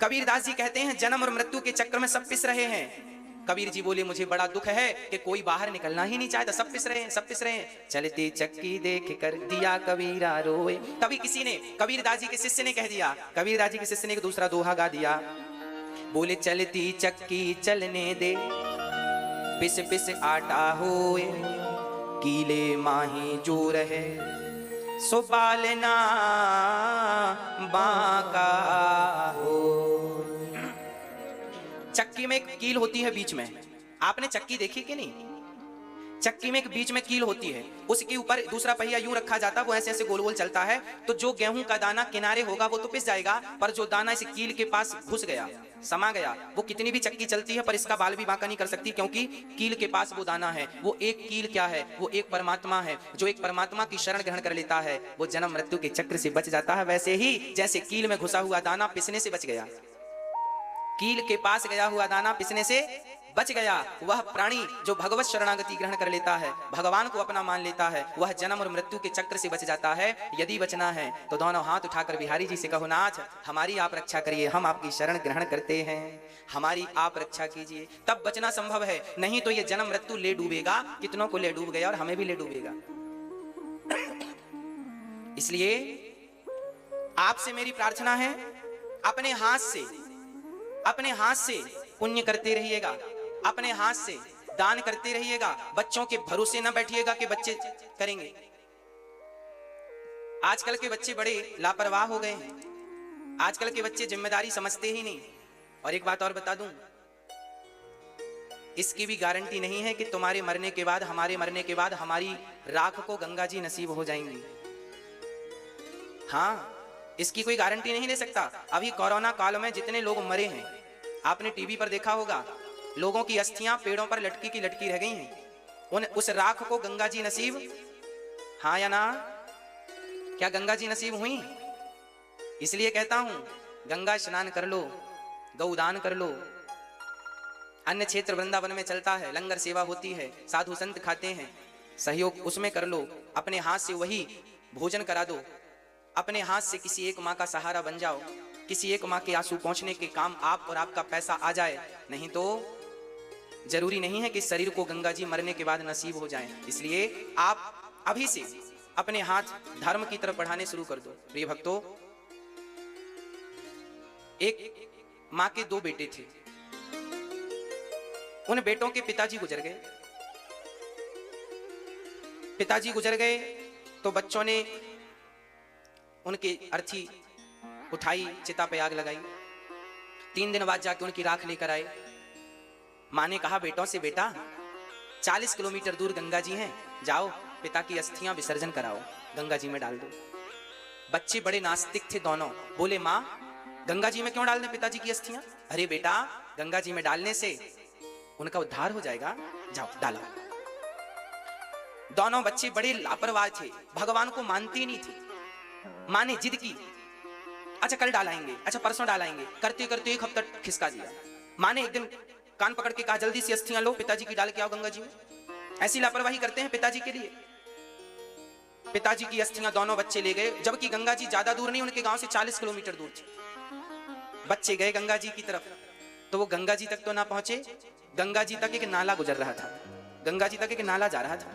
कबीरदास जी कहते हैं जन्म और मृत्यु के चक्र में सब पिस रहे हैं। कबीर जी बोले मुझे बड़ा दुख है कि कोई बाहर निकलना ही नहीं चाहता, सब पिस रहे हैं, सब पिस रहे हैं। चलती चक्की देख कर दिया कबीरा रोए। तभी किसी ने, कबीरदास जी के शिष्य ने कह दिया, कबीरदास जी के शिष्य ने एक दूसरा दोहा गा दिया। बोले चलती चक्की चलने दे, पिस पिस आटा होए, कीले माही जो रहे, सो बालना बांका हो। चक्की में एक कील होती है बीच में, आपने चक्की देखी कि नहीं? चक्की में एक बीच में कील होती है, उसके ऊपर दूसरा पहिया यूं रखा जाता है, वो ऐसे ऐसे गोल गोल चलता है। तो जो गेहूं का दाना किनारे होगा वो तो पिस जाएगा, पर जो दाना इस कील के पास घुस गया, समा गया, वो कितनी भी चक्की चलती है पर इसका बाल भी बांका नहीं कर सकती, क्योंकि कील के पास वो दाना है। वो एक कील क्या है? वो एक परमात्मा है। जो एक परमात्मा की शरण ग्रहण कर लेता है वो जन्म मृत्यु के चक्र से बच जाता है। वैसे ही जैसे कील में घुसा हुआ दाना पिसने से बच गया, कील के पास गया हुआ दाना पिसने से बच गया, वह प्राणी जो भगवत शरणागति ग्रहण कर लेता है, भगवान को अपना मान लेता है, वह जन्म और मृत्यु के चक्र से बच जाता है। यदि बचना है तो दोनों हाथ उठाकर बिहारी जी से कहो, नाथ हमारी आप रक्षा करिए, हम आपकी शरण ग्रहण करते हैं, हमारी आप रक्षा कीजिए, तब बचना संभव है। नहीं तो ये जन्म मृत्यु ले डूबेगा, कितनों को ले डूब गया और हमें भी ले डूबेगा। इसलिए आपसे मेरी प्रार्थना है, अपने हाथ से पुण्य करते रहिएगा, अपने हाथ से दान करते रहिएगा। बच्चों के भरोसे न बैठिएगा कि बच्चे करेंगे। आजकल के बच्चे बड़े लापरवाह हो गए हैं, आजकल के बच्चे जिम्मेदारी समझते ही नहीं। और एक बात और बता दूं, इसकी भी गारंटी नहीं है कि तुम्हारे मरने के बाद, हमारे मरने के बाद हमारी राख को गंगा जी नसीब हो जाएंगी। हाँ, इसकी कोई गारंटी नहीं ले सकता। अभी कोरोना काल में जितने लोग मरे हैं, आपने टीवी पर देखा होगा, लोगों की अस्थियां पेड़ों पर लटकी की लटकी रह गई हैं। उस राख को गंगा जी नसीब, हाँ या ना? क्या गंगा जी नसीब हुई? इसलिए कहता हूं, गंगा स्नान कर लो, गौदान कर लो। अन्य क्षेत्र वृंदावन में चलता है, लंगर सेवा होती है, साधु संत खाते हैं, सहयोग उसमें कर लो। अपने हाथ से वही भोजन करा दो, अपने हाथ से किसी एक माँ का सहारा बन जाओ, किसी एक माँ के आंसू पहुंचने के काम आप और आपका पैसा आ जाए। नहीं तो जरूरी नहीं है कि शरीर को गंगा जी मरने के बाद नसीब हो जाए। इसलिए आप अभी से अपने हाथ धर्म की तरफ बढ़ाने शुरू कर दो। प्रिय भक्तों, एक माँ के दो बेटे थे, उन बेटों के पिताजी गुजर गए। पिताजी गुजर गए तो बच्चों ने उनकी अर्थी उठाई, चिता पे आग लगाई। 3 दिन बाद जाके उनकी राख लेकर आए। माँ ने कहा बेटों से, बेटा 40 किलोमीटर दूर गंगा जी हैं, जाओ पिता की अस्थियां विसर्जन कराओ, गंगा जी में डाल दो। बच्चे बड़े नास्तिक थे दोनों, बोले माँ गंगा जी में क्यों डाल दें पिताजी की अस्थियां? अरे बेटा, गंगा जी में डालने से उनका उद्धार हो जाएगा, जाओ डालो। दोनों बच्चे बड़े लापरवाह थे, भगवान को मानते नहीं थे। माँ ने जिद की, अच्छा कल डालाएंगे, अच्छा परसों डालाएंगे, करते करते 1 हफ्ता खिसका दिया। माँ ने एक दिन कान पकड़ के कहा, जल्दी से अस्थियां लो, पिताजी की डाल के आओ गंगा जी में। ऐसी लापरवाही करते हैं पिताजी के लिए। पिताजी की अस्थियां दोनों बच्चे ले गए, जबकि गंगा जी ज्यादा दूर नहीं, उनके गांव से 40 किलोमीटर दूर थी। बच्चे गए गंगा जी की तरफ, तो वो गंगा जी तक तो ना पहुंचे। गंगा जी तक एक नाला गुजर रहा था, गंगा जी तक एक नाला जा रहा था।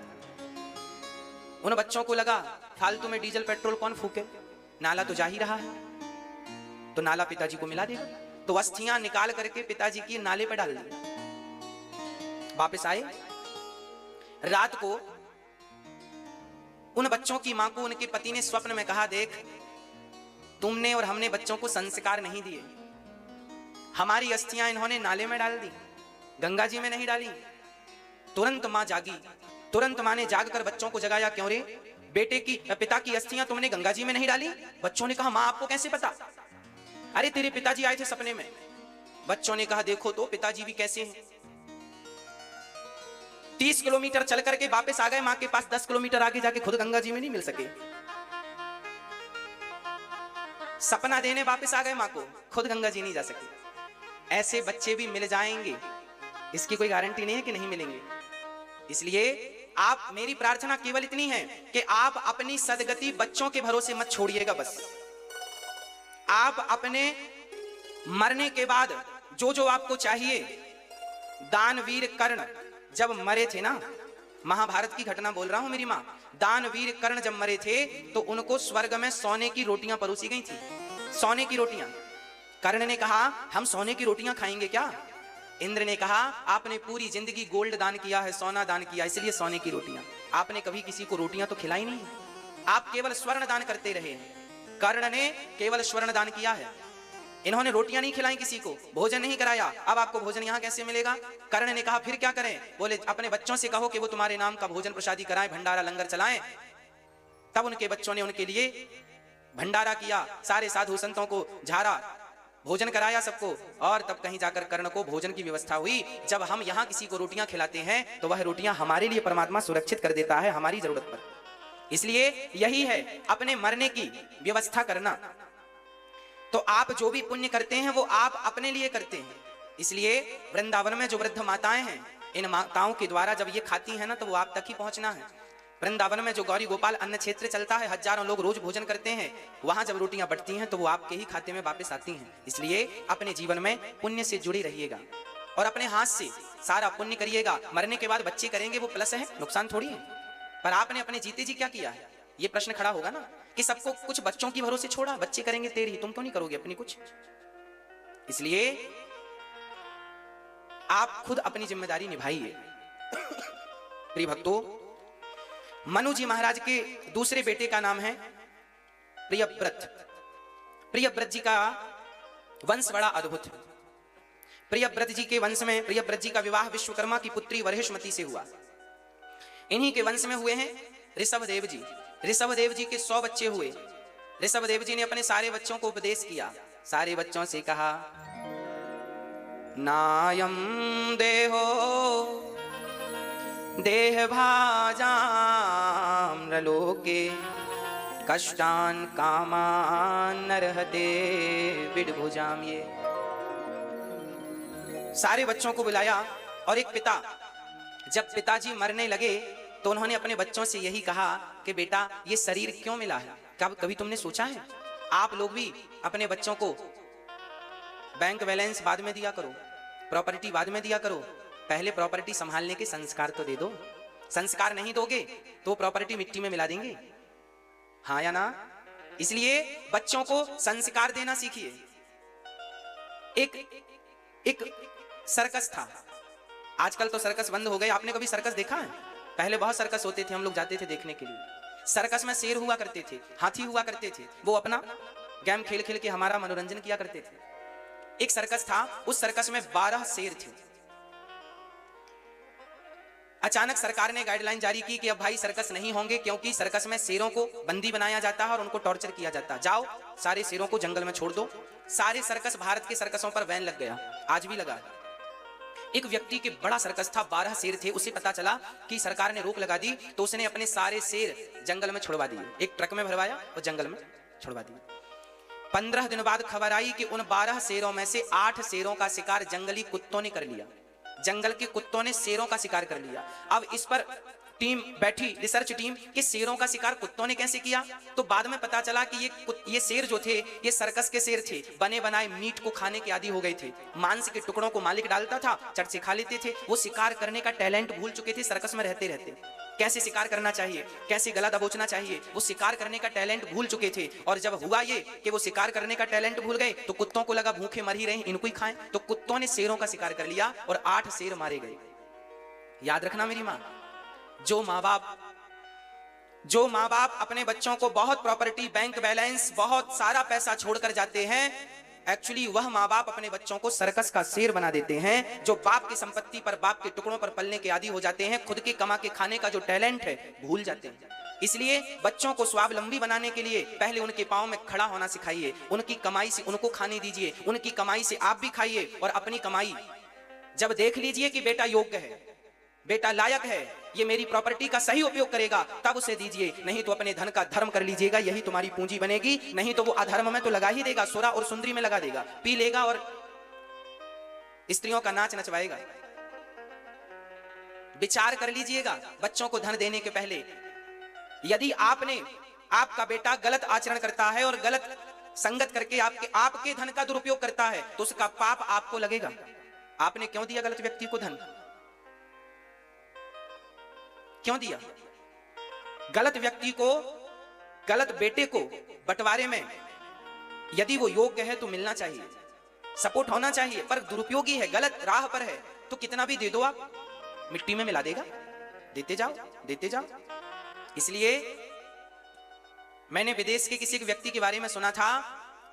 उन बच्चों को लगा फालतू में डीजल पेट्रोल कौन फूके, नाला तो जा ही रहा है, तो नाला पिताजी को मिला देगा। तो अस्थियां निकाल करके पिताजी की नाले पर डाल दी। वापस आए, रात को उन बच्चों की मां को उनके पति ने स्वप्न में कहा, देख तुमने और हमने बच्चों को संस्कार नहीं दिए, हमारी अस्थियां इन्होंने नाले में डाल दी, गंगा जी में नहीं डाली। तुरंत मां जागी, तुरंत मां ने जागकर बच्चों को जगाया, क्यों रे बेटे की, पिता की अस्थियां तुमने गंगा जी में नहीं डाली? बच्चों ने कहा, मां आपको कैसे पता? अरे तेरे पिताजी आए थे सपने में। बच्चों ने कहा, देखो तो पिताजी भी कैसे हैं। 30 किलोमीटर चल करके वापस आ गए मां के पास, 10 किलोमीटर आगे जाके खुद गंगा जी में नहीं मिल सके। सपना देने वापस आ गए मां को, खुद गंगा जी नहीं जा सके। ऐसे बच्चे भी मिल जाएंगे, इसकी कोई गारंटी नहीं है कि नहीं मिलेंगे। इसलिए आप, मेरी प्रार्थना केवल इतनी है कि आप अपनी सदगति बच्चों के भरोसे मत छोड़िएगा। बस आप अपने मरने के बाद जो जो आपको चाहिए, दानवीर कर्ण जब मरे थे ना, महाभारत की घटना बोल रहा हूं मेरी मां, दानवीर कर्ण जब मरे थे तो उनको स्वर्ग में सोने की रोटियां परोसी गई थी, सोने की रोटियां। कर्ण ने कहा हम सोने की रोटियां खाएंगे क्या? इंद्र ने कहा आपने पूरी जिंदगी गोल्ड दान किया है, सोना दान किया, इसलिए सोने की रोटियां। आपने कभी किसी को रोटियां तो खिलाई नहीं, आप केवल स्वर्ण दान करते रहे हैं। कर्ण ने केवल स्वर्ण दान किया है, इन्होंने रोटियां नहीं खिलाई किसी को, भोजन नहीं कराया। अब आपको भोजन यहां कैसे मिलेगा? कर्ण ने कहा फिर क्या करें? बोले अपने बच्चों से कहो कि वो तुम्हारे नाम का भोजन प्रसादी कराएं, भंडारा लंगर चलाएं। तब उनके बच्चों ने उनके लिए भंडारा किया, सारे साधु संतों को झाड़ा, भोजन कराया सबको, और तब कहीं जाकर कर्ण को भोजन की व्यवस्था हुई। जब हम यहां किसी को रोटियां खिलाते हैं तो वह रोटियां हमारे लिए परमात्मा सुरक्षित कर देता है हमारी जरूरत पर। इसलिए यही है अपने मरने की व्यवस्था करना। तो आप जो भी पुण्य करते हैं वो आप अपने लिए करते हैं। इसलिए वृंदावन में जो वृद्ध माताएं हैं, इन माताओं के द्वारा जब ये खाती हैं ना तो वो आप तक ही पहुंचना है। वृंदावन में जो गौरी गोपाल अन्न क्षेत्र चलता है, हजारों लोग रोज भोजन करते हैं, वहां जब रोटियां बढ़ती हैं तो वो आपके ही खाते में वापस आती हैं। इसलिए अपने जीवन में पुण्य से जुड़े रहिएगा और अपने हाथ से सारा पुण्य करिएगा। मरने के बाद बच्चे करेंगे वो प्लस है, नुकसान थोड़ी है। पर आपने अपने जीते जी क्या किया है, ये प्रश्न खड़ा होगा ना कि सबको कुछ बच्चों की भरोसे छोड़ा, बच्चे करेंगे तेरी, तुम तो नहीं करोगे अपनी कुछ। इसलिए आप खुद अपनी जिम्मेदारी निभाइए। प्रिय भक्तों, मनु जी महाराज के दूसरे बेटे का नाम है प्रियव्रत। प्रियव्रत जी का वंश बड़ा अद्भुत है। प्रियव्रत जी के वंश में प्रियव्रत जी का विवाह विश्वकर्मा की पुत्री वरहिष्मती से हुआ। इन्हीं के वंश में हुए हैं ऋषभदेव जी। ऋषभदेव जी के 100 बच्चे हुए। ऋषभदेव जी ने अपने सारे बच्चों को उपदेश किया, सारे बच्चों से कहा नायम देहो देह भाजाम्रलोके कष्टान कामान नरहते विडभुजाम। ये सारे बच्चों को बुलाया और एक पिता, जब पिताजी मरने लगे तो उन्होंने अपने बच्चों से यही कहा कि बेटा ये शरीर क्यों मिला है? कभी तुमने सोचा है? आप लोग भी अपने बच्चों को बैंक बैलेंस बाद में दिया करो, प्रॉपर्टी बाद में दिया करो, पहले प्रॉपर्टी संभालने के संस्कार तो दे दो। संस्कार नहीं दोगे तो प्रॉपर्टी मिट्टी में मिला देंगे, हाँ या ना? इसलिए बच्चों को संस्कार देना सीखिए। एक सर्कस था, आजकल तो सर्कस बंद हो गए। आपने कभी सर्कस देखा है? पहले बहुत सर्कस होते थे, हम लोग जाते थे देखने के लिए। सर्कस में शेर हुआ करते थे, हाथी हुआ करते थे, वो अपना गेम खेल खेल के हमारा मनोरंजन किया करते थे। एक सर्कस था, उस सर्कस में 12 शेर थे। अचानक सरकार ने गाइडलाइन जारी की कि अब भाई सर्कस नहीं होंगे, क्योंकि सर्कस में शेरों को बंदी बनाया जाता है और उनको टॉर्चर किया जाता है। जाओ सारे शेरों को जंगल में छोड़ दो। सारे सर्कस, भारत के सर्कसों पर बैन लग गया, आज भी लगा। एक व्यक्ति के बड़ा सर्कस था, 12 शेर थे। उसे पता चला कि सरकार ने रोक लगा दी, तो उसने अपने सारे शेर जंगल में छुड़वा दिए। एक ट्रक में भरवाया और जंगल में छुड़वा दिए। 15 दिन बाद खबर आई कि उन 12 शेरों में से 8 शेरों का शिकार जंगली कुत्तों ने कर लिया। जंगल के कुत्तों ने शेरों का शिकार कर लिया। अब इस पर टीम बैठी, रिसर्च टीम, कि शेरों का शिकार कुत्तों ने कैसे किया। तो बाद में पता चला कि ये शेर जो थे, ये सर्कस के शेर थे, बने बनाए मीट को खाने के आदी हो गए थे। मांस के टुकड़ों को मालिक डालता था, चट से खा लेते थे। वो शिकार करने का टैलेंट भूल चुके थे सर्कस में रहते रहते। कैसे शिकार करना चाहिए, कैसे गला दबोचना चाहिए, वो शिकार करने का टैलेंट भूल चुके थे। और जब हुआ ये कि वो शिकार करने का टैलेंट भूल गए तो कुत्तों को लगा भूखे मर ही रहे, इनको ही खाएं। तो कुत्तों ने शेरों का शिकार कर लिया और 8 शेर मारे गए। याद रखना मेरी मां, जो माँ बाप अपने बच्चों को बहुत प्रॉपर्टी, बैंक बैलेंस, बहुत सारा पैसा छोड़कर जाते हैं, एक्चुअली वह माँ बाप अपने बच्चों को सर्कस का शेर बना देते हैं। जो बाप की संपत्ति पर, बाप के टुकड़ों पर पलने के आदी हो जाते हैं, खुद के कमा के खाने का जो टैलेंट है भूल जाते हैं। इसलिए बच्चों को स्वावलंबी बनाने के लिए पहले उनके पांव में खड़ा होना सिखाइए। उनकी कमाई से उनको खाने दीजिए, उनकी कमाई से आप भी खाइए। और अपनी कमाई जब देख लीजिए कि बेटा योग्य है, बेटा लायक है, ये मेरी प्रॉपर्टी का सही उपयोग करेगा, तब उसे दीजिए। नहीं तो अपने धन का धर्म कर लीजिएगा, यही तुम्हारी पूंजी बनेगी। नहीं तो वो अधर्म में तो लगा ही देगा, सोरा और सुंदरी में लगा देगा, पी लेगा और स्त्रियों का नाच नचवाएगा। विचार कर लीजिएगा बच्चों को धन देने के पहले। यदि आपका बेटा गलत आचरण करता है और गलत संगत करके आपके धन का दुरुपयोग करता है तो उसका पाप आपको लगेगा। आपने क्यों दिया गलत व्यक्ति को धन? क्यों दिया? गलत व्यक्ति को, गलत बेटे को बंटवारे में यदि वो योग्य है तो मिलना चाहिए, सपोर्ट होना चाहिए, पर दुरुपयोगी है, गलत राह पर है तो कितना भी दे दो आप, मिट्टी में मिला देगा। देते जाओ, देते जाओ। इसलिए मैंने विदेश के किसी व्यक्ति के बारे में सुना था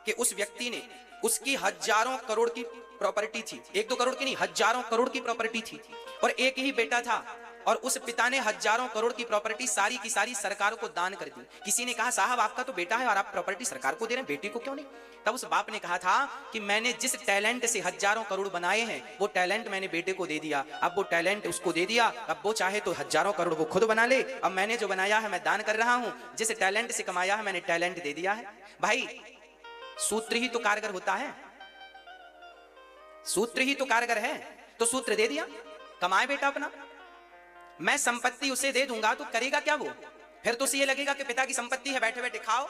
कि उस व्यक्ति ने, उसकी हजारों करोड़ की प्रॉपर्टी थी, 1-2 करोड़ की नहीं, हजारों करोड़ की प्रॉपर्टी थी, और एक ही बेटा था, और उस पिता ने हजारों करोड़ की प्रॉपर्टी सारी की सारी सरकार को दान कर दी। किसी ने कहा साहब आपका तो बेटा है और आप प्रॉपर्टी सरकार को दे रहे हैं, बेटे को क्यों नहीं? तब उस बाप ने कहा था कि मैंने जिस टैलेंट से हजारों करोड़ बनाए हैं वो टैलेंट मैंने बेटे को दे दिया, अब वो टैलेंट उसको दे दिया, अब वो चाहे तो हजारों करोड़ वो खुद बना ले, अब मैंने जो बनाया है मैं दान कर रहा हूं, जिस टैलेंट से कमाया है मैंने टैलेंट दे दिया है। भाई सूत्र ही तो कारगर होता है, सूत्र ही तो कारगर है, तो सूत्र दे दिया, कमाए बेटा अपना। मैं संपत्ति उसे दे दूंगा तो करेगा क्या वो? फिर तो उसे ये लगेगा कि पिता की संपत्ति है, बैठे बैठे खाओ,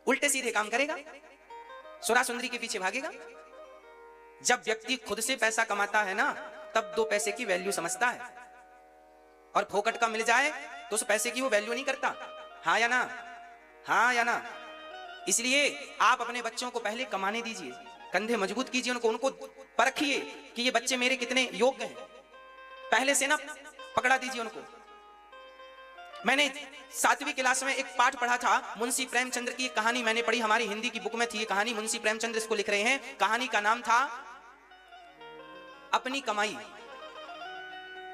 उल्टे सीधे काम करेगा, सुरा सुंदरी के पीछे भागेगा। जब व्यक्ति खुद से पैसा कमाता है ना, तब 2 पैसे की वैल्यू समझता है, और फोकट का मिल जाए तो उस पैसे की वो वैल्यू नहीं करता। हाँ या ना? हाँ या ना? इसलिए आप अपने बच्चों को पहले कमाने दीजिए, कंधे मजबूत कीजिए, उनको परखिए कि ये बच्चे मेरे कितने योग्य हैं, पहले से ना पकड़ा दीजिए उनको। मैंने 7वीं क्लास में एक पाठ पढ़ा था, मुंशी प्रेमचंद्र की एक कहानी मैंने पढ़ी, हमारी हिंदी की बुक में थी ये कहानी, मुंशी प्रेमचंद्र इसको लिख रहे हैं। कहानी का नाम था अपनी कमाई।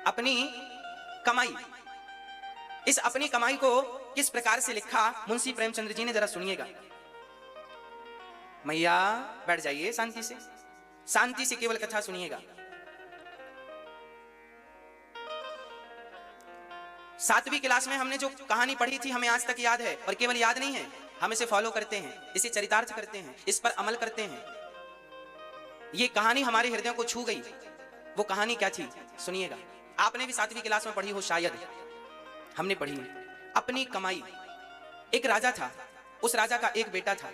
अपनी कमाई। इस अपनी कमाई को किस प्रकार से लिखा मुंशी प्रेमचंद्र जी ने, जरा सुनिएगा। मैया बैठ जाइए शांति से, शांति से केवल कथा सुनिएगा। 7वीं क्लास में हमने जो कहानी पढ़ी थी हमें आज तक याद है, और केवल याद नहीं है, हम इसे फॉलो करते हैं, इसे चरितार्थ करते हैं, इस पर अमल करते हैं। ये कहानी हमारे हृदयों को छू गई। वो कहानी क्या थी सुनिएगा। आपने भी 7वीं क्लास में पढ़ी हो शायद, हमने पढ़ी है। अपनी कमाई। एक राजा था, उस राजा का एक बेटा था।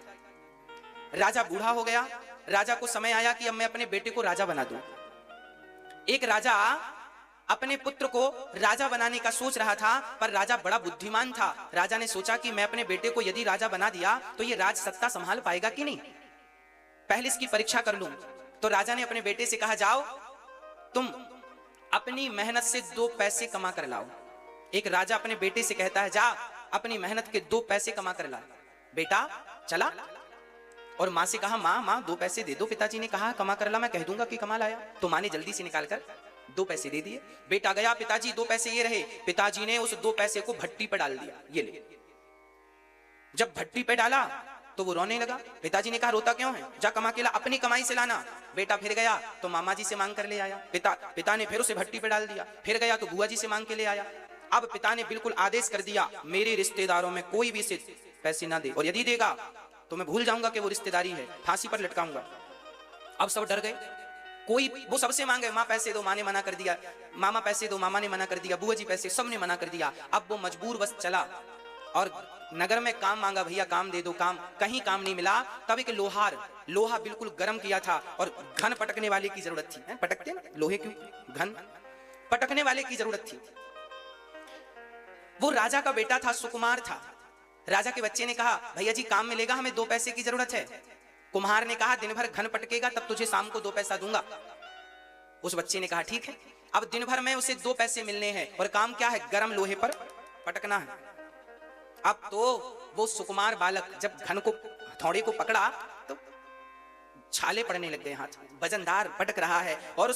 राजा बूढ़ा हो गया, राजा को समय आया कि अब मैं अपने बेटे को राजा बना दूं। एक राजा अपने पुत्र को राजा बनाने का सोच रहा था, पर राजा बड़ा बुद्धिमान था। राजा ने सोचा कि मैं अपने बेटे को यदि राजा बना दिया तो ये राज सत्ता संभाल पाएगा कि नहीं, पहले इसकी परीक्षा कर लूं। तो राजा ने अपने बेटे से कहा, जाओ तुम अपनी मेहनत से 2 पैसे कमा कर लाओ। एक राजा अपने बेटे से कहता है, जा अपनी मेहनत के 2 पैसे कमा कर ला। बेटा चला, और माँ से कहा, माँ 2 पैसे दे दो। पिताजी ने कहा, कमा कर ला, मैं कह दूंगा कि कमा लाया। तो माँ ने जल्दी से निकाल कर 2 पैसे दे दिए। बेटा गया, पिताजी 2 पैसे ये रहे। पिताजी ने उस 2 पैसे को भट्टी पर डाल दिया, ये ले। जब भट्टी पे डाला तो वो रोने लगा। पिताजी ने कहा, रोता क्यों है, जा कमा के ला, अपनी कमाई से लाना। बेटा फिर गया तो मामा जी से मांग कर ले आया। पिता ने फिर उसे भट्टी पे डाल दिया। फिर गया तो बुआ जी से मांग के ले आया। अब पिता ने बिल्कुल आदेश कर दिया, मेरे रिश्तेदारों में कोई भी इसे पैसे ना दे, और यदि देगा तो मैं भूल जाऊंगा कि वो रिश्तेदारी है, फांसी पर लटकाऊंगा। अब सब डर गए, कोई वो सबसे मांगे, माँ पैसे दो, माँ ने मना कर दिया, मामा पैसे दो, मामा ने मना कर दिया, बुआ जी पैसे, सबने मना कर दिया। अब वो मजबूर बस चला और नगर में काम मांगा, भैया काम दे दो, काम, कहीं काम नहीं मिला। तब एक लोहा बिल्कुल गर्म किया था और घन पटकने वाले की जरूरत थी। पटकते ना लोहे क्यों, घन पटकने वाले की जरूरत थी। वो राजा का बेटा था, सुकुमार था। राजा के बच्चे ने कहा, भैया जी काम मिलेगा, हमें 2 पैसे की जरूरत है। कुम्हार ने कहा, दिन भर घन पटकेगा तब तुझे शाम को 2 पैसा दूंगा। उस बच्चे ने कहा, ठीक है। अब दिन भर में उसे 2 पैसे मिलने हैं, और काम क्या है, गरम लोहे पर पटकना है। अब तो वो सुकुमार बालक जब घन को, हथौड़े को पकड़ा तो छाले पड़ने लग गए, हाथ वजनदार पटक रहा है, और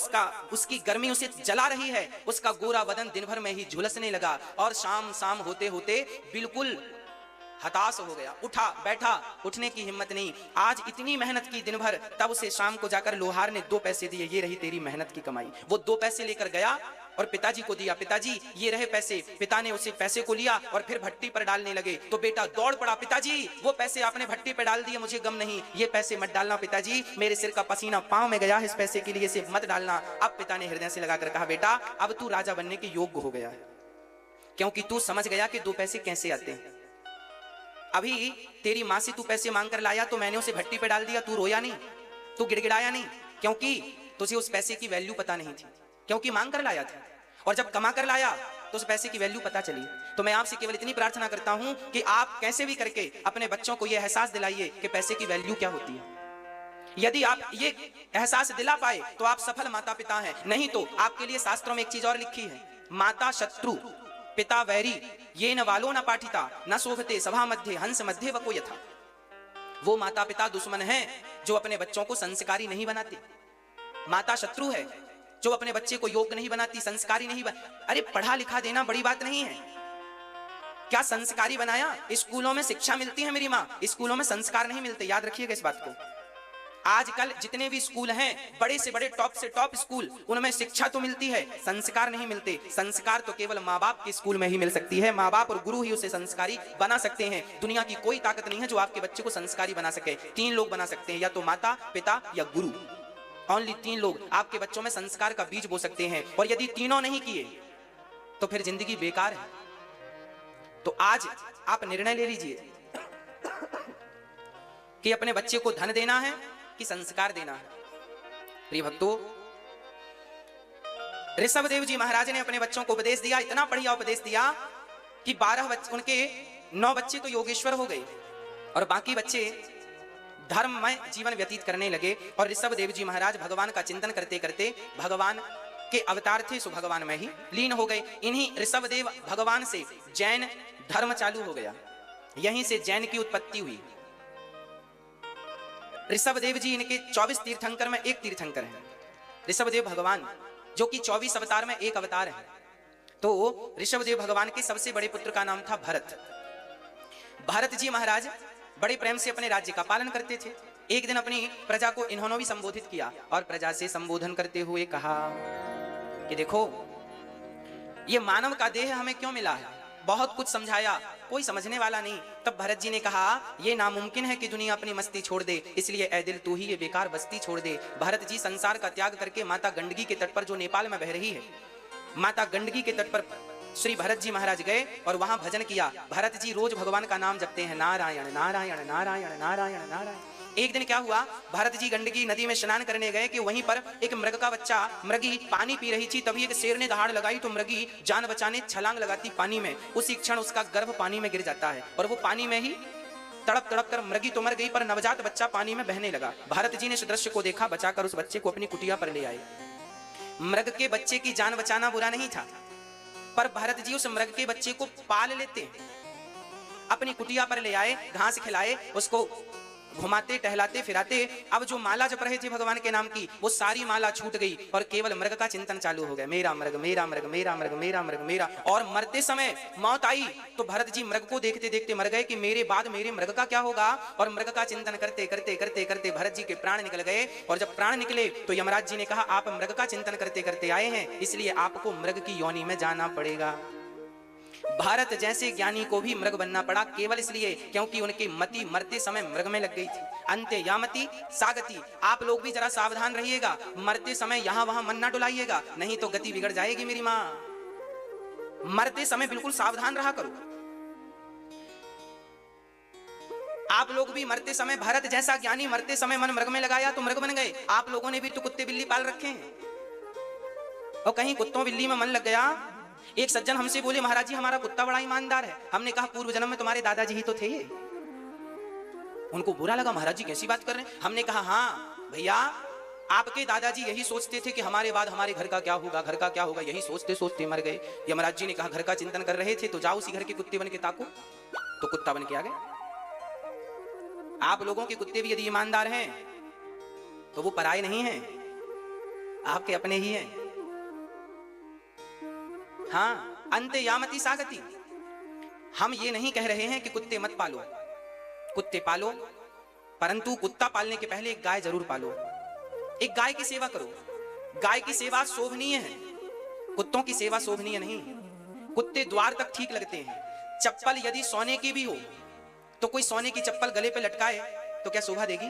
उसकी गर्मी उसे जला रही है। उसका गोरा बदन दिन भर में ही झुलसने लगा, और शाम होते होते बिल्कुल हताश हो गया। उठा बैठा, उठने की हिम्मत नहीं। आज इतनी मेहनत की दिन भर, तब उसे शाम को जाकर लोहार ने 2 पैसे दिए, ये रही तेरी मेहनत की कमाई। वो 2 पैसे लेकर गया और पिताजी को दिया, पिताजी ये रहे पैसे। पिता ने उसे पैसे को लिया और फिर भट्टी पर डालने लगे। तो बेटा दौड़ पड़ा, पिताजी वो पैसे आपने भट्टी पर डाल दिए, मुझे गम नहीं, ये पैसे मत डालना पिताजी, मेरे सिर का पसीना पांव में गया, इस पैसे के लिए इसे मत डालना। अब पिता ने हृदय से लगाकर कहा, बेटा अब तू राजा बनने के योग्य हो गया है, क्योंकि तू समझ गया कि 2 पैसे कैसे आते हैं। अभी तेरी माँ से तू पैसे मांग कर लाया तो मैंने उसे भट्टी पे डाल दिया, तू रोया नहीं, तू गिड़गिड़ाया नहीं, क्योंकि तुझे उस पैसे की वैल्यू पता नहीं थी, क्योंकि मांग कर लाया था। और जब कमा कर लाया तो उस पैसे की वैल्यू पता चली। तो मैं आपसे केवल इतनी प्रार्थना करता हूं कि आप कैसे भी करके अपने बच्चों को यह एहसास दिलाइए कि पैसे की वैल्यू क्या होती है। यदि आप ये एहसास दिला पाए तो आप सफल माता पिता हैं। नहीं तो आपके लिए शास्त्रों में एक चीज और लिखी है, माता शत्रु पिता वैरी ये न वालो न पाठिता न शोभते सभा मध्य हंस मध्य वको यथा। वो माता पिता दुश्मन हैं जो अपने बच्चों को संस्कारी नहीं बनाते। माता शत्रु है जो अपने बच्चे को योग्य नहीं बनाती, संस्कारी नहीं अरे पढ़ा लिखा देना बड़ी बात नहीं है, क्या संस्कारी बनाया? स्कूलों में शिक्षा मिलती है मेरी माँ, स्कूलों में संस्कार नहीं मिलते, याद रखिएगा इस बात को। आजकल जितने भी स्कूल हैं, बड़े से बड़े टॉप से टॉप स्कूल, उनमें शिक्षा तो मिलती है, संस्कार नहीं मिलते। संस्कार तो केवल माँ बाप के स्कूल में ही मिल सकती है, माँ बाप और गुरु ही उसे संस्कारी बना सकते हैं। दुनिया की कोई ताकत नहीं है जो आपके बच्चे को संस्कारी बना सके। 3 लोग बना सकते हैं, या तो माता पिता या गुरु। ओनली 3 लोग आपके बच्चों में संस्कार का बीज बो सकते हैं। और यदि तीनों नहीं किए तो फिर जिंदगी बेकार है। तो आज आप निर्णय ले लीजिए कि अपने बच्चे को धन देना है कि संस्कार देना है। प्रिय भक्तों, ऋषभदेव जी महाराज ने अपने बच्चों को उपदेश दिया, इतना बढ़िया उपदेश दिया कि 12 बच्चे, उनके 9 बच्चे तो योगेश्वर हो गए और बाकी बच्चे धर्ममय जीवन व्यतीत करने लगे। और ऋषभदेव जी महाराज भगवान का चिंतन करते करते भगवान के अवतार थे सो भगवान में ही लीन हो गए। इन्हीं ऋषभदेव भगवान से जैन धर्म चालू हो गया, यहीं से जैन की उत्पत्ति हुई। ऋषभदेव जी इनके 24 तीर्थंकर में एक तीर्थंकर हैं, ऋषभदेव भगवान, जो कि 24 अवतार में एक अवतार है। तो ऋषभदेव भगवान के सबसे बड़े पुत्र का नाम था भरत। भरत जी महाराज बड़े प्रेम से अपने राज्य का पालन करते थे। एक दिन अपनी प्रजा को इन्होंने भी संबोधित किया और प्रजा से संबोधन करते हुए कहा कि देखो, ये मानव का देह हमें क्यों मिला है? बहुत कुछ समझाया, कोई समझने वाला नहीं। तब भरत जी ने कहा, ये नामुमकिन है कि दुनिया अपनी मस्ती छोड़ दे, इसलिए ऐ दिल तू ही ये बेकार बस्ती छोड़ दे। भरत जी संसार का त्याग करके माता गंडकी के तट पर, जो नेपाल में बह रही है, माता गंडकी के तट पर श्री भरत जी महाराज गए और वहां भजन किया। भरत जी रोज भगवान का नाम जपते हैं, नारायण नारायण नारायण नारायण नारायण। एक दिन क्या हुआ, भरत जी गंडकी नदी में स्नान करने गए कि वहीं पर एक मृग का बच्चा, मृगी पानी पी रही थी। तभी एक शेर ने दहाड़ लगाई तो मृगी जान बचाने छलांग लगाती पानी में। उसी क्षण उसका गर्भ पानी में गिर जाता है और वो पानी में ही तड़प तड़प कर, मृगी तो मर गई पर नवजात बच्चा पानी में बहने लगा। भरत जी ने इस दृश्य को देखा, बचाकर उस बच्चे को अपनी कुटिया पर ले आए। मृग के बच्चे की जान बचाना बुरा नहीं था, पर भरत जी उस मृग के बच्चे को पाल लेते, अपनी कुटिया पर ले आए, घास खिलाए, उसको घुमाते टहलाते फिराते। अब जो माला जप रहे थे भगवान के नाम की, वो सारी माला छूट गई और केवल मृग का चिंतन चालू हो गया, मेरा मृग मेरा मृग मेरा मृग मेरा मृग मेरा। और मरते समय मौत आई तो भरत जी मृग को देखते देखते मर गए कि मेरे बाद मेरे मृग का क्या होगा। और मृग का चिंतन करते करते करते करते भरत जी के प्राण निकल गए। और जब प्राण निकले तो यमराज जी ने कहा, आप मृग का चिंतन करते करते आए हैं, इसलिए आपको मृग की योनि में जाना पड़ेगा। भारत जैसे ज्ञानी को भी मृग बनना पड़ा, केवल इसलिए क्योंकि उनकी मति मरते समय मृग में लग गई थी। अंत्य यामति सागति। आप लोग भी जरा सावधान रहिएगा, मरते समय यहां वहां मन ना डुलाइएगा, नहीं तो गति बिगड़ जाएगी मेरी मां। मरते समय बिल्कुल सावधान रहा करो। आप लोग भी मरते समय, भारत जैसा ज्ञानी मरते समय मन मृग में लगाया तो मृग बन गए। आप लोगों ने भी तो कुत्ते बिल्ली पाल रखे हैं और कहीं कुत्तों बिल्ली में मन लग गया। एक सज्जन हमसे बोले, महाराज जी हमारा कुत्ता बड़ा ईमानदार है। हमने कहा, पूर्व जन्म में तुम्हारे दादाजी ही तो थे ये। उनको बुरा लगा, महाराज जी कैसी बात कर रहे हैं। हमने कहा, हाँ भैया, आपके दादाजी यही सोचते थे कि हमारे बाद हमारे घर का क्या होगा, घर का क्या होगा, यही सोचते सोचते मर गए। यमराज जी ने कहा, घर का चिंतन कर रहे थे तो जाओ उसी घर के कुत्ते बन के ताको। तो कुत्ता बन के आ गए। आप लोगों के कुत्ते भी यदि ईमानदार हैं तो वो पराये नहीं हैं, आपके अपने ही हैं। हाँ, अंत्य यामति सागति। हम ये नहीं कह रहे हैं कि कुत्ते मत पालो, कुत्ते पालो, परंतु कुत्ता पालने के पहले एक गाय जरूर पालो। एक गाय की सेवा करो। गाय की सेवा शोभनीय है, कुत्तों की सेवा शोभनीय नहीं। कुत्ते द्वार तक ठीक लगते हैं। चप्पल यदि सोने की भी हो तो कोई सोने की चप्पल गले पे लटकाए तो क्या शोभा देगी?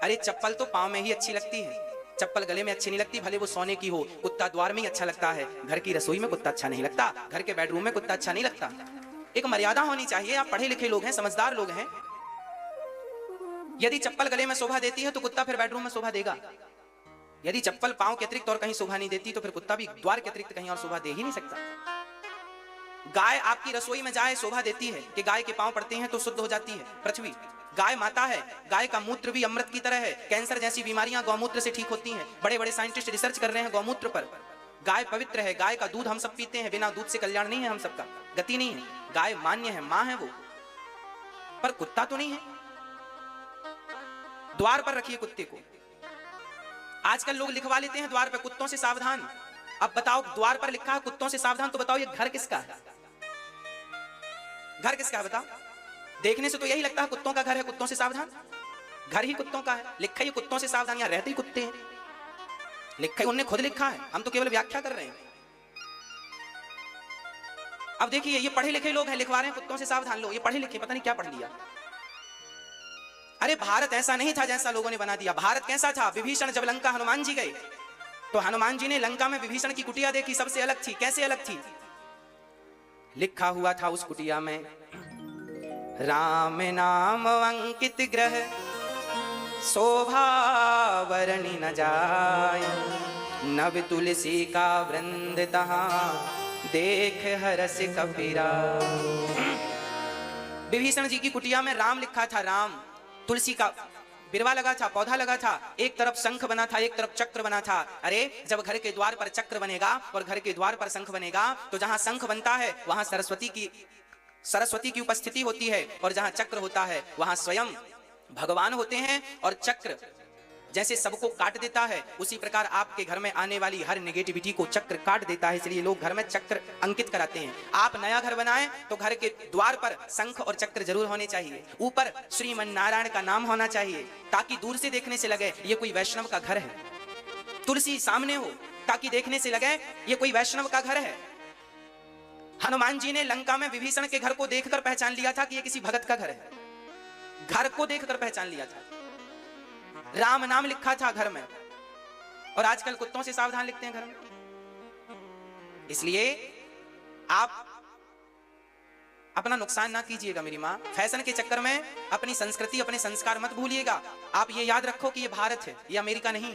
अरे चप्पल तो पांव में ही अच्छी लगती है, चप्पल गले में अच्छी नहीं लगती, भले वो सोने की हो। कुत्ता द्वार में ही अच्छा लगता है, घर की रसोई में कुत्ता अच्छा नहीं लगता, घर के बेडरूम में कुत्ता अच्छा नहीं लगता। एक मर्यादा होनी चाहिए। आप पढ़े लिखे लोग हैं, समझदार लोग हैं। यदि चप्पल गले में शोभा देती है तो कुत्ता फिर बेडरूम में शोभा देगा। यदि चप्पल पांव के अतिरिक्त और कहीं शोभा नहीं देती तो फिर कुत्ता भी द्वार के अतिरिक्त कहीं और शोभा दे ही नहीं सकता। गाय आपकी रसोई में जाए शोभा देती है कि गाय के पांव पड़ते हैं तो शुद्ध हो जाती है पृथ्वी। गाय माता है, गाय का मूत्र भी अमृत की तरह है। कैंसर जैसी बीमारियां गौमूत्र से ठीक होती हैं। बड़े बड़े साइंटिस्ट रिसर्च कर रहे हैं गौमूत्र पर। गाय पवित्र है, गाय का दूध हम सब पीते हैं। बिना दूध से कल्याण नहीं है, हम सबका गति नहीं है। गाय मान्य है, मां है वो, पर कुत्ता तो नहीं है। द्वार पर रखिए कुत्ते को। आजकल लोग लिखवा लेते हैं द्वार पर कुत्तों से सावधान। अब बताओ, द्वार पर लिखा है कुत्तों से सावधान, तो बताओ ये घर किसका है? घर किसका है बताओ? देखने से तो यही लगता है कुत्तों का घर है, कुत्तों से सावधान। घर ही कुत्तों का है, लिखा ही कुत्तों से सावधान, यहां रहते ही कुत्ते हैं। लिखा ही उन्होंने खुद लिखा है, हम तो केवल व्याख्या कर रहे हैं। अब देखिए, ये पढ़े लिखे लोग हैं, लिखवा रहे हैं कुत्तों से सावधान। लो, ये पढ़े लिखे पता नहीं क्या पढ़ लिया। अरे भारत ऐसा नहीं था जैसा लोगों ने बना दिया। भारत कैसा था? विभीषण जब लंका हनुमान जी गए तो हनुमान जी ने लंका में विभीषण की कुटिया देखी, सबसे अलग थी। कैसे अलग थी? लिखा हुआ था उस कुटिया में, राम नाम अंकित ग्रह, शोभा वर्णि न जाय, नव तुलसी का वृंद तहां, देख हरस कपीरा। विभीषण जी की कुटिया में राम लिखा था, राम। तुलसी का बिरवा लगा था, पौधा लगा था। एक तरफ शंख बना था, एक तरफ चक्र बना था। अरे जब घर के द्वार पर चक्र बनेगा और घर के द्वार पर शंख बनेगा तो जहां शंख बनता है वहां सरस्वती की उपस्थिति होती है, और जहां चक्र होता है वहां स्वयं भगवान होते हैं। और चक्र जैसे सबको काट देता है, उसी प्रकार आपके घर में आने वाली हर नेगेटिविटी को चक्र काट देता है। इसलिए लोग घर में चक्र अंकित कराते हैं। आप नया घर बनाएं तो घर के द्वार पर शंख और चक्र जरूर होने चाहिए। ऊपर श्रीमन नारायण का नाम होना चाहिए, ताकि दूर से देखने से लगे ये कोई वैष्णव का घर है। तुलसी सामने हो ताकि देखने से लगे ये कोई वैष्णव का घर है। हनुमान जी ने लंका में विभीषण के घर को देखकर पहचान लिया था कि ये किसी भगत का घर है। घर को देखकर पहचान लिया था। राम नाम लिखा था घर में, और आजकल कुत्तों से सावधान लिखते हैं घर में। इसलिए आप अपना नुकसान ना कीजिएगा मेरी मां। फैशन के चक्कर में अपनी संस्कृति, अपने संस्कार मत भूलिएगा। आप ये याद रखो कि ये भारत है, ये अमेरिका नहीं।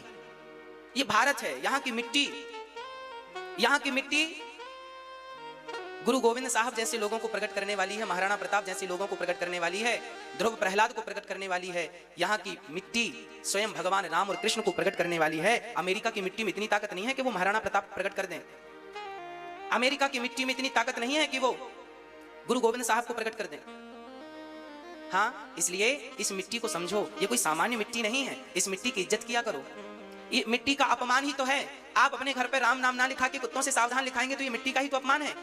ये भारत है। यहां की मिट्टी गुरु गोविंद साहब जैसे लोगों को प्रकट करने वाली है, महाराणा प्रताप जैसे लोगों को प्रकट करने वाली है, ध्रुव प्रहलाद को प्रकट करने वाली है। यहाँ की मिट्टी स्वयं भगवान राम और कृष्ण को प्रकट करने वाली है। अमेरिका की मिट्टी में इतनी ताकत नहीं है कि वो महाराणा प्रताप प्रकट कर दें। अमेरिका की मिट्टी में इतनी ताकत नहीं है कि वो गुरु गोविंद साहब को प्रकट कर दें। हाँ, इसलिए इस मिट्टी को समझो, ये कोई सामान्य मिट्टी नहीं है। इस मिट्टी की इज्जत किया करो। ये मिट्टी का अपमान ही तो है। आप अपने घर पे राम नाम ना लिखा के कुत्तों से सावधान लिखाएंगे तो ये मिट्टी का ही तो अपमान है।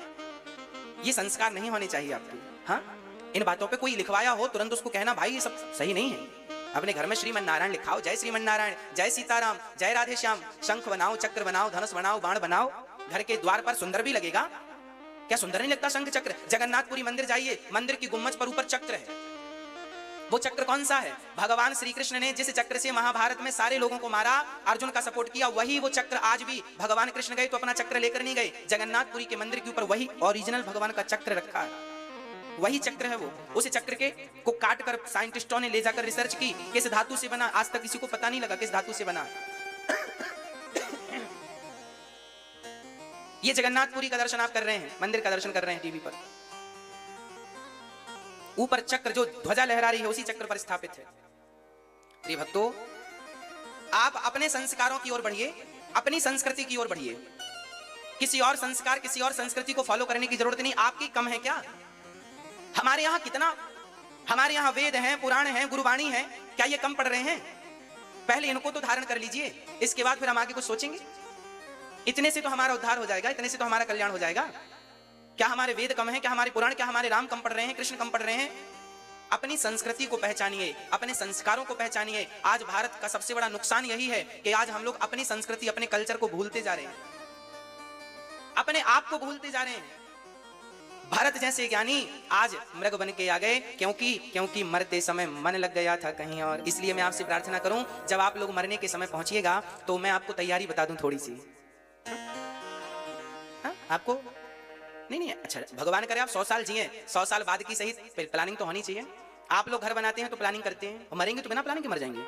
ये संस्कार नहीं होने चाहिए आपके। हाँ, इन बातों पे कोई लिखवाया हो तुरंत उसको कहना भाई ये सब सही नहीं है। अपने घर में श्रीमन नारायण लिखाओ, जय श्रीमन नारायण, जय सीताराम, जय राधे श्याम। शंख बनाओ, चक्र बनाओ, धनुष बनाओ, बाण बनाओ। घर के द्वार पर सुंदर भी लगेगा। क्या सुंदर नहीं लगता शंख चक्र? जगन्नाथपुरी मंदिर जाइए, मंदिर की गुम्मज पर ऊपर चक्र है। वो चक्र कौन सा है? भगवान श्री कृष्ण ने जिस चक्र से महाभारत में सारे लोगों को मारा, अर्जुन का सपोर्ट किया, वही वो चक्र आज भी भगवान कृष्ण गए तो अपना चक्र लेकर नहीं गए। जगन्नाथपुरी के मंदिर के ऊपर वही ओरिजिनल भगवान का चक्र रखा है। वही चक्र है वो। उस चक्र के को काट कर साइंटिस्टों ने ले जाकर रिसर्च की, किस धातु से बना। आज तक किसी को पता नहीं लगा किस धातु से बना। ये जगन्नाथपुरी का दर्शन आप कर रहे हैं, मंदिर का दर्शन कर रहे हैं टीवी पर। ऊपर चक्र जो ध्वजा लहरा रही है उसी चक्र पर स्थापित है। प्रिय भक्तों, आप अपने संस्कारों की ओर बढ़िए, अपनी संस्कृति की ओर बढ़िए। किसी और संस्कार, किसी और संस्कृति को फॉलो करने की जरूरत नहीं। आपकी कम है क्या? हमारे यहाँ कितना, हमारे यहाँ वेद हैं, पुराण हैं, गुरुवाणी है, क्या ये कम पढ़ रहे हैं? पहले इनको तो धारण कर लीजिए, इसके बाद फिर हम आगे कुछ सोचेंगे। इतने से तो हमारा उद्धार हो जाएगा, इतने से तो हमारा कल्याण हो जाएगा। क्या हमारे वेद कम हैं? क्या हमारे पुराण, क्या हमारे राम कम पढ़ रहे हैं, कृष्ण कम पढ़ रहे हैं? अपनी संस्कृति को पहचानिए, अपने संस्कारों को पहचानिए। आज भारत का सबसे बड़ा नुकसान यही है कि आज हम लोग अपनी संस्कृति, अपने कल्चर को भूलते जा रहे हैं, अपने आप को भूलते जा रहे हैं। भारत जैसे ज्ञानी आज मृग बन के आ गए, क्योंकि मरते समय मन लग गया था कहीं और। इसलिए मैं आपसे प्रार्थना करूं, जब आप लोग मरने के समय पहुंचिएगा तो मैं आपको तैयारी बता दूं थोड़ी सी। आपको नहीं नहीं, अच्छा भगवान करे आप 100 साल जिए, 100 साल बाद की सही प्लानिंग तो होनी चाहिए। आप लोग घर बनाते हैं तो प्लानिंग करते हैं, और मरेंगे तो बिना प्लानिंग के मर जाएंगे।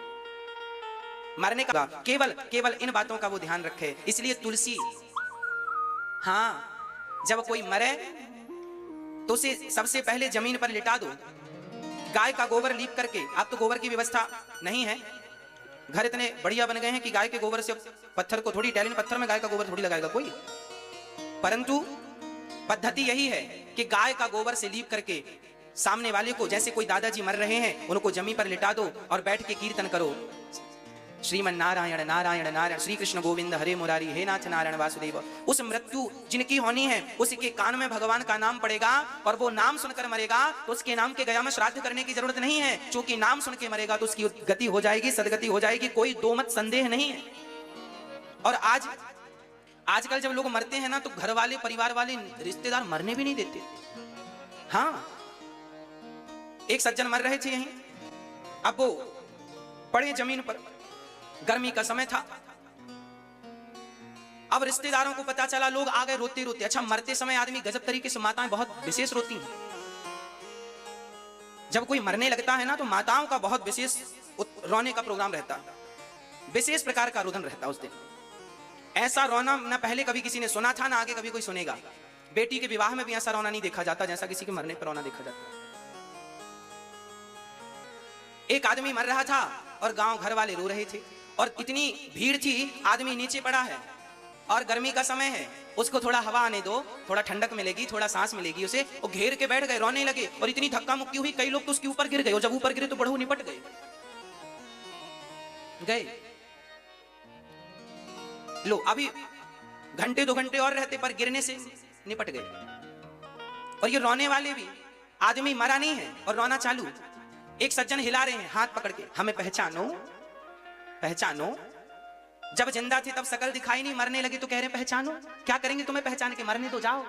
मरने का केवल केवल इन बातों का वो ध्यान रखे। इसलिए तुलसी, हाँ, जब कोई मरे तो उसे सबसे पहले जमीन पर लिटा दो, गाय का गोबर लीप करके। अब तो गोबर की व्यवस्था नहीं है, घर इतने बढ़िया बन गए हैं कि गाय के गोबर से पत्थर को थोड़ी, इटालियन पत्थर में गाय का गोबर थोड़ी लगाएगा कोई, परंतु पद्धति यही है कि गाय का गोबर से लीप करके सामने वाले को, जैसे कोई दादाजी मर रहे हैं, उनको जमीन पर लिटा दो और बैठ के कीर्तन करो, श्रीमन नारायण नारायण नारायण, श्री कृष्ण गोविंद हरे मुरारी, हे नाथ नारायण वासुदेव। उस मृत्यु जिनकी होनी है उसके कान में भगवान का नाम पड़ेगा, और वो नाम सुनकर मरेगा तो उसके नाम के गया में श्राद्ध करने की जरूरत नहीं है, क्योंकि नाम सुन के मरेगा तो उसकी गति हो जाएगी, सदगति हो जाएगी, कोई दो मत संदेह नहीं है। और आजकल जब लोग मरते हैं ना, तो घर वाले, परिवार वाले, रिश्तेदार मरने भी नहीं देते। हाँ, एक सज्जन मर रहे थे यहीं, अब वो पड़े जमीन पर, गर्मी का समय था, अब रिश्तेदारों को पता चला, लोग आ गए रोते रोते। अच्छा, मरते समय आदमी गजब तरीके से, माताएं बहुत विशेष रोती हैं। जब कोई मरने लगता है ना, तो माताओं का बहुत विशेष रोने का प्रोग्राम रहता है, विशेष प्रकार का रुदन रहता है उस दिन। ऐसा रोना ना पहले कभी किसी ने सुना था, ना आगे कभी कोई सुनेगा। बेटी के विवाह में भी ऐसा रोना नहीं देखा जाता जैसा किसी के मरने पर रोना देखा जाता है। एक आदमी मर रहा था और गांव घर वाले रो रहे थे, और इतनी भीड़ थी, आदमी नीचे पड़ा है और गर्मी का समय है, उसको थोड़ा हवा आने दो, थोड़ा ठंडक मिलेगी, थोड़ा सांस मिलेगी उसे, वो घेर के बैठ गए, रोने लगे, और इतनी धक्का मुक्की हुई, कई लोग तो उसके ऊपर गिर गए, और जब ऊपर गिरे तो बढ़ो निपट गए। लो, अभी घंटे 2 घंटे और रहते, पर गिरने से निपट गए। और ये रोने वाले भी, आदमी मरा नहीं है और रोना चालू। एक सज्जन हिला रहे हैं हाथ पकड़ के, हमें पहचानो पहचानो। जब जिंदा थे तब शकल दिखाई नहीं, मरने लगे तो कह रहे हैं पहचानो। क्या करेंगे तुम्हें पहचान के, मरने तो जाओ।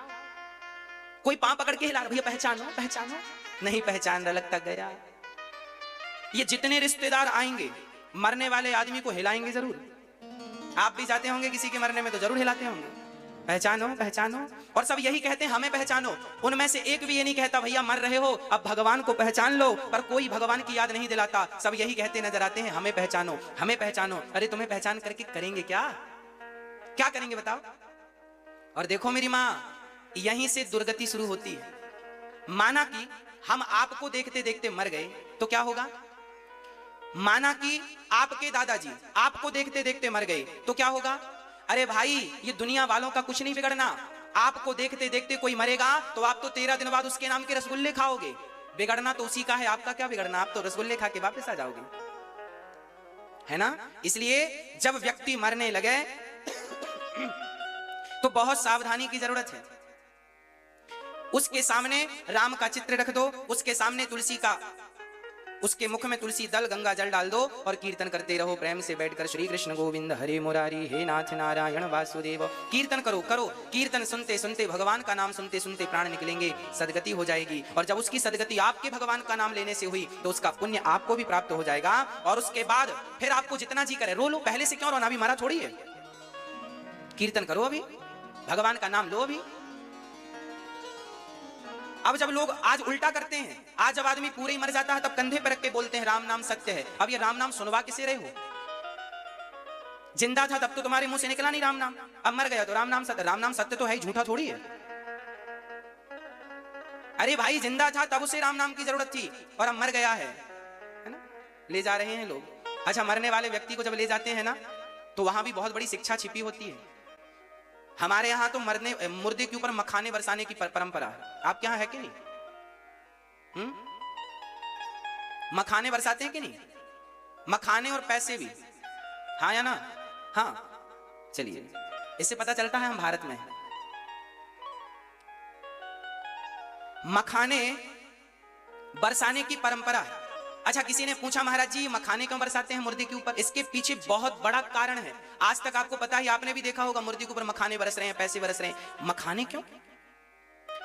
कोई पांव पकड़ के हिला रहा, भैया पहचानो पहचानो, नहीं पहचान रहा, लगता गया। ये जितने रिश्तेदार आएंगे, मरने वाले आदमी को हिलाएंगे जरूर। आप भी जाते होंगे किसी के मरने में तो जरूर हिलाते होंगे, पहचानो पहचानो। और सब यही कहते हैं हमें पहचानो। उनमें से एक भी ये नहीं कहता भैया मर रहे हो अब भगवान को पहचान लो, पर कोई भगवान की याद नहीं दिलाता। सब यही कहते नजर आते हैं हमें पहचानो हमें पहचानो। अरे तुम्हें पहचान करके करेंगे क्या, क्या करेंगे बताओ। और देखो मेरी माँ, यहीं से दुर्गति शुरू होती है। माना कि हम आपको देखते देखते मर गए तो क्या होगा। माना कि आपके दादाजी आपको देखते देखते मर गए तो क्या होगा। अरे भाई, ये दुनिया वालों का कुछ नहीं बिगड़ना। आपको देखते देखते कोई मरेगा तो आप तो 13 दिन बाद उसके नाम के रसगुल्ले खाओगे। बिगड़ना तो उसी का है, आपका क्या बिगड़ना, आप तो रसगुल्ले खा के वापस आ जाओगे, है ना। इसलिए जब व्यक्ति मरने लगे तो बहुत सावधानी की जरूरत है। उसके सामने राम का चित्र रख दो, उसके सामने तुलसी का, उसके मुख में तुलसी दल गंगा जल डाल दो और कीर्तन करते रहो प्रेम से बैठकर, श्री कृष्ण गोविंद हरे मुरारी, हे नाथ नारायण वासुदेव। कीर्तन करो करो, कीर्तन सुनते सुनते, भगवान का नाम सुनते सुनते प्राण निकलेंगे, सदगति हो जाएगी। और जब उसकी सदगति आपके भगवान का नाम लेने से हुई तो उसका पुण्य आपको भी प्राप्त हो जाएगा। और उसके बाद फिर आपको जितना जी करे रो लो, पहले से क्यों रोना, अभी मरा थोड़ी है। कीर्तन करो, अभी भगवान का नाम लो। अभी अब जब लोग आज उल्टा करते हैं, आज जब आदमी पूरे ही मर जाता है तब कंधे पर रख के बोलते हैं राम नाम सत्य है। अब ये राम नाम सुनवा किसे रहे हो। जिंदा था तब तो तुम्हारे मुंह से निकला नहीं राम नाम, अब मर गया तो राम नाम सत्य। राम नाम सत्य तो है, झूठा थोड़ी है। अरे भाई, जिंदा था तब उसे राम नाम की जरूरत थी और अब मर गया है ना। ले जा रहे हैं लोग। अच्छा, मरने वाले व्यक्ति को जब ले जाते हैं ना तो वहां भी बहुत बड़ी शिक्षा छिपी होती है। हमारे यहाँ तो मुर्दे के ऊपर मखाने बरसाने की परंपरा है। आपके यहाँ है कि नहीं? मखाने बरसाते हैं कि नहीं? मखाने और पैसे भी, हाँ या ना? हाँ, चलिए, इससे पता चलता है हम भारत में हैं। मखाने बरसाने की परंपरा है। अच्छा, किसी ने पूछा महाराज जी मखाने क्यों बरसाते हैं मुर्दे के ऊपर? इसके पीछे बहुत बड़ा कारण है। आज तक आपको पता है, आपने भी देखा होगा मुर्दे के ऊपर मखाने बरस रहे हैं, पैसे बरस रहे हैं। मखाने क्यों?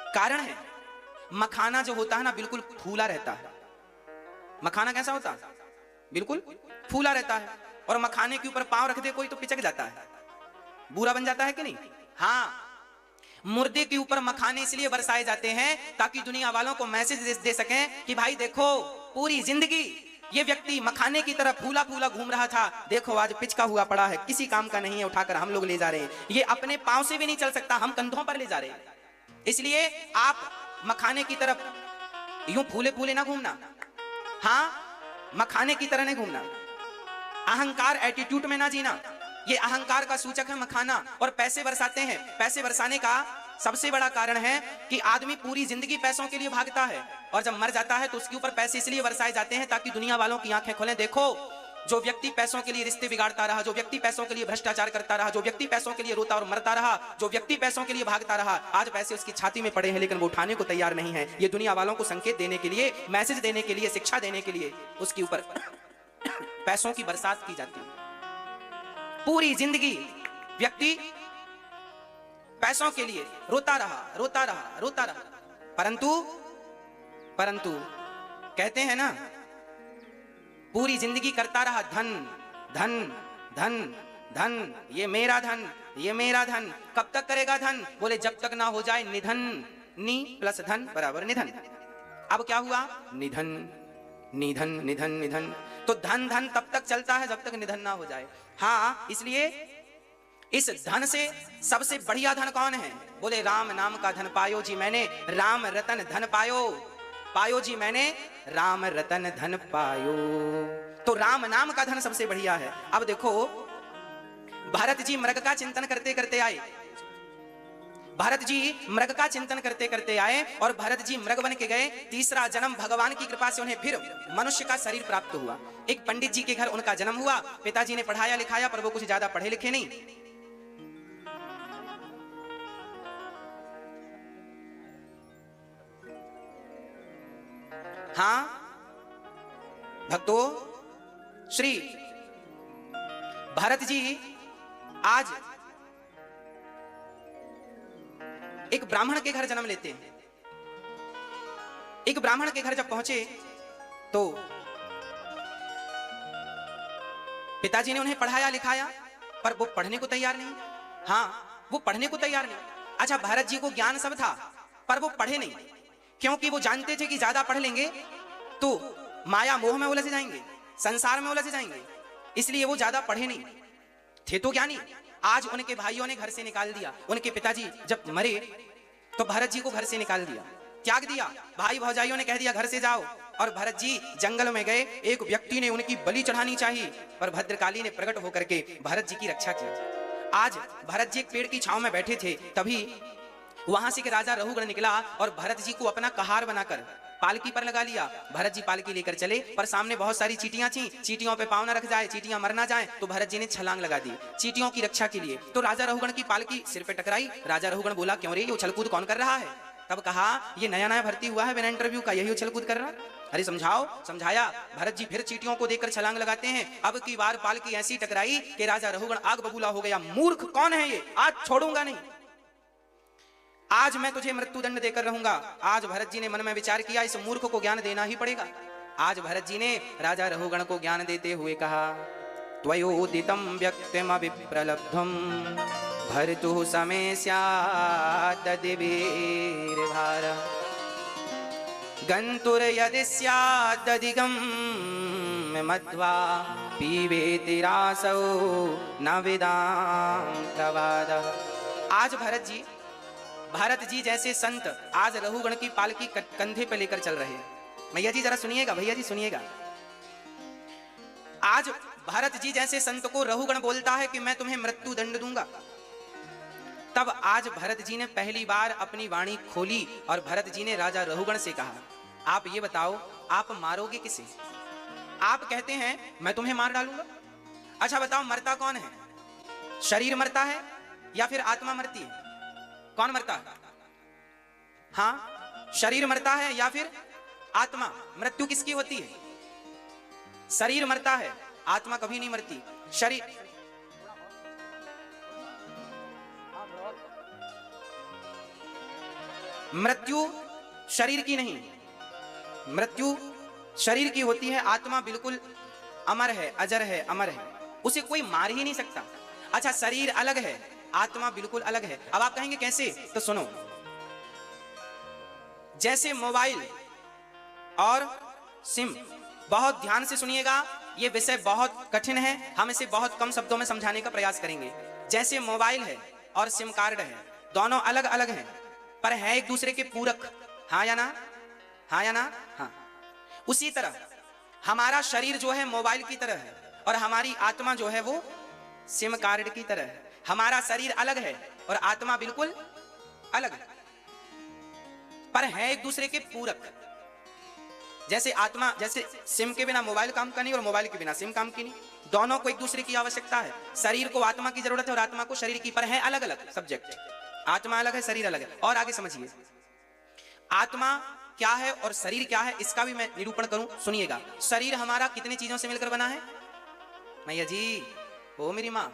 कारण है, मखाना जो होता है ना बिल्कुल फूला रहता है। मखाना कैसा होता है? बिल्कुल फूला रहता है। और मखाने के ऊपर पांव रख दे कोई तो पिचक जाता है, बूरा बन जाता है कि नहीं? हाँ, मुर्दे के ऊपर मखाने इसलिए बरसाए जाते हैं ताकि दुनिया वालों को मैसेज दे सकें कि भाई देखो, पूरी जिंदगी ये व्यक्ति मखाने की तरह फूला फूला घूम रहा था, देखो आज पिचका हुआ पड़ा है, किसी काम का नहीं है, उठाकर हम लोग ले जा रहे हैं। ये अपने पांव से भी नहीं चल सकता, हम कंधों पर ले जा रहे हैं। इसलिए आप मखाने की तरफ यूं फूले फूले ना घूमना, हाँ, मखाने की तरह नहीं घूमना, अहंकार एटीट्यूड में ना जीना। ये अहंकार का सूचक है मखाना। और पैसे बरसाते हैं, पैसे बरसाने का सबसे बड़ा कारण है कि आदमी पूरी जिंदगी पैसों के लिए भागता है और जब मर जाता है तो उसके ऊपर पैसे इसलिए बरसाए जाते हैं ताकि दुनिया वालों की आंखें खोलें। देखो, जो व्यक्ति पैसों के लिए रिश्ते बिगाड़ता रहा, जो व्यक्ति पैसों के लिए भ्रष्टाचार करता रहा, जो व्यक्ति पैसों के लिए रोता और मरता रहा, जो व्यक्ति पैसों के लिए भागता रहा, आज पैसे उसकी छाती में पड़े हैं लेकिन वो उठाने को तैयार नहीं है। ये दुनिया वालों को संकेत देने के लिए, मैसेज देने के लिए, शिक्षा देने के लिए उसके ऊपर पैसों की बरसात की जाती है। पूरी जिंदगी व्यक्ति पैसों के लिए रोता रहा, रोता रहा, रोता रहा, परंतु कहते हैं ना, पूरी जिंदगी करता रहा धन धन धन धन, ये मेरा धन, ये मेरा धन। कब तक करेगा धन? बोले जब तक ना हो जाए निधन। नी प्लस धन बराबर निधन। अब क्या हुआ? निधन निधन निधन निधन। तो धन धन तब तक चलता है जब तक निधन ना हो जाए। हाँ, इसलिए इस धन से सबसे बढ़िया धन कौन है? बोले राम नाम का धन पायो जी मैंने, राम रतन धन पायो, पायो जी मैंने राम रतन धन पायो। तो राम नाम का धन सबसे बढ़िया है। अब देखो, भरत जी मृग का चिंतन करते करते आए, भरत जी मृग का चिंतन करते करते आए और भरत जी मृग बन के गए। तीसरा जन्म भगवान की कृपा से उन्हें फिर मनुष्य का शरीर प्राप्त हुआ। एक पंडित जी के घर उनका जन्म हुआ। पिताजी ने पढ़ाया लिखाया पर वो कुछ ज्यादा पढ़े लिखे नहीं। हाँ भक्तों, श्री भरत जी आज एक ब्राह्मण के घर जन्म लेते हैं। एक ब्राह्मण के घर जब पहुंचे तो पिताजी ने उन्हें पढ़ाया लिखाया पर वो पढ़ने को तैयार नहीं। हाँ, वो पढ़ने को तैयार नहीं। अच्छा, भरत जी को ज्ञान सब था पर वो पढ़े नहीं, क्योंकि वो जानते थे कि ज्यादा पढ़ लेंगे तो माया मोह में उलझ जाएंगे, संसार में उलझ जाएंगे, इसलिए वो ज्यादा पढ़े नहीं थे। तो ज्ञानी आज उनके भाइयों ने घर से निकाल दिया। उनके पिताजी जब मरे तो भरत जी को घर से निकाल दिया, त्याग दिया। भाई भौजाइयों ने कह दिया घर से जाओ, और भरत जी जंगल में गए। एक व्यक्ति ने उनकी बलि चढ़ानी चाहिए पर भद्रकाली ने प्रकट होकर के भरत जी की रक्षा की। आज भरत जी एक पेड़ की छांव में बैठे थे, तभी वहां से एक राजा रहुगण निकला और भरत जी को अपना कहार बनाकर पालकी पर लगा लिया। भरत जी पालकी लेकर चले पर सामने बहुत सारी चींटियां थी। चींटियों पे पांव न रख जाए, चींटियां मर ना जाए, तो भरत जी ने छलांग लगा दी चींटियों की रक्षा के लिए। तो राजा रहुगण की पालकी सिर पे टकराई। राजा रहुगण बोला, क्यों रे, ये उछलकूद कौन कर रहा है? तब कहा, ये नया नया भर्ती हुआ है बिना इंटरव्यू का, यही उछलकूद कर रहा। अरे समझाओ। समझाया। भरत जी फिर चींटियों को देखकर छलांग लगाते हैं। अब की बार पालकी ऐसी टकराई कि राजा रहुगण आग बबूला हो गया। मूर्ख कौन है ये, आज छोड़ूंगा नहीं, आज मैं तुझे मृत्युदंड देकर रहूंगा। आज भरत जी ने मन में विचार किया, इस मूर्ख को ज्ञान देना ही पड़ेगा। आज भरत जी ने राजा रहुगण को ज्ञान देते हुए कहा, त्वयोदितं व्यक्तिमभिप्रलब्धं भर्तुः समे स्यात् तद्वीरभारः गन्तुर्यदि स्यात् तदिगं मध्वा पीबेति रासौ न विदां प्रवादः। आज भरत जी जैसे संत आज रहुगण की पालकी कंधे पे लेकर चल रहे हैं। भैया जी जरा सुनिएगा, भैया जी सुनिएगा। आज भरत जी जैसे संत को रहुगण बोलता है कि मैं तुम्हें मृत्यु दंड दूंगा। तब आज भरत जी ने पहली बार अपनी वाणी खोली और भरत जी ने राजा रहुगण से कहा, आप ये बताओ, आप मारोगे किसे? आप कहते हैं मैं तुम्हें मार डालूंगा। अच्छा बताओ, मरता कौन है? शरीर मरता है या फिर आत्मा मरती है? कौन मरता है? हाँ, शरीर मरता है या फिर आत्मा? मृत्यु किसकी होती है? शरीर मरता है, आत्मा कभी नहीं मरती। शरीर मृत्यु शरीर की नहीं, मृत्यु शरीर की होती है। आत्मा बिल्कुल अमर है, अजर है, अमर है, उसे कोई मार ही नहीं सकता। अच्छा, शरीर अलग है, आत्मा बिल्कुल अलग है। अब आप कहेंगे कैसे, तो सुनो। जैसे मोबाइल और सिम, बहुत ध्यान से सुनिएगा, ये विषय बहुत कठिन है, हम इसे बहुत कम शब्दों में समझाने का प्रयास करेंगे। जैसे मोबाइल है और सिम कार्ड है, दोनों अलग अलग हैं पर है एक दूसरे के पूरक। हाँ या ना, हाँ या ना, हाँ। उसी तरह हमारा शरीर जो है मोबाइल की तरह है और हमारी आत्मा जो है वो सिम कार्ड की तरह है। हमारा शरीर अलग है और आत्मा बिल्कुल अलग है, पर है एक दूसरे के पूरक। जैसे आत्मा, जैसे सिम के बिना मोबाइल काम का नहीं और मोबाइल के बिना सिम काम की नहीं, दोनों को एक दूसरे की आवश्यकता है। शरीर को आत्मा की जरूरत है और आत्मा को शरीर की, पर है अलग अलग सब्जेक्ट। आत्मा अलग है, शरीर अलग है। और आगे समझिए, आत्मा क्या है और शरीर क्या है, इसका भी मैं निरूपण करूं, सुनिएगा। शरीर हमारा कितनी चीजों से मिलकर बना है मैया जी, ओ मेरी माँ,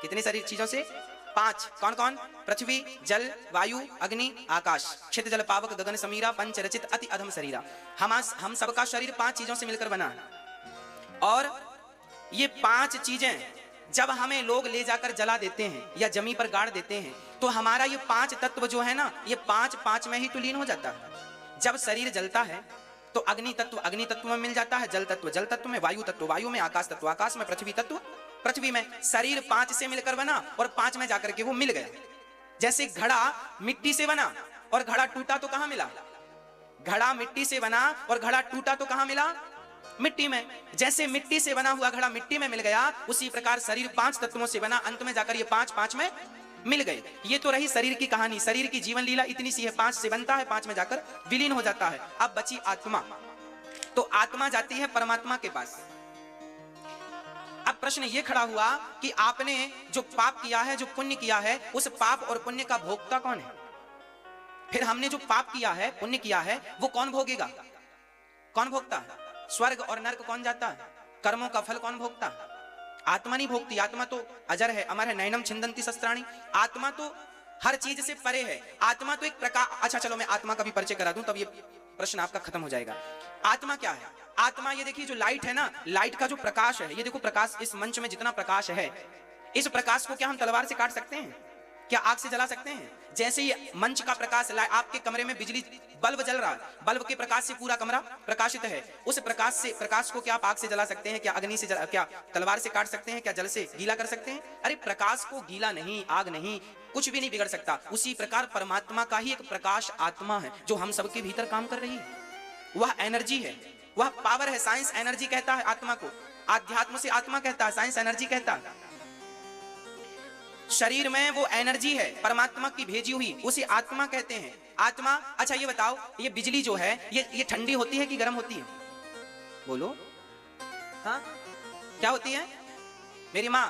कितनी सारी चीजों से? 5। कौन कौन? पृथ्वी, जल, वायु, अग्नि, आकाश। क्षित जल पावक गगन समीरा, पंच रचित अति अधम शरीरा। हम सबका शरीर 5 चीजों से मिलकर बना है। और ये 5 चीजें जब हमें लोग ले जाकर जला देते हैं या जमी पर गाड़ देते हैं, तो हमारा ये 5 तत्व जो है ना, ये 5 में ही तो लीन हो जाता है। जब शरीर जलता है तो अग्नि तत्व में मिल जाता है, जल तत्व में, वायु तत्व वायु में, आकाश में, पृथ्वी तत्व पृथ्वी में। शरीर 5 से मिलकर बना और 5 में जाकर के वो मिल गया। जैसे घड़ा मिट्टी से बना और घड़ा टूटा तो कहां मिला? घड़ा मिट्टी से बना और घड़ा टूटा तो कहां मिला? मिट्टी में। जैसे मिट्टी से बना हुआ घड़ा मिट्टी में मिल गया, उसी प्रकार शरीर 5 तत्वों से बना, अंत में जाकर ये 5 में मिल गए। ये तो रही शरीर की कहानी। शरीर की जीवन लीला इतनी सी है, 5 से बनता है, 5 में जाकर विलीन हो जाता है। अब बची आत्मा, तो आत्मा जाती है परमात्मा के पास। अब प्रश्न ये खड़ा हुआ कि आपने जो पाप किया है, जो पुण्य किया है, उस पाप और पुण्य का भोक्ता कौन है? फिर हमने जो पाप किया है, पुण्य किया है, वो कौन भोगेगा? कौन भोगता है? स्वर्ग और नर्क कौन जाता है? कर्मों का फल कौन भोगता है? आत्मा नहीं भोगती। आत्मा तो अजर है, अमर है, नैनम छिंदंती शस्त्राणि। आत्मा तो हर चीज से परे है। आत्मा तो एक प्रकाश। अच्छा चलो मैं आत्मा का भी परिचय करा दूं, तब ये प्रश्न आपका खत्म हो जाएगा। आत्मा क्या है? आत्मा, ये देखिए जो लाइट है ना, लाइट का जो प्रकाश है, ये देखो प्रकाश, इस मंच में जितना प्रकाश है, इस प्रकाश को क्या हम तलवार से काट सकते हैं? क्या आग से जला सकते हैं? जैसे ये मंच का प्रकाश, आपके कमरे में बिजली बल्ब जल रहा है, बल्ब के प्रकाश से पूरा कमरा प्रकाशित है। उस प्रकाश को क्या आप आग से जला सकते हैं? क्या अग्नि से क्या तलवार से काट सकते हैं? क्या जल से गीला कर सकते हैं? अरे प्रकाश को गीला नहीं, आग नहीं, कुछ भी नहीं बिगड़ सकता। उसी प्रकार परमात्मा का ही एक प्रकाश आत्मा है जो हम सबके भीतर काम कर रही है। वह एनर्जी है, वह पावर है। साइंस एनर्जी कहता है आत्मा को, आध्यात्म से आत्मा कहता है, साइंस एनर्जी कहता है। शरीर में वो एनर्जी है परमात्मा की भेजी हुई, उसे आत्मा कहते हैं। आत्मा, अच्छा ये बताओ, ये बिजली जो है ये ठंडी होती है कि गर्म होती है? बोलो, हाँ क्या होती है मेरी माँ?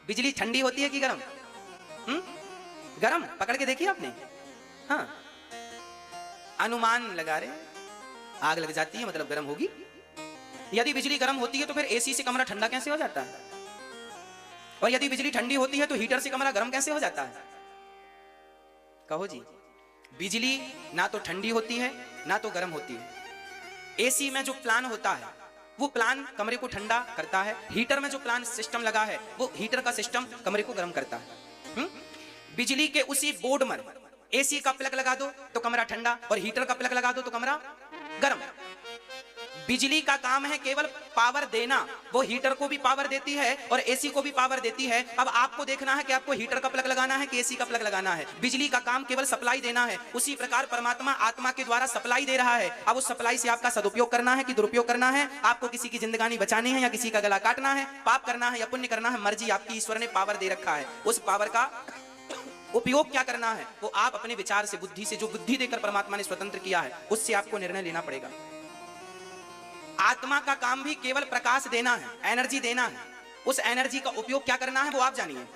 बिजली ठंडी होती है कि गर्म? गर्म। पकड़ के देखिए आपने? हाँ, अनुमान लगा रहे, आग लग जाती है मतलब गर्म होगी। यदि बिजली गर्म होती है तो फिर एसी से कमरा ठंडा कैसे हो जाता है? और यदि बिजली ठंडी होती है तो हीटर से कमरा गर्म कैसे हो जाता है? कहो जी। बिजली ना तो ठंडी होती है ना तो गर्म होती है। एसी में जो प्लान होता है वो प्लान कमरे को ठंडा करता है, हीटर में जो प्लान सिस्टम लगा है वो हीटर का सिस्टम कमरे को गर्म करता है। बिजली के उसी बोर्ड में एसी का प्लग लगा दो तो कमरा ठंडा और हीटर का प्लग लगा दो तो कमरा गर्म। बिजली का काम है केवल पावर देना, वो हीटर को भी पावर देती है और एसी को भी पावर देती है। अब आपको देखना है कि आपको हीटर का प्लग लगाना है कि एसी का प्लग लगाना है। बिजली का काम केवल सप्लाई देना है। उसी प्रकार परमात्मा आत्मा के द्वारा सप्लाई दे रहा है। अब उस सप्लाई से आपका सदुपयोग करना है कि दुरुपयोग करना है, आपको किसी की जिंदगानी बचानी है या किसी का गला काटना है, पाप करना है या पुण्य करना है, मर्जी आपकी। ईश्वर ने पावर दे रखा है, उस पावर का उपयोग क्या करना है वो आप अपने विचार से, बुद्धि से, जो बुद्धि देकर परमात्मा ने स्वतंत्र किया है उससे आपको निर्णय लेना पड़ेगा। आत्मा का काम भी केवल प्रकाश देना है, एनर्जी देना है। उस एनर्जी का उपयोग क्या करना है वो आप जानिए।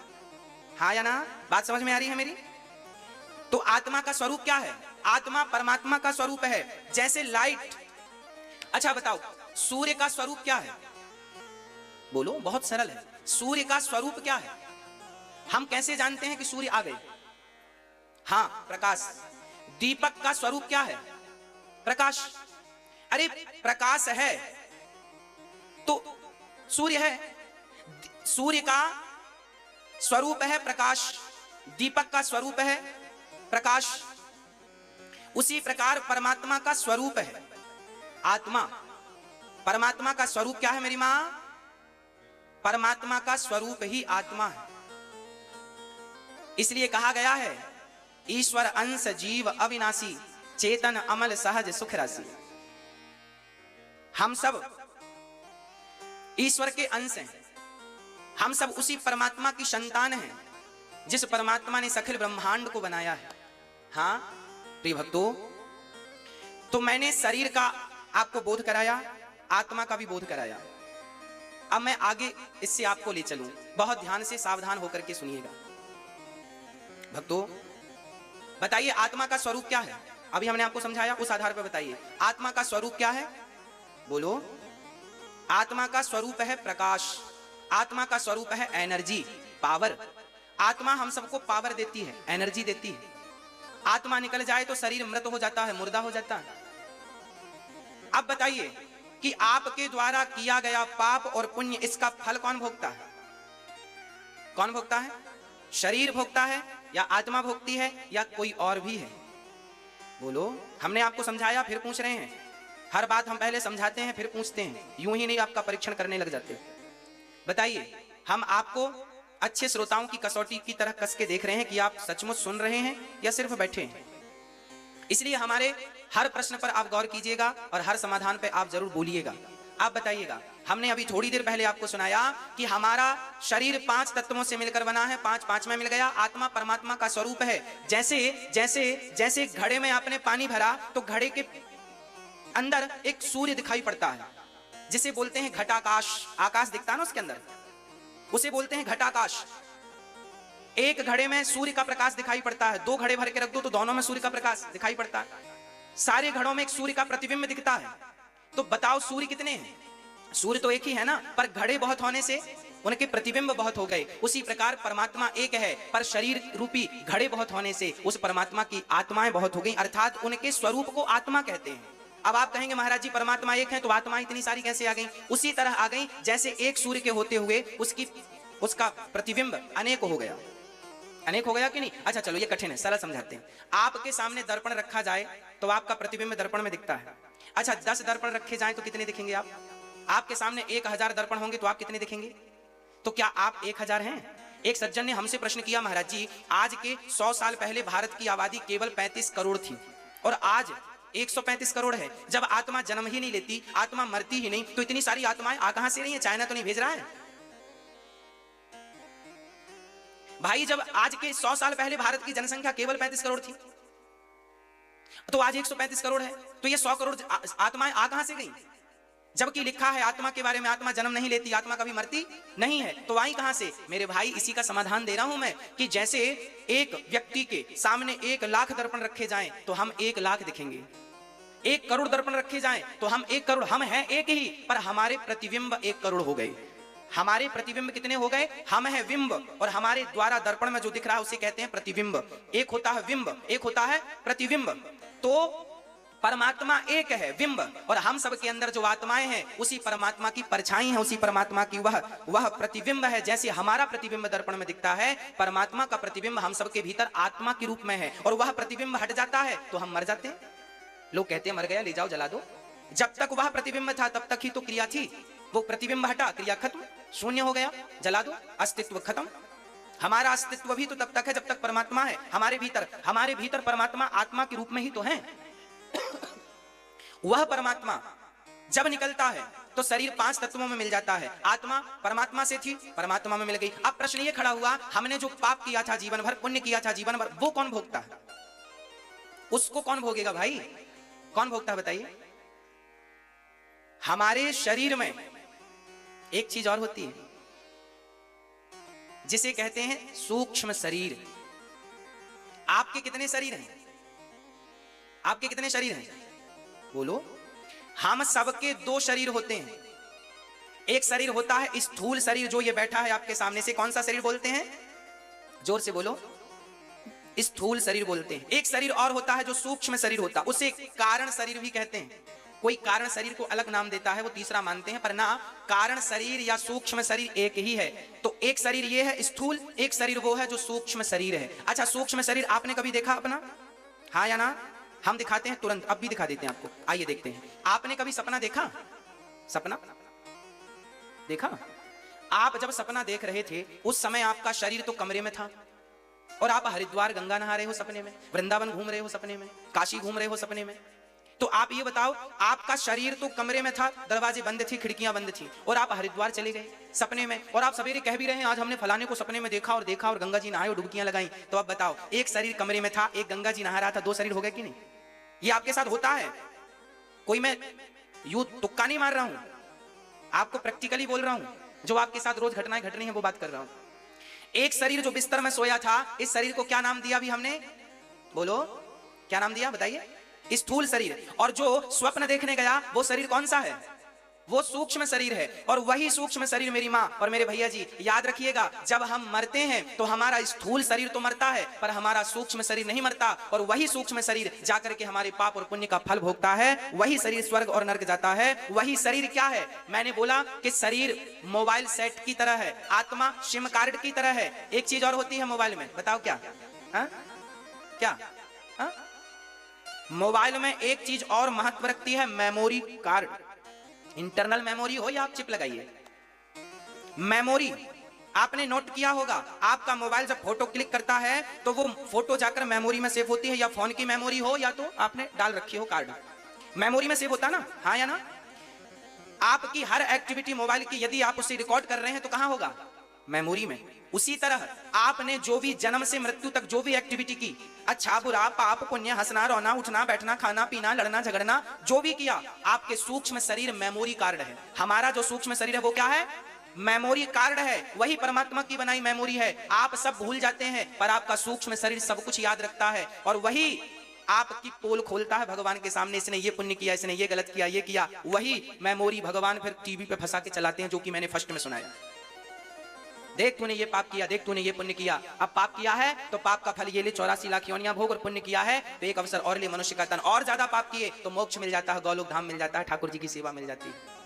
हाँ या ना? बात समझ में आ रही है मेरी? तो आत्मा का स्वरूप क्या है? आत्मा परमात्मा का स्वरूप है, जैसे लाइट। अच्छा बताओ, सूर्य का स्वरूप क्या है? बोलो, बहुत सरल है। सूर्य का स्वरूप क्या है? हम कैसे जानते हैं कि सूर्य आ गए? हाँ, प्रकाश। दीपक का स्वरूप क्या है? प्रकाश। अरे प्रकाश है तो सूर्य है। सूर्य का स्वरूप है प्रकाश, दीपक का स्वरूप है प्रकाश, उसी प्रकार परमात्मा का स्वरूप है आत्मा। परमात्मा का स्वरूप क्या है मेरी मां? परमात्मा का स्वरूप ही आत्मा है। इसलिए कहा गया है ईश्वर अंश जीव अविनाशी, चेतन अमल सहज सुख राशि। हम सब ईश्वर के अंश हैं, हम सब उसी परमात्मा की संतान हैं जिस परमात्मा ने सखिल ब्रह्मांड को बनाया है। हाँ प्रिय भक्तों, तो मैंने शरीर का आपको बोध कराया, आत्मा का भी बोध कराया। अब मैं आगे इससे आपको ले चलूं, बहुत ध्यान से सावधान होकर के सुनिएगा। भक्तों बताइए आत्मा का स्वरूप क्या है? अभी हमने आपको समझाया, उस आधार पर बताइए आत्मा का स्वरूप क्या है? बोलो। आत्मा का स्वरूप है प्रकाश, आत्मा का स्वरूप है एनर्जी, पावर। आत्मा हम सबको पावर देती है, एनर्जी देती है। आत्मा निकल जाए तो शरीर मृत हो जाता है, मुर्दा हो जाता है। अब बताइए कि आपके द्वारा किया गया पाप और पुण्य, इसका फल कौन भोगता है? कौन भोगता है? शरीर भोगता है या आत्मा भोगती है या कोई और भी है? बोलो। हमने आपको समझाया फिर पूछ रहे हैं। हर बात हम पहले समझाते हैं फिर पूछते हैं, यूं ही नहीं आपका परीक्षण करने लग जाते। बताइए, हम आपको अच्छे श्रोताओं की कसौटी की तरह कस के देख रहे हैं कि आप सचमुच सुन रहे हैं या सिर्फ बैठे हैं। इसलिए हमारे हर प्रश्न पर आप गौर कीजिएगा और हर समाधान पे आप जरूर बोलिएगा। आप बताइएगा, हमने अभी थोड़ी देर पहले आपको सुनाया कि हमारा शरीर 5 तत्वों से मिलकर बना है, 5 में मिल गया। आत्मा परमात्मा का स्वरूप है। जैसे जैसे जैसे घड़े में आपने पानी भरा तो घड़े के अंदर एक सूर्य दिखाई पड़ता है, जिसे बोलते हैं घटाकाश। आकाश दिखता है ना उसके अंदर, उसे बोलते हैं घटाकाश। एक घड़े में सूर्य का प्रकाश दिखाई पड़ता है, 2 घड़े भर के रख दो तो दोनों में सूर्य का प्रकाश दिखाई पड़ता है। सारे घड़ों में एक सूर्य का प्रतिबिंब दिखता है। तो बताओ सूर्य कितने हैं? सूर्य तो एक ही है ना, पर घड़े बहुत होने से उनके प्रतिबिंब बहुत हो गए। उसी प्रकार परमात्मा एक है, पर शरीर रूपी घड़े बहुत होने से उस परमात्मा की आत्माएं बहुत हो गई, अर्थात उनके स्वरूप को आत्मा कहते हैं। अब आप कहेंगे महाराज जी परमात्मा एक है तो आत्मा इतनी सारी कैसे आ गई? उसी तरह आ गई जैसे एक सूर्य के होते हुए उसका प्रतिबिंब अनेक हो गया। अनेक हो गया कि नहीं? अच्छा चलो ये कठिन है, सरल समझाते हैं। आपके सामने दर्पण रखा जाए तो आपका प्रतिबिंब दर्पण में दिखता है। अच्छा 10 दर्पण रखे जाएं तो कितने दिखेंगे आप? आपके सामने 1000 दर्पण होंगे तो आप कितने दिखेंगे? तो क्या आप 1000 हैं? एक सज्जन ने हमसे प्रश्न किया, महाराज जी आज के 100 साल पहले भारत की आबादी केवल 35 करोड़ थी और आज 135 करोड़ है। जब आत्मा जन्म ही नहीं लेती, आत्मा मरती ही नहीं, तो इतनी सारी आत्माएं आ कहां से रही है? चाइना तो नहीं भेज रहा है भाई। जब आज के 100 साल पहले भारत की जनसंख्या केवल 35 करोड़ थी तो आज 135 करोड़ है, तो ये 100 करोड़ आत्माएं आ कहां से गई? जबकि लिखा है आत्मा के बारे में, आत्मा जन्म नहीं लेती, आत्मा कभी मरती नहीं है, तो आई कहां से? मेरे भाई इसी का समाधान दे रहा हूं मैं कि जैसे एक व्यक्ति के सामने 1 लाख दर्पण रखे जाएं तो हम 1 लाख दिखेंगे, 1 करोड़ दर्पण रखे जाएं तो हम 1 करोड़, हम हैं एक ही, पर हमारे प्रतिबिंब 1 करोड़ हो गए। हमारे प्रतिबिंब कितने हो गए? हम हैं बिंब, और हमारे द्वारा दर्पण में जो दिख रहा है उसे कहते हैं प्रतिबिंब। एक होता है बिंब, एक होता है प्रतिबिंब। तो परमात्मा एक है बिंब, और हम सब के अंदर जो आत्माएं हैं उसी परमात्मा की परछाई है, उसी परमात्मा की वह प्रतिबिंब है। जैसे हमारा प्रतिबिंब दर्पण में दिखता है, परमात्मा का प्रतिबिंब हम सब के भीतर आत्मा के रूप में है, और वह प्रतिबिंब हट जाता है तो हम मर जाते हैं। लोग कहते हैं मर गया ले जाओ जला दो। जब तक वह प्रतिबिंब था तब तक ही तो क्रिया थी, वो प्रतिबिंब हटा क्रिया खत्म, शून्य हो गया, जला दो, अस्तित्व खत्म। हमारा अस्तित्व भी तो तब तक है जब तक परमात्मा है हमारे भीतर परमात्मा आत्मा के रूप में ही तो है। वह परमात्मा जब निकलता है तो शरीर 5 तत्वों में मिल जाता है। आत्मा परमात्मा से थी, परमात्मा में मिल गई। अब प्रश्न ये खड़ा हुआ, हमने जो पाप किया था जीवन भर, पुण्य किया था जीवन भर, वो कौन भोगता है? उसको कौन भोगेगा भाई? कौन भोगता है बताइए? हमारे शरीर में एक चीज और होती है जिसे कहते हैं सूक्ष्म शरीर। आपके कितने शरीर हैं? आपके कितने शरीर हैं? बोलो। हम सबके 2 शरीर होते हैं। एक शरीर होता है स्थूल शरीर, जो ये बैठा है आपके सामने से, कौन सा शरीर बोलते हैं? जोर से बोलो। स्थूल शरीर बोलते हैं। एक शरीर और होता है जो सूक्ष्म शरीर होता है, उसे कारण शरीर भी कहते हैं। कोई कारण शरीर को अलग नाम देता है, वो तीसरा मानते हैं, पर ना कारण शरीर या सूक्ष्म शरीर एक ही है। तो एक शरीर ये है स्थूल, एक शरीर वो है जो सूक्ष्म शरीर है। अच्छा, सूक्ष्म शरीर आपने कभी देखा अपना? हाँ या ना? हम दिखाते हैं तुरंत, अब भी दिखा देते हैं आपको। आइए देखते हैं। आपने कभी सपना देखा? सपना देखा? आप जब सपना देख रहे थे उस समय आपका शरीर तो कमरे में था और आप हरिद्वार गंगा नहा रहे हो सपने में, वृंदावन घूम रहे हो सपने में, काशी घूम रहे हो सपने में। तो आप ये बताओ, आपका शरीर तो कमरे में था, दरवाजे बंद थे, खिड़कियां बंद थी, और आप हरिद्वार चले गए सपने में, और आप सवेरे कह भी रहे हैं आज हमने फलाने को सपने में देखा और गंगा जी नहाए और डुबकियां लगाई। तो आप बताओ, एक शरीर कमरे में था, एक गंगा जी नहा रहा था, दो शरीर हो गए कि नहीं? ये आपके साथ होता है? कोई मैं यूं तुक्का नहीं मार रहा हूं, आपको प्रैक्टिकली बोल रहा हूं, जो आपके साथ रोज घटनाएं घट रही हैं वो बात कर रहा हूं। एक शरीर जो बिस्तर में सोया था, इस शरीर को क्या नाम दिया अभी हमने? बोलो, क्या नाम दिया बताइए? स्थूल शरीर। और जो स्वप्न देखने गया वो शरीर कौन सा है? वो सूक्ष्म शरीर है। और वही सूक्ष्म शरीर मेरी माँ और मेरे भैया जी, याद रखिएगा, जब हम मरते हैं तो हमारा स्थूल शरीर तो मरता है, पर हमारा सूक्ष्म शरीर नहीं मरता। और वही सूक्ष्म शरीर जाकर के हमारे पाप और पुण्य का फल भोगता है। वही शरीर स्वर्ग और नरक जाता है। वही शरीर क्या है? मैंने बोला कि शरीर मोबाइल सेट की तरह है, आत्मा सिम कार्ड की तरह है। एक चीज और होती है मोबाइल में, बताओ क्या? क्या? मोबाइल में एक चीज और महत्व रखती है, मेमोरी कार्ड। इंटरनल मेमोरी हो या आप चिप लगाइए, मेमोरी। आपने नोट किया होगा, आपका मोबाइल जब फोटो क्लिक करता है तो वो फोटो जाकर मेमोरी में सेव होती है, या फोन की मेमोरी हो या तो आपने डाल रखी हो कार्ड, मेमोरी में सेव होता ना? हाँ या ना? आपकी हर एक्टिविटी मोबाइल की यदि आप उसे रिकॉर्ड कर रहे हैं तो कहां होगा? मेमोरी में। उसी तरह आपने जो भी जन्म से मृत्यु तक जो भी एक्टिविटी की, अच्छा बुरा पाप पुण्य, हंसना रोना, उठना बैठना, खाना पीना, लड़ना झगड़ना, जो भी किया, आपके सूक्ष्म शरीर मेमोरी कार्ड है। हमारा जो सूक्ष्म शरीर है वो क्या है? मेमोरी कार्ड है। वही परमात्मा की बनाई मेमोरी है। आप सब भूल जाते हैं पर आपका सूक्ष्म शरीर सब कुछ याद रखता है, और वही आपकी पोल खोलता है भगवान के सामने, इसने ये पुण्य किया, इसने ये गलत किया, ये किया। वही मेमोरी भगवान फिर टीवी पे फंसा के चलाते हैं, जो कि मैंने फर्स्ट में सुनाया। देख तूने ये पाप किया, देख तूने ये पुण्य किया। अब पाप किया है तो पाप का फल ये ले 84 लाख योनियां भोग, और पुण्य किया है तो एक अवसर और ले मनुष्य का तन। और ज्यादा पाप किए तो मोक्ष मिल जाता है, गौलोक धाम मिल जाता है, ठाकुर जी की सेवा मिल जाती है।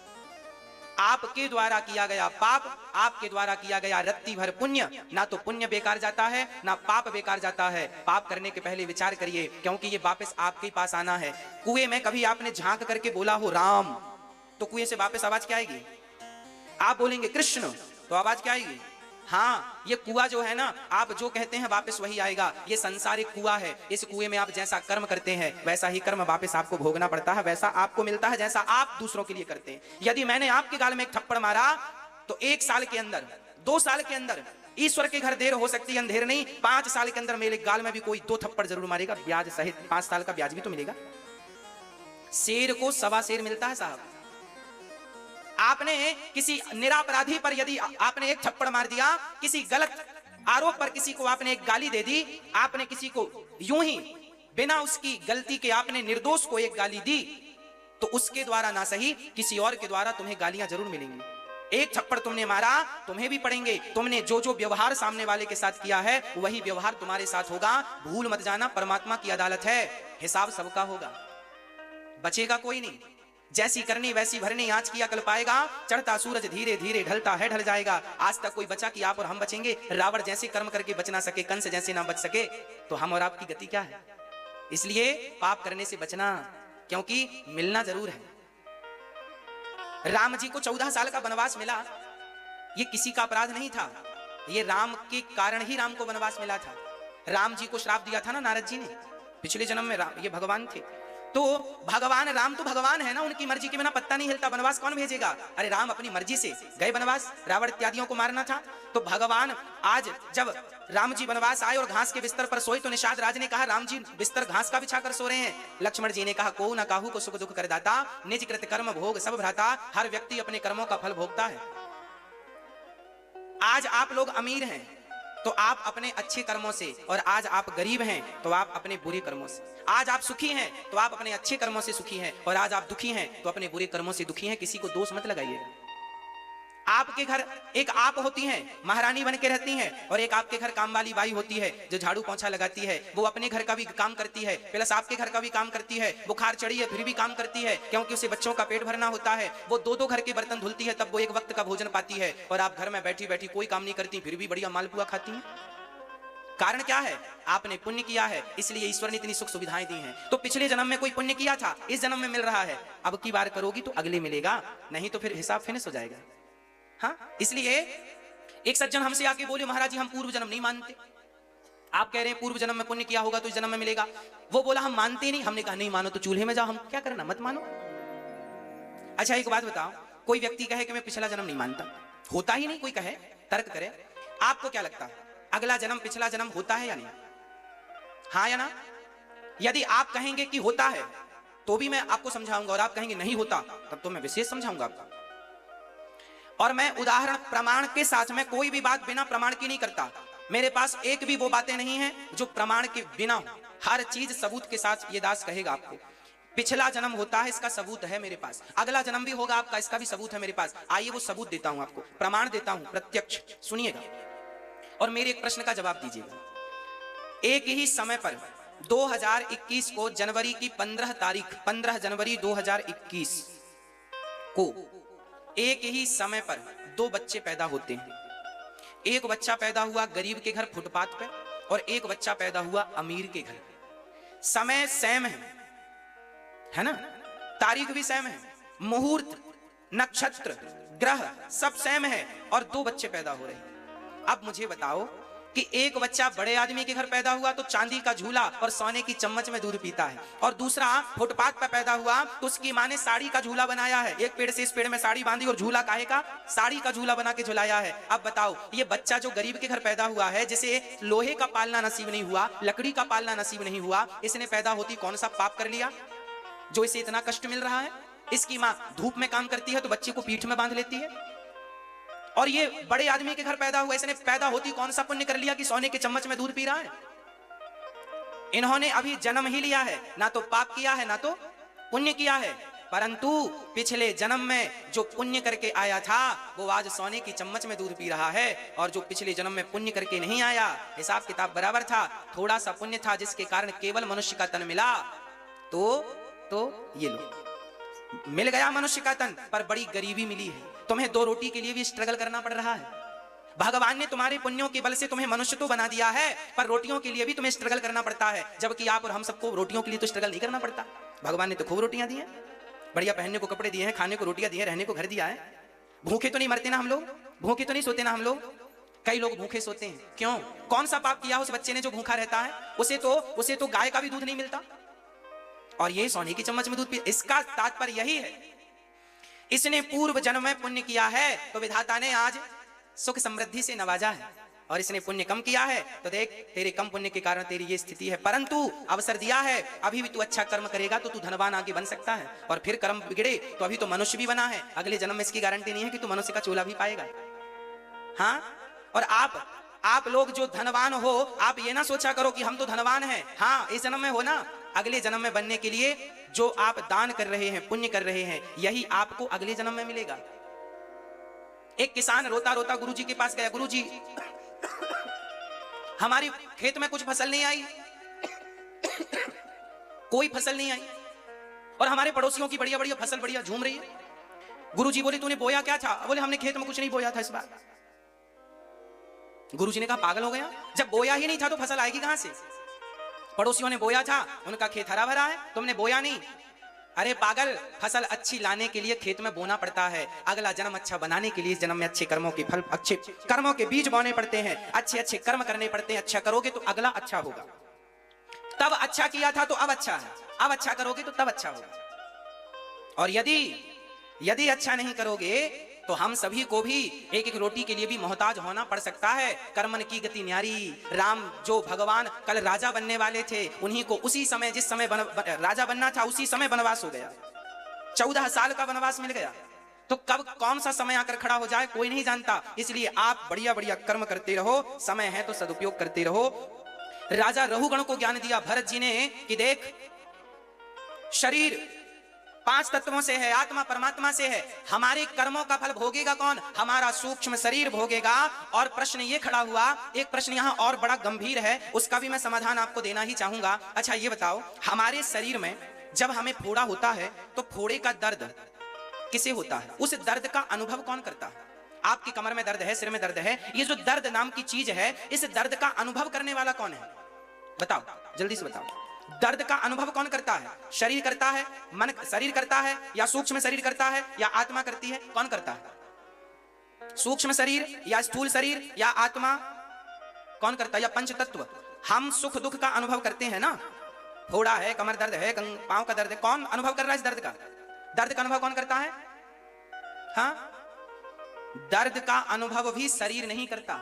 आपके द्वारा किया गया पाप, आपके द्वारा किया गया रत्ती भर पुण्य, ना तो पुण्य बेकार जाता है ना पाप बेकार जाता है। पाप करने के पहले विचार करिए, क्योंकि ये वापस आपके पास आना है। कुएं में कभी आपने झांक करके बोला हो राम, तो कुएं से वापस आवाज क्या आएगी? आप बोलेंगे कृष्ण, तो आवाज क्या आएगी? हाँ, ये कुआं जो है ना, आप जो कहते हैं वापस वही आएगा। ये संसार एक कुआं है, इस कुएं में आप जैसा कर्म करते हैं वैसा ही कर्म वापस आपको भोगना पड़ता है, वैसा आपको मिलता है जैसा आप दूसरों के लिए करते हैं। यदि मैंने आपके गाल में एक थप्पड़ मारा तो 1 साल के अंदर, 2 साल के अंदर, ईश्वर के घर देर हो सकती है अंधेर नहीं, 5 साल के अंदर मेरे गाल में भी कोई 2 थप्पड़ जरूर मारेगा, ब्याज सहित 5 साल का ब्याज भी तो मिलेगा। शेर को 1.25 शेर मिलता है साहब। आपने किसी निरापराधी पर यदि आपने एक थप्पड़ मार दिया, किसी गलत आरोप पर किसी को आपने एक गाली दे दी, आपने किसी को यूं ही बिना उसकी गलती के आपने निर्दोष को एक गाली दी, तो उसके द्वारा ना सही किसी और के द्वारा तुम्हें गालियां जरूर मिलेंगी। एक थप्पड़ तुमने मारा, तुम्हें भी पड़ेंगे। तुमने जो जो व्यवहार सामने वाले के साथ किया है वही व्यवहार तुम्हारे साथ होगा। भूल मत जाना, परमात्मा की अदालत है, हिसाब सबका होगा, बचेगा कोई नहीं। जैसी करनी वैसी भरनी, आज किया कल पाएगा। चढ़ता सूरज धीरे धीरे ढलता है ढल जाएगा। आज तक कोई बचा कि आप और हम बचेंगे? रावण जैसे कर्म करके बच ना सके, कंस जैसे ना बच सके, तो हम और आपकी गति क्या है? इसलिए पाप करने से बचना, क्योंकि मिलना जरूर है। राम जी को 14 साल का वनवास मिला, ये किसी का अपराध नहीं था, ये राम के कारण ही राम को वनवास मिला था। राम जी को श्राप दिया था ना नारद जी ने, पिछले जन्म में ये भगवान थे। तो भगवान राम तो भगवान है ना, उनकी मर्जी के बिना पत्ता नहीं हिलता। वनवास कौन भेजेगा? अरे राम अपनी मर्जी से गए वनवास, रावण इत्यादियों को मारना था। तो भगवान आज जब राम जी वनवास आए और घास के बिस्तर पर सोए, तो निषाद राज ने कहा राम जी बिस्तर घास का बिछा कर सो रहे हैं। लक्ष्मण जी ने कहा को न काहू को सुख दुख कर दाता, निज कृत कर्म भोग सब भ्राता। हर व्यक्ति अपने कर्मों का फल भोगता है। आज आप लोग अमीर हैं तो आप अपने अच्छे कर्मों से, और आज आप गरीब हैं तो आप अपने बुरे कर्मों से। आज आप सुखी हैं तो आप अपने अच्छे कर्मों से सुखी हैं, और आज आप दुखी हैं तो अपने बुरे कर्मों से दुखी हैं। किसी को दोष मत लगाइएगा। आपके घर एक आप होती हैं, महारानी बन के रहती हैं, और एक आपके घर काम वाली बाई होती है जो झाड़ू पोंछा लगाती है। वो अपने घर का भी काम करती है, प्लस आपके घर का भी काम करती है। बुखार चढ़ी है फिर भी काम करती है, क्योंकि उसे बच्चों का पेट भरना होता है। वो दो घर के बर्तन धुलती है, तब वो एक वक्त का भोजन पाती है। और आप घर में बैठी बैठी कोई काम नहीं करती, फिर भी बढ़िया मालपुआ खाती हैं। कारण क्या है? आपने पुण्य किया है, इसलिए ईश्वर ने इतनी सुख सुविधाएं दी हैं। तो पिछले जन्म में कोई पुण्य किया था, इस जन्म में मिल रहा है। अब की बार करोगी तो अगले मिलेगा, नहीं तो फिर हिसाब फिनिश हो जाएगा। हाँ, इसलिए एक सज्जन हमसे आके बोले, महाराज जी हम पूर्व जन्म नहीं मानते। आप कह रहे हैं पूर्व जन्म में पुण्य किया होगा तो इस जन्म में मिलेगा। वो बोला हम मानते नहीं। हमने कहा नहीं मानो तो चूल्हे में जाओ, हम क्या करना, मत मानो। अच्छा एक बात बताओ, कोई व्यक्ति कहे कि मैं पिछला जन्म नहीं मानता, होता ही नहीं, कोई कहे, तर्क करे, आपको क्या लगता है अगला जन्म पिछला जन्म होता है या नहीं? हाँ या ना? यदि आप कहेंगे कि होता है तो भी मैं आपको समझाऊंगा, और आप कहेंगे नहीं होता तब तो मैं विशेष समझाऊंगा आपको। और मैं उदाहरण प्रमाण के साथ में कोई भी बात बिना प्रमाण की नहीं करता। मेरे पास एक भी वो बातें नहीं है जो प्रमाण के बिना हो। हर चीज सबूत के साथ ये दास कहेगा आपको। पिछला जन्म होता है, इसका सबूत है मेरे पास। अगला जन्म भी होगा आपका, इसका भी सबूत है मेरे पास। आइए वो सबूत देता हूं आपको, प्रमाण देता हूं प्रत्यक्ष, सुनिएगा और मेरे एक प्रश्न का जवाब दीजिएगा। एक ही समय पर 2021 को जनवरी की 15 तारीख, 15 जनवरी 2021 को एक ही समय पर दो बच्चे पैदा होते हैं। एक बच्चा पैदा हुआ गरीब के घर फुटपाथ पे, और एक बच्चा पैदा हुआ अमीर के घर। समय सेम है ना, तारीख भी सेम है, मुहूर्त, नक्षत्र, ग्रह सब सेम है, और दो बच्चे पैदा हो रहे हैं। अब मुझे बताओ कि एक बच्चा बड़े आदमी के घर पैदा हुआ तो चांदी का झूला और सोने की चम्मच में दूध पीता है, और दूसरा फुटपाथ पर पैदा हुआ तो उसकी माँ ने साड़ी का झूला बनाया है। एक पेड़ से इस पेड़ में साड़ी बांधी और झूला काहे का, साड़ी का झूला बना के झुलाया है। अब बताओ ये बच्चा जो गरीब के घर पैदा हुआ है, जिसे लोहे का पालना नसीब नहीं हुआ, लकड़ी का पालना नसीब नहीं हुआ, इसने पैदा होती कौन सा पाप कर लिया जो इसे इतना कष्ट मिल रहा है? इसकी माँ धूप में काम करती है तो बच्चे को पीठ में बांध लेती है। और ये बड़े आदमी के घर पैदा हुआ, इसने पैदा होती कौन सा पुण्य कर लिया कि सोने के चम्मच में दूध पी रहा है? इन्होंने अभी जन्म ही लिया है, ना तो पाप किया है ना तो पुण्य किया है, परंतु पिछले जन्म में जो पुण्य करके आया था वो आज सोने की चम्मच में दूध पी रहा है। और जो पिछले जन्म में पुण्य करके नहीं आया, हिसाब किताब बराबर था, थोड़ा सा पुण्य था जिसके कारण केवल मनुष्य का तन मिला, तो ये लो मिल गया मनुष्य का तन, पर बड़ी गरीबी मिली है। तुम्हें दो रोटी के लिए भी स्ट्रगल करना पड़ रहा है। भगवान ने तुम्हारे पुण्यों के बल से तुम्हें मनुष्य तो बना दिया है, पर रोटियों के लिए भी तुम्हें स्ट्रगल करना पड़ता है। जबकि आप और हम सबको रोटियों के लिए तो स्ट्रगल नहीं करना पड़ता। भगवान ने तो खूब रोटियां दी हैं, बढ़िया पहनने को कपड़े दिए हैं, खाने को रोटियां दी हैं, रहने को घर दिया है। भूखे तो नहीं मरते ना हम लोग, भूखे तो नहीं सोते ना हम लोग। कई लोग भूखे सोते हैं, क्यों? कौन सा पाप किया उस बच्चे ने जो भूखा रहता है? उसे तो गाय का भी दूध नहीं मिलता, और ये सोने की चम्मच में दूध पी। इसका तात्पर्य यही है, इसने पूर्व जन्म में पुण्य किया है तो विधाता ने आज सुख समृद्धि से नवाजा है, और इसने पुण्य कम किया है तो देख तेरे कम पुण्य के कारण तेरी ये स्थिति है। परंतु अवसर दिया है, अभी भी तू अच्छा कर्म करेगा तो तू धनवान आगे बन सकता है, और फिर कर्म बिगड़े तो अभी तो मनुष्य भी बना है, अगले जन्म में इसकी गारंटी नहीं है कि तू मनुष्य का चोला भी पाएगा। हाँ, और आप लोग जो धनवान हो, आप ये ना सोचा करो कि हम तो धनवान हैं, हाँ इस जन्म में हो ना, अगले जन्म में बनने के लिए जो आप दान कर रहे हैं, पुण्य कर रहे हैं, यही आपको अगले जन्म में मिलेगा। एक किसान रोता रोता गुरुजी के पास गया, गुरुजी हमारी खेत में कुछ फसल नहीं आई, कोई फसल नहीं आई, और हमारे पड़ोसियों की बढ़िया बढ़िया फसल बढ़िया झूम रही है। गुरुजी बोले तूने बोया क्या था? बोले हमने खेत में कुछ नहीं बोया था इस बार। गुरुजी ने कहा पागल हो गया, जब बोया ही नहीं था तो फसल आएगी कहां से? पड़ोसियों ने बोया था, उनका खेत हरा भरा है, तुमने बोया नहीं। अरे पागल, फसल अच्छी लाने के लिए खेत में बोना पड़ता है, अगला जन्म अच्छा बनाने के लिए जन्म में अच्छे कर्मों के फल, अच्छे कर्मों के बीज बोने पड़ते हैं, अच्छे अच्छे कर्म करने पड़ते हैं। अच्छा करोगे तो अगला अच्छा होगा। तब अच्छा किया था तो अब अच्छा है, अब अच्छा करोगे तो तब अच्छा होगा। और यदि अच्छा नहीं करोगे तो हम सभी को भी एक एक रोटी के लिए भी मोहताज होना पड़ सकता है। कर्मन की गति न्यारी। राम जो भगवान कल राजा बनने वाले थे, उन्हीं को उसी समय जिस समय राजा बनना था उसी समय वनवास हो गया, 14 साल का वनवास मिल गया। तो कब कौन सा समय आकर खड़ा हो जाए कोई नहीं जानता। इसलिए आप बढ़िया बढ़िया कर्म करते रहो, समय है तो सदुपयोग करते रहो। राजा रहुगण को ज्ञान दिया भरत जी ने कि देख, शरीर 5 तत्वों से है, आत्मा परमात्मा से है। हमारे कर्मों का फल भोगेगा कौन? हमारा सूक्ष्म शरीर भोगेगा। और प्रश्न ये खड़ा हुआ, एक प्रश्न यहाँ और बड़ा गंभीर है, उसका भी मैं समाधान आपको देना ही चाहूंगा। अच्छा ये बताओ, हमारे शरीर में जब हमें फोड़ा होता है तो फोड़े का दर्द किसे होता है? उस दर्द का अनुभव कौन करता है? आपकी कमर में दर्द है, सिर में दर्द है, ये जो दर्द नाम की चीज है, इस दर्द का अनुभव करने वाला कौन है? बताओ, जल्दी से बताओ। दर्द का अनुभव कौन करता है? शरीर करता है, मन शरीर करता है, या सूक्ष्म शरीर करता है, या आत्मा करती है? कौन करता है? सूक्ष्म शरीर या स्थूल शरीर या आत्मा? कौन करता है? या पंच तत्व? हम सुख दुख का अनुभव करते हैं ना, फोड़ा है, कमर दर्द है, पांव का दर्द है, कौन अनुभव कर रहा है इस दर्द का? दर्द का अनुभव कौन करता है? हाँ, दर्द का अनुभव भी शरीर नहीं करता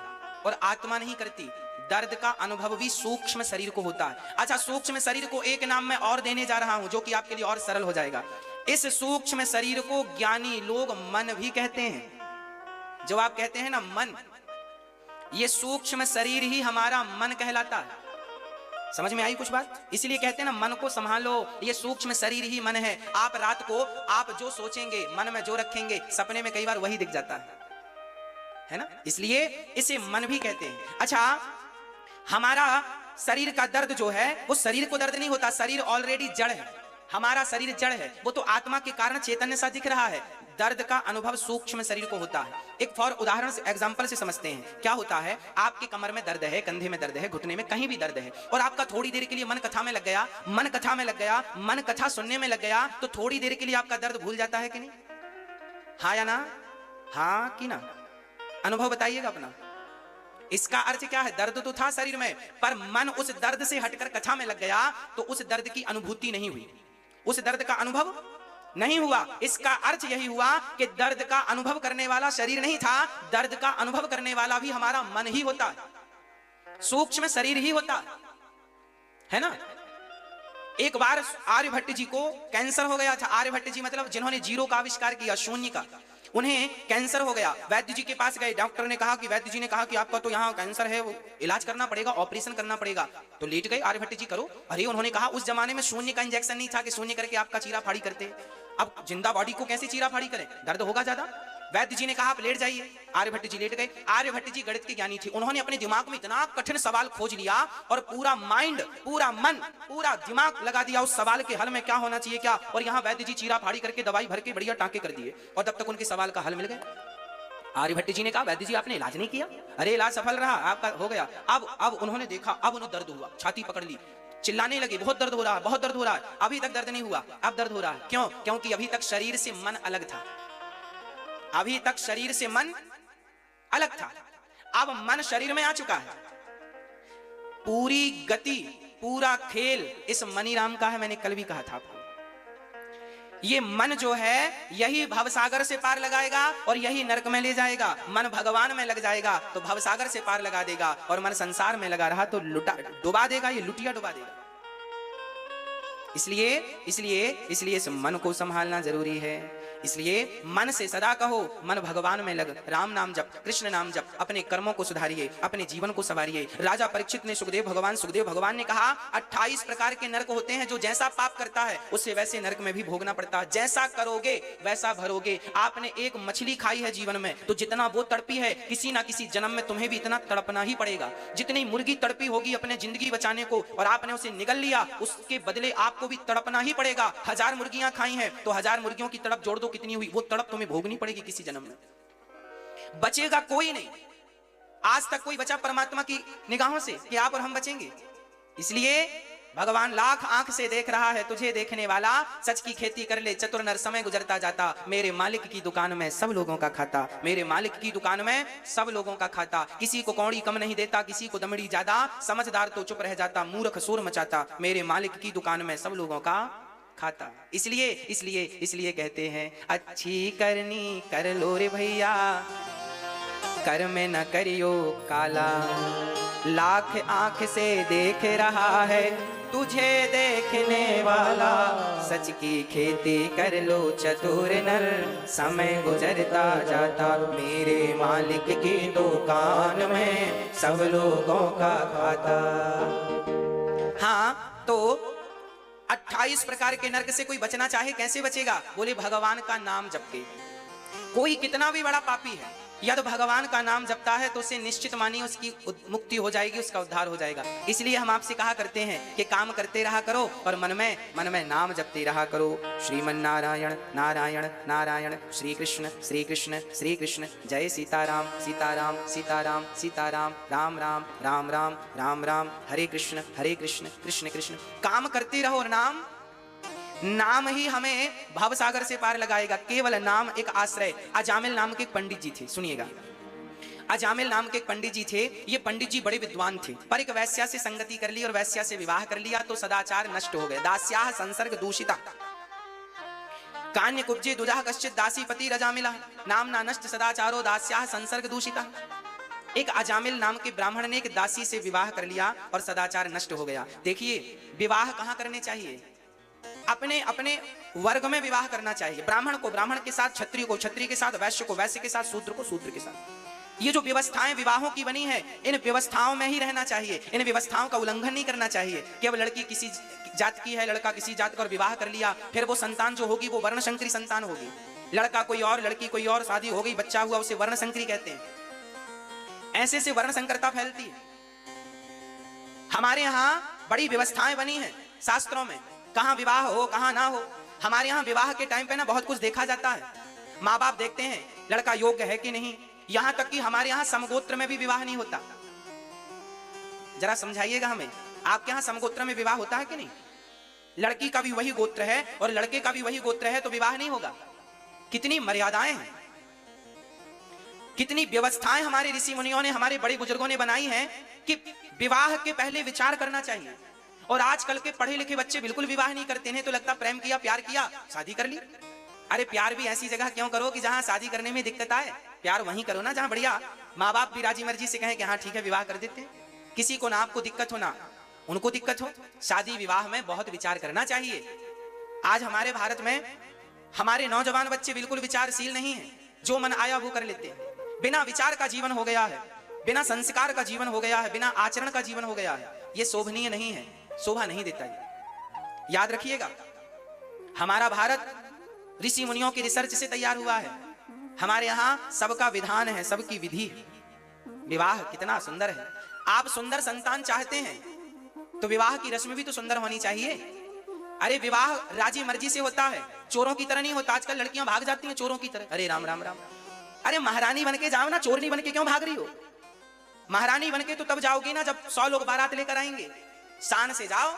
और आत्मा नहीं करती, दर्द का अनुभव भी सूक्ष्म शरीर को होता है। अच्छा, सूक्ष्म शरीर को एक नाम मैं और देने जा रहा हूं जो कि आपके लिए और सरल हो जाएगा। इस सूक्ष्म शरीर को ज्ञानी लोग मन भी कहते हैं। जो आप कहते हैं ना मन, ये सूक्ष्म शरीर ही हमारा मन कहलाता है। समझ में आई कुछ बात? इसलिए कहते हैं ना, मन को संभालो, ये सूक्ष्म शरीर ही मन है। आप रात को आप जो सोचेंगे, मन में जो रखेंगे, सपने में कई बार वही दिख जाता है ना? इसलिए इसे मन भी कहते हैं। अच्छा, हमारा शरीर का दर्द जो है वो शरीर को दर्द नहीं होता, शरीर ऑलरेडी जड़ है, हमारा शरीर जड़ है, वो तो आत्मा के कारण चैतन्य सा दिख रहा है। दर्द का अनुभव सूक्ष्म शरीर को होता है। एक फॉर उदाहरण से, एग्जांपल से समझते हैं। क्या होता है, आपके कमर में दर्द है, कंधे में दर्द है, घुटने में कहीं भी दर्द है, और आपका थोड़ी देर के लिए मन कथा में लग गया, मन कथा में लग गया, मन कथा सुनने में लग गया, तो थोड़ी देर के लिए आपका दर्द भूल जाता है कि नहीं? हाँ या ना? हाँ कि ना? अनुभव बताइएगा अपना। इसका अर्थ क्या है? दर्द तो था शरीर में, पर मन उस दर्द से हटकर कथा में लग गया, तो उस दर्द की अनुभूति नहीं हुई, उस दर्द का अनुभव नहीं हुआ। इसका अर्थ यही हुआ कि दर्द का अनुभव करने वाला शरीर नहीं था, दर्द का अनुभव करने वाला भी हमारा मन ही होता है, सूक्ष्म शरीर ही होता है ना? एक बार आर्यभट्ट जी को कैंसर हो गया था। आर्यभट्ट जी मतलब जिन्होंने जीरो का आविष्कार किया, शून्य का। उन्हें कैंसर हो गया। वैद्य जी के पास गए, डॉक्टर ने कहा कि वैद्य जी ने कहा कि आपका तो यहाँ कैंसर है, वो इलाज करना पड़ेगा, ऑपरेशन करना पड़ेगा। तो लेट गए आर्यभट्ट जी, करो। अरे उन्होंने कहा, उस जमाने में शून्य का इंजेक्शन नहीं था कि शून्य करके आपका चीरा फाड़ी करते। अब जिंदा बॉडी को कैसे चीरा फाड़ी करें, दर्द होगा ज्यादा। वैद्य जी ने कहा आप लेट जाइए। आर्यभट्ट जी लेट गए। आर्यभट्ट जी गणित के ज्ञानी थे, उन्होंने अपने दिमाग में इतना कठिन सवाल खोज लिया और पूरा माइंड, पूरा मन, पूरा दिमाग लगा दिया उस सवाल के हल में, क्या होना चाहिए क्या। और यहाँ वैद्य जी चीरा फाड़ी करके दवाई भर के बढ़िया टांके कर दिए, और तब तक उनके सवाल का हल मिल गया। आर्यभट्ट जी ने कहा वैद्य जी आपने इलाज नहीं किया। अरे इलाज सफल रहा, आपका हो गया। अब उन्होंने देखा, अब उन्हें दर्द हुआ, छाती पकड़ ली, चिल्लाने लगे, बहुत दर्द हो रहा है, बहुत दर्द हो रहा है। अभी तक दर्द नहीं हुआ, अब दर्द हो रहा है। क्यों? क्योंकि अभी तक शरीर से मन अलग था, अभी तक शरीर से मन अलग था। अब मन शरीर में आ चुका है। पूरी गति, पूरा खेल इस मनीराम का है। मैंने कल भी कहा था आपको, ये मन जो है यही भवसागर से पार लगाएगा और यही नरक में ले जाएगा। मन भगवान में लग जाएगा तो भवसागर से पार लगा देगा, और मन संसार में लगा रहा तो डुबा देगा, ये लुटिया डुबा देगा। इसलिए इस मन को संभालना जरूरी है। इसलिए मन से सदा कहो, मन भगवान में लग, राम नाम जप, कृष्ण नाम जप, अपने कर्मों को सुधारिए, अपने जीवन को संवारिए। राजा परीक्षित ने सुखदेव भगवान ने कहा 28 प्रकार के नरक होते हैं, जो जैसा पाप करता है उससे वैसे नरक में भी भोगना पड़ता है। जैसा करोगे वैसा भरोगे। आपने एक मछली खाई है जीवन में, तो जितना वो तड़पी है, किसी ना किसी जन्म में तुम्हें भी इतना तड़पना ही पड़ेगा। जितनी मुर्गी तड़पी होगी अपने जिंदगी बचाने को, और आपने उसे निगल लिया, उसके बदले आपको भी तड़पना ही पड़ेगा। 1000 मुर्गियां खाई हैं तो 1000 मुर्गियों की तड़प जोड़ दो, कितनी हुई? वो तड़प तुम्हें भोगनी पड़ेगी किसी जन्म में। बचेगा कोई नहीं। आज तक कोई बचा परमात्मा की निगाहों से कि आप और हम बचेंगे? इसलिए भगवान लाख आंख से देख रहा है तुझे देखने वाला। सच की खेती कर ले, चतुर नर समय गुजरता जाता। मेरे मालिक की दुकान में सब लोगों का खाता, मेरे मालिक की दुकान में सब लोगों का खाता। किसी को कौड़ी कम नहीं देता, किसी को दमड़ी ज्यादा। समझदार तो चुप रह जाता, मूर्ख शोर मचाता। मेरे मालिक की दुकान में सब लोगों का खाता। इसलिए कहते हैं, अच्छी करनी कर लो रे भैया, कर में न करियो काला। लाख आंख से देख रहा है तुझे देखने वाला। सच की खेती कर लो चतुर नर, समय गुजरता जाता। मेरे मालिक की दुकान में सब लोगों का खाता। हाँ, तो 28 प्रकार के नरक से कोई बचना चाहे कैसे बचेगा? बोले भगवान का नाम जप के। कोई कितना भी बड़ा पापी है, यदि भगवान का नाम जपता है तो उसे निश्चित मानिए उसकी मुक्ति हो जाएगी, उसका उद्धार हो जाएगा। इसलिए हम आपसे कहा करते हैं कि काम करते रहा करो और मन में नाम जपते रहा करो। श्रीमन नारायण नारायण नारायण, श्री कृष्ण श्री कृष्ण श्री कृष्ण, जय सीताराम सीताराम सीताराम सीताराम, राम राम राम राम राम राम, हरे कृष्ण कृष्ण कृष्ण। काम करते रहो, नाम ही हमें भवसागर से पार लगाएगा। केवल नाम एक आश्रय। अजामिल नाम के एक पंडित जी थे, सुनिएगा। अजामिल नाम के एक पंडित जी थे। ये पंडित जी बड़े विद्वान थे, पर एक वैश्या से संगति कर ली और वैश्या से विवाह कर लिया तो सदाचार नष्ट हो गए। दास्याह संसर्ग दूषिता, कान्य कुब्जे दुजाह कश्चित दासी पति रजामिला, नाम ना नष्ट सदाचारो दास्याह संसर्ग दूषिता। एक अजामिल नाम के ब्राह्मण ने एक दासी से विवाह कर लिया और सदाचार नष्ट हो गया। देखिए, विवाह कहाँ करने चाहिए? अपने अपने वर्ग में विवाह करना चाहिए। ब्राह्मण को ब्राह्मण के साथ, क्षत्रिय को क्षत्रिय के साथ, वैश्य को वैश्य के साथ, शूद्र को शूद्र के साथ। ये जो व्यवस्थाएं विवाहों की बनी है, इन व्यवस्थाओं में ही रहना चाहिए। इन व्यवस्थाओं का उल्लंघन नहीं करना चाहिए कि अब लड़की किसी जात की है, लड़का किसी जात का, और विवाह कर लिया, फिर वो संतान जो होगी वो वर्णशंकरी संतान होगी। लड़का कोई और, लड़की कोई और, शादी हो गई, बच्चा हुआ, उसे वर्णशंकरी कहते हैं। ऐसे से वर्णशंकरता फैलती है। हमारे यहाँ बड़ी व्यवस्थाएं बनी हैं शास्त्रों में, कहां विवाह हो कहां ना हो। हमारे यहाँ विवाह के टाइम पे ना बहुत कुछ देखा जाता है। माँ बाप देखते हैं लड़का योग्य है कि नहीं। यहां तक कि हमारे यहाँ समगोत्र में भी विवाह नहीं होता। जरा समझाइएगा हमें, आपके यहाँ समगोत्र में विवाह होता है कि नहीं? लड़की का भी वही गोत्र है और लड़के का भी वही गोत्र है तो विवाह नहीं होगा। कितनी मर्यादाएं हैं, कितनी व्यवस्थाएं हमारे ऋषि मुनियों ने, हमारे बड़े बुजुर्गों ने बनाई हैं कि विवाह के पहले विचार करना चाहिए। और आजकल के पढ़े लिखे बच्चे बिल्कुल विवाह नहीं करते हैं, तो लगता प्रेम किया, प्यार किया, शादी कर ली। अरे प्यार भी ऐसी जगह क्यों करो कि जहां शादी करने में दिक्कत आए। प्यार वहीं करो ना जहां बढ़िया माँ बाप भी राजी मर्जी से कहें कि हाँ ठीक है विवाह कर देते। किसी को ना आपको दिक्कत हो ना उनको दिक्कत हो। शादी विवाह में बहुत विचार करना चाहिए। आज हमारे भारत में हमारे नौजवान बच्चे बिल्कुल विचारशील नहीं है, जो मन आया वो कर लेते हैं। बिना विचार का जीवन हो गया है, बिना संस्कार का जीवन हो गया है, बिना आचरण का जीवन हो गया है। ये शोभनीय नहीं है, शोभा नहीं देता है। याद रखिएगा, हमारा भारत ऋषि मुनियों की रिसर्च से तैयार हुआ है। हमारे यहाँ सबका विधान है, सबकी विधि है। विवाह कितना सुंदर है। आप सुंदर संतान चाहते हैं तो विवाह की रस्म भी तो सुंदर होनी चाहिए। अरे विवाह राजी मर्जी से होता है, चोरों की तरह नहीं होता। आजकल लड़कियां भाग जाती हैं चोरों की तरह। अरे राम राम राम, अरे महारानी बन के जाओ ना, चोरनी बन के क्यों भाग रही हो? महारानी बन के तो तब जाओगी ना जब 100 लोग बारात लेकर आएंगे। शान से जाओ।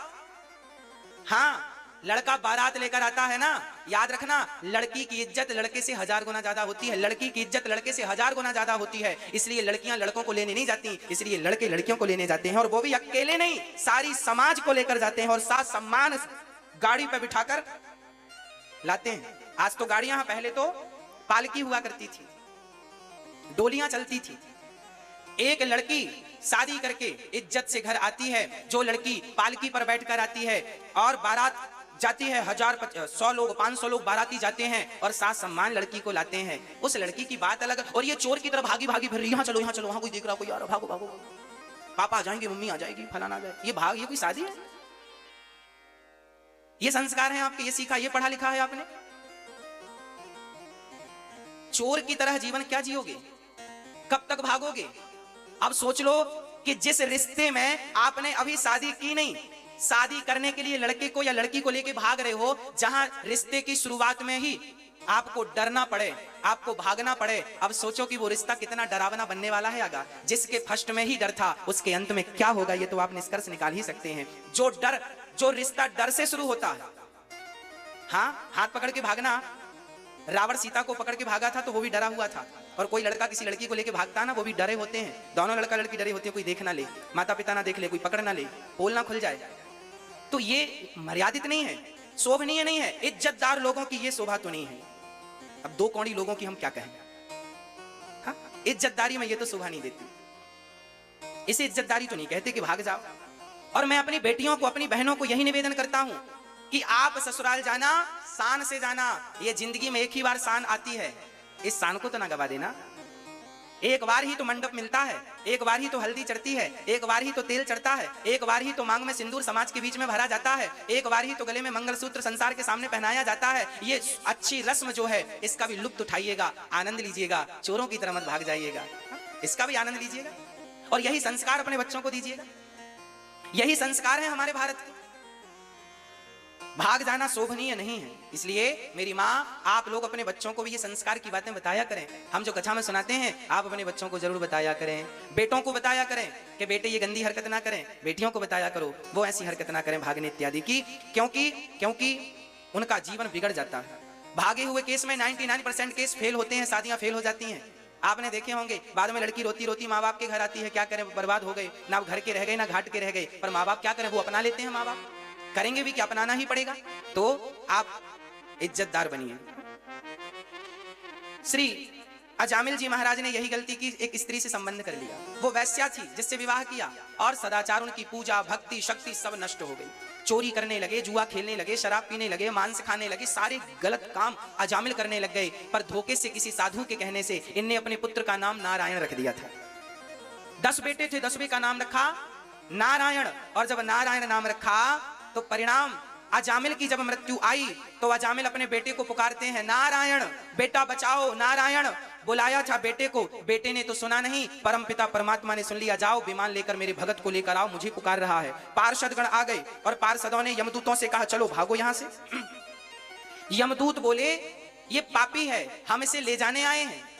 हाँ, लड़का बारात लेकर आता है ना, याद रखना, लड़की की इज्जत लड़के से 1000 गुना ज्यादा होती है। लड़की की इज्जत लड़के से 1000 गुना ज्यादा होती है। इसलिए लड़कियां लड़कों को लेने नहीं जाती, इसलिए लड़के लड़कियों को लेने जाते हैं। और वो भी अकेले नहीं, सारी समाज को लेकर जाते हैं और साथ सम्मान गाड़ी पर बिठाकर लाते हैं। आज तो गाड़ियां, पहले तो पालकी हुआ करती थी, डोलियां चलती थी। एक लड़की शादी करके इज्जत से घर आती है, जो लड़की पालकी पर बैठकर आती है और बारात जाती है, 100 लोग 500 लोग बाराती जाते हैं और साथ सम्मान लड़की को लाते हैं। उस लड़की की बात अलग। और ये चोर की तरह भागी भागी फिर यहाँ चलो यहाँ चलो, वहां कोई देख रहा, कोई आ रहा, भागो भागो, पापा आ जाएंगे, मम्मी आ जाएगी, फलाना आ जाएगी। ये भाग, ये कोई शादी है? ये संस्कार है आपके, ये सीखा, ये पढ़ा लिखा है आपने? चोर की तरह जीवन क्या जियोगे? कब तक भागोगे? अब सोच लो कि जिस रिश्ते में आपने अभी शादी की नहीं, शादी करने के लिए लड़के को या लड़की को लेके भाग रहे हो, जहां रिश्ते की शुरुआत में ही आपको डरना पड़े, आपको भागना पड़े। अब सोचो कि वो रिश्ता कितना डरावना बनने वाला है आगा। जिसके फर्स्ट में ही डर था, उसके अंत में क्या होगा ये तो आप निष्कर्ष निकाल ही सकते हैं। जो रिश्ता डर से शुरू होता है, हाँ, हाथ पकड़ के भागना, रावण सीता को पकड़ के भागा था तो वो भी डरा हुआ था। और कोई लड़का किसी लड़की को लेके भागता ना, वो भी डरे होते हैं। दोनों लड़का लड़की डरे होते हैं, कोई देख ना ले, माता पिता ना देख ले, कोई पकड़ ना ले, पोल ना खुल जाए। तो ये मर्यादित नहीं है, शोभनीय नहीं है। इज्जतदार लोगों की ये शोभा तो नहीं है। अब 2 कौड़ी लोगों की हम क्या कहें? हाँ, इज्जतदारी में ये तो शोभा नहीं देती। इसे इज्जतदारी तो नहीं कहते कि भाग जाओ। और मैं अपनी बेटियों को, अपनी बहनों को यही निवेदन करता हूं कि आप ससुराल जाना, शान से जाना। ये जिंदगी में एक ही बार शान आती है, इस शान को तो ना गवा देना। एक बार ही तो मंडप मिलता है, एक बार ही तो हल्दी चढ़ती है, एक बार ही तो तेल चढ़ता है, एक बार ही तो मांग में सिंदूर समाज के बीच में भरा जाता है, एक बार ही तो गले में मंगलसूत्र संसार के सामने पहनाया जाता है। ये अच्छी रस्म जो है इसका भी लुत्फ उठाइएगा, आनंद लीजिएगा, चोरों की तरह मत भाग जाइएगा, इसका भी आनंद लीजिएगा और यही संस्कार अपने बच्चों को दीजिएगा। यही संस्कार है हमारे भारत के। भाग जाना शोभनीय नहीं है। इसलिए मेरी माँ, आप लोग अपने बच्चों को भी ये संस्कार की बातें बताया करें। हम जो कथा में सुनाते हैं आप अपने बच्चों को जरूर बताया करें। बेटों को बताया करें कि बेटे ये गंदी हरकत ना करें, बेटियों को बताया करो वो ऐसी हरकत ना करें भागने इत्यादि की, क्योंकि उनका जीवन बिगड़ जाता है। भागे हुए केस में 99% केस फेल होते हैं, शादियां फेल हो जाती हैं। आपने देखे होंगे, बाद में लड़की रोती रोती माँ बाप के घर आती है, क्या करें बर्बाद हो गए, ना घर के रह गए ना घाट के रह गए, पर माँ बाप क्या करें, वो अपना लेते हैं। माँ बाप करेंगे भी क्या, अपनाना ही पड़ेगा। तो आप इज्जतदार बनिए। श्री अजामिल जी महाराज ने यही गलती की, एक स्त्री से संबंध कर लिया। वो वैश्या थी जिससे विवाह किया और सदाचार, उनकी पूजा भक्ति शक्ति सब नष्ट हो गई। चोरी करने लगे, जुआ खेलने लगे, शराब पीने लगे, मांस खाने लगे, सारे गलत काम अजामिल करने लग गए। पर धोखे से किसी साधु के कहने से इनने अपने पुत्र का नाम नारायण रख दिया था। 10 बेटे थे, 10वें का नाम रखा नारायण। और जब नारायण नाम रखा तो परिणाम, अजामिल की जब मृत्यु आई तो अजामिल अपने बेटे को पुकारते हैं, नारायण बेटा बचाओ। नारायण बुलाया था बेटे को, बेटे ने तो सुना नहीं, परमपिता परमात्मा ने सुन लिया। जाओ विमान लेकर मेरे भगत को लेकर आओ, मुझे पुकार रहा है। पार्षदगण आ गए और पार्षदों ने यमदूतों से कहा चलो भागो यहां से। यमदूत बोले ये पापी है, हम इसे ले जाने आए हैं।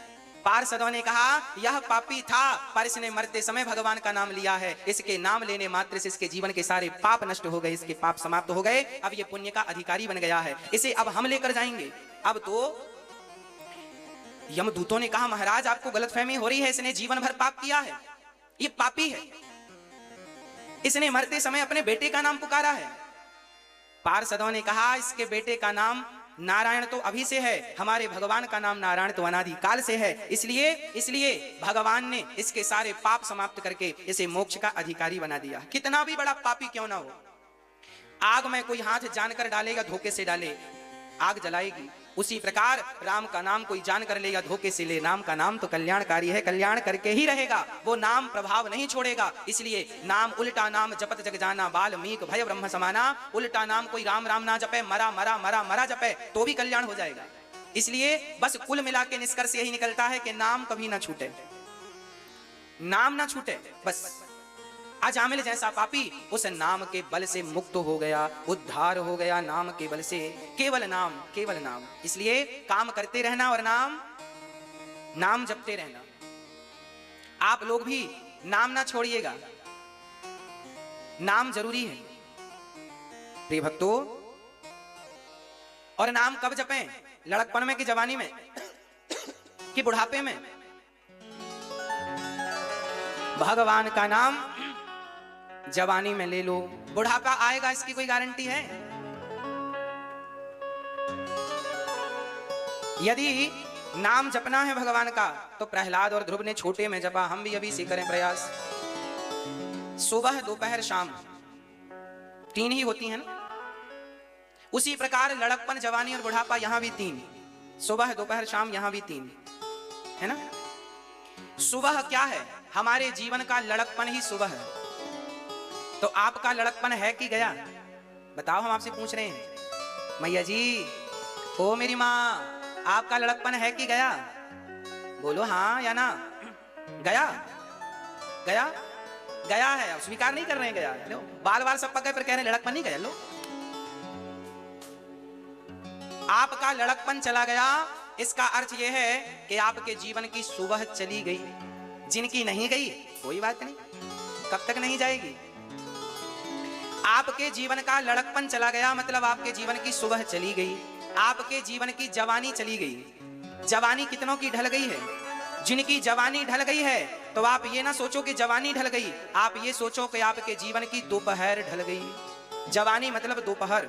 पार्षदों ने कहा यह पापी था पर इसने मरते समय भगवान का नाम लिया है, इसके नाम लेने मात्र से इसके जीवन के सारे पाप नष्ट हो गए, इसके पाप समाप्त हो गए, अब ये पुण्य का अधिकारी बन गया है, इसे अब हम लेकर जाएंगे। अब तो यमदूतों ने कहा महाराज आपको गलतफहमी हो रही है, इसने जीवन भर पाप किया है, ये पापी है, इसने मरते समय अपने बेटे का नाम पुकारा है। पार्षदों ने कहा इसके बेटे का नाम नारायण तो अभी से है, हमारे भगवान का नाम नारायण तो अनादि काल से है, इसलिए भगवान ने इसके सारे पाप समाप्त करके इसे मोक्ष का अधिकारी बना दिया। कितना भी बड़ा पापी क्यों ना हो, आग में कोई हाथ जानकर डालेगा, धोखे से डाले आग जलाएगी। उसी प्रकार राम का नाम कोई जान कर लेगा, धोखे से ले, नाम का नाम तो कल्याणकारी है, कल्याण करके ही रहेगा, वो नाम प्रभाव नहीं छोड़ेगा। इसलिए नाम उल्टा नाम जपत जग जाना, वाल्मीकि भय ब्रह्म समाना। उल्टा नाम कोई राम राम ना जपे, मरा मरा मरा मरा जपे तो भी कल्याण हो जाएगा। इसलिए बस कुल मिला के निष्कर्ष यही निकलता है कि नाम कभी ना छूटे, नाम ना छूटे। बस अजामिल जैसा पापी उस नाम के बल से मुक्त हो गया, उद्धार हो गया नाम के बल से। केवल नाम, केवल नाम। इसलिए काम करते रहना और नाम जपते रहना। आप लोग भी नाम ना छोड़िएगा, नाम जरूरी है प्रिय भक्तों। और नाम कब जपें, लड़कपन में कि जवानी में कि बुढ़ापे में? भगवान का नाम जवानी में ले लो, बुढ़ापा आएगा इसकी कोई गारंटी है? यदि नाम जपना है भगवान का तो प्रहलाद और ध्रुव ने छोटे में जपा, हम भी अभी से करें प्रयास। सुबह दोपहर शाम 3 ही होती है ना, उसी प्रकार लड़कपन जवानी और बुढ़ापा यहां भी 3, सुबह दोपहर शाम यहां भी 3 है ना। सुबह क्या है, हमारे जीवन का लड़कपन ही सुबह है। तो आपका लड़कपन है कि गया? बताओ, हम आपसे पूछ रहे हैं। मैया जी, ओ मेरी माँ, आपका लड़कपन है कि गया? बोलो हाँ या ना। गया? गया? गया है, स्वीकार नहीं कर रहे हैं गया। लो बाल बाल सब पक गए पर कह रहे हैं लड़कपन नहीं गया। लो आपका लड़कपन चला गया, इसका अर्थ यह है कि आपके जीवन की सुबह चली गई। जिनकी नहीं गई कोई बात नहीं, कब तक नहीं जाएगी। आपके जीवन का लड़कपन चला गया मतलब आपके जीवन की सुबह चली गई, आपके जीवन की जवानी चली गई। जवानी कितनों की ढल गई है? जिनकी जवानी ढल गई है तो आप ये ना सोचो कि जवानी ढल गई, आप ये सोचो कि आपके जीवन की दोपहर ढल गई। जवानी मतलब दोपहर,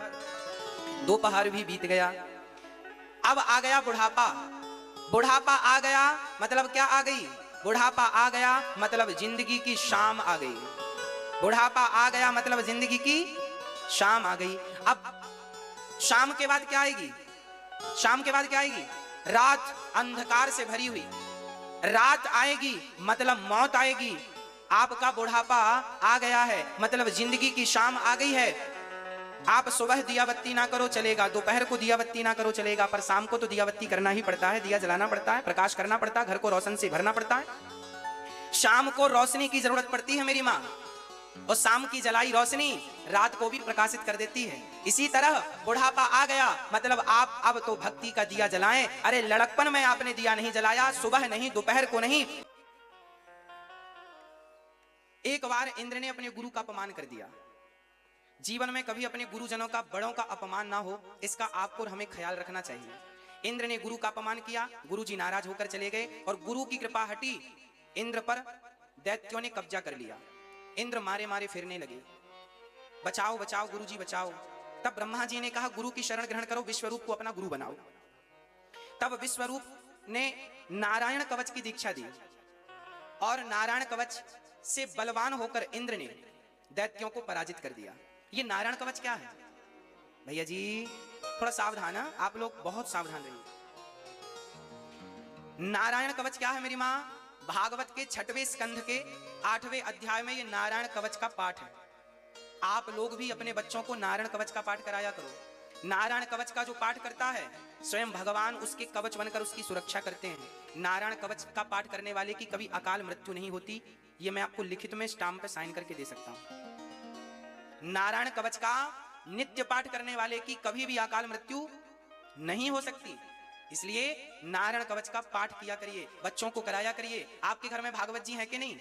दोपहर भी बीत गया। अब आ गया बुढ़ापा, बुढ़ापा आ गया मतलब क्या आ गई? बुढ़ापा आ गया मतलब जिंदगी की शाम आ गई। बुढ़ापा आ गया मतलब जिंदगी की शाम आ गई। अब शाम के बाद क्या आएगी? शाम के बाद क्या आएगी? रात अंधकार से भरी हुई, रात आएगी मतलब मौत आएगी, आपका बुढ़ापा आ गया है मतलब जिंदगी की शाम आ गई है। आप सुबह दिया बत्ती ना करो चलेगा, दोपहर को दिया बत्ती ना करो चलेगा, पर शाम को तो दिया बत्ती करना ही पड़ता है, दिया जलाना पड़ता है, प्रकाश करना पड़ता है, घर को रोशन से भरना पड़ता है। शाम को रोशनी की जरूरत पड़ती है मेरी माँ, और शाम की जलाई रोशनी रात को भी प्रकाशित कर देती है। इसी तरह बुढ़ापा आ गया मतलब आप अब तो भक्ति का दिया जलाएं। अरे लड़कपन में आपने दिया नहीं जलाया, सुबह नहीं, दोपहर को नहीं। एक बार इंद्र ने अपने गुरु का अपमान कर दिया। जीवन में कभी अपने गुरुजनों का, बड़ों का अपमान ना हो, इसका आपको और हमें ख्याल रखना चाहिए। इंद्र ने गुरु का अपमान किया, गुरु जी नाराज होकर चले गए और गुरु की कृपा हटी, इंद्र पर दैत्यों ने कब्जा कर लिया। इंद्र मारे मारे फिरने लगे, बचाओ बचाओ गुरु जी बचाओ। तब ब्रह्मा जी ने कहा गुरु की शरण ग्रहण करो, विश्वरूप को अपना गुरु बनाओ। तब विश्वरूप ने नारायण कवच की दीक्षा दी और नारायण कवच से बलवान होकर इंद्र ने दैत्यों को पराजित कर दिया। ये नारायण कवच क्या है भैया जी, थोड़ा सावधान है आप लोग, बहुत सावधान रहिए। नारायण कवच क्या है मेरी माँ? भागवत के 6वें स्कंध के 8वें अध्याय में ये नारायण कवच का पाठ है। आप लोग भी अपने बच्चों को नारायण कवच का पाठ कराया करो। नारायण कवच का जो पाठ करता है स्वयं भगवान उसके कवच बनकर उसकी सुरक्षा करते हैं। नारायण कवच का पाठ करने वाले की कभी अकाल मृत्यु नहीं होती, ये मैं आपको लिखित में स्टाम्प पे साइन करके दे सकता हूं। नारायण कवच का नित्य पाठ करने वाले की कभी भी अकाल मृत्यु नहीं हो सकती, इसलिए नारायण कवच का पाठ किया करिए, बच्चों को कराया करिए। आपके घर में भागवत जी हैं कि नहीं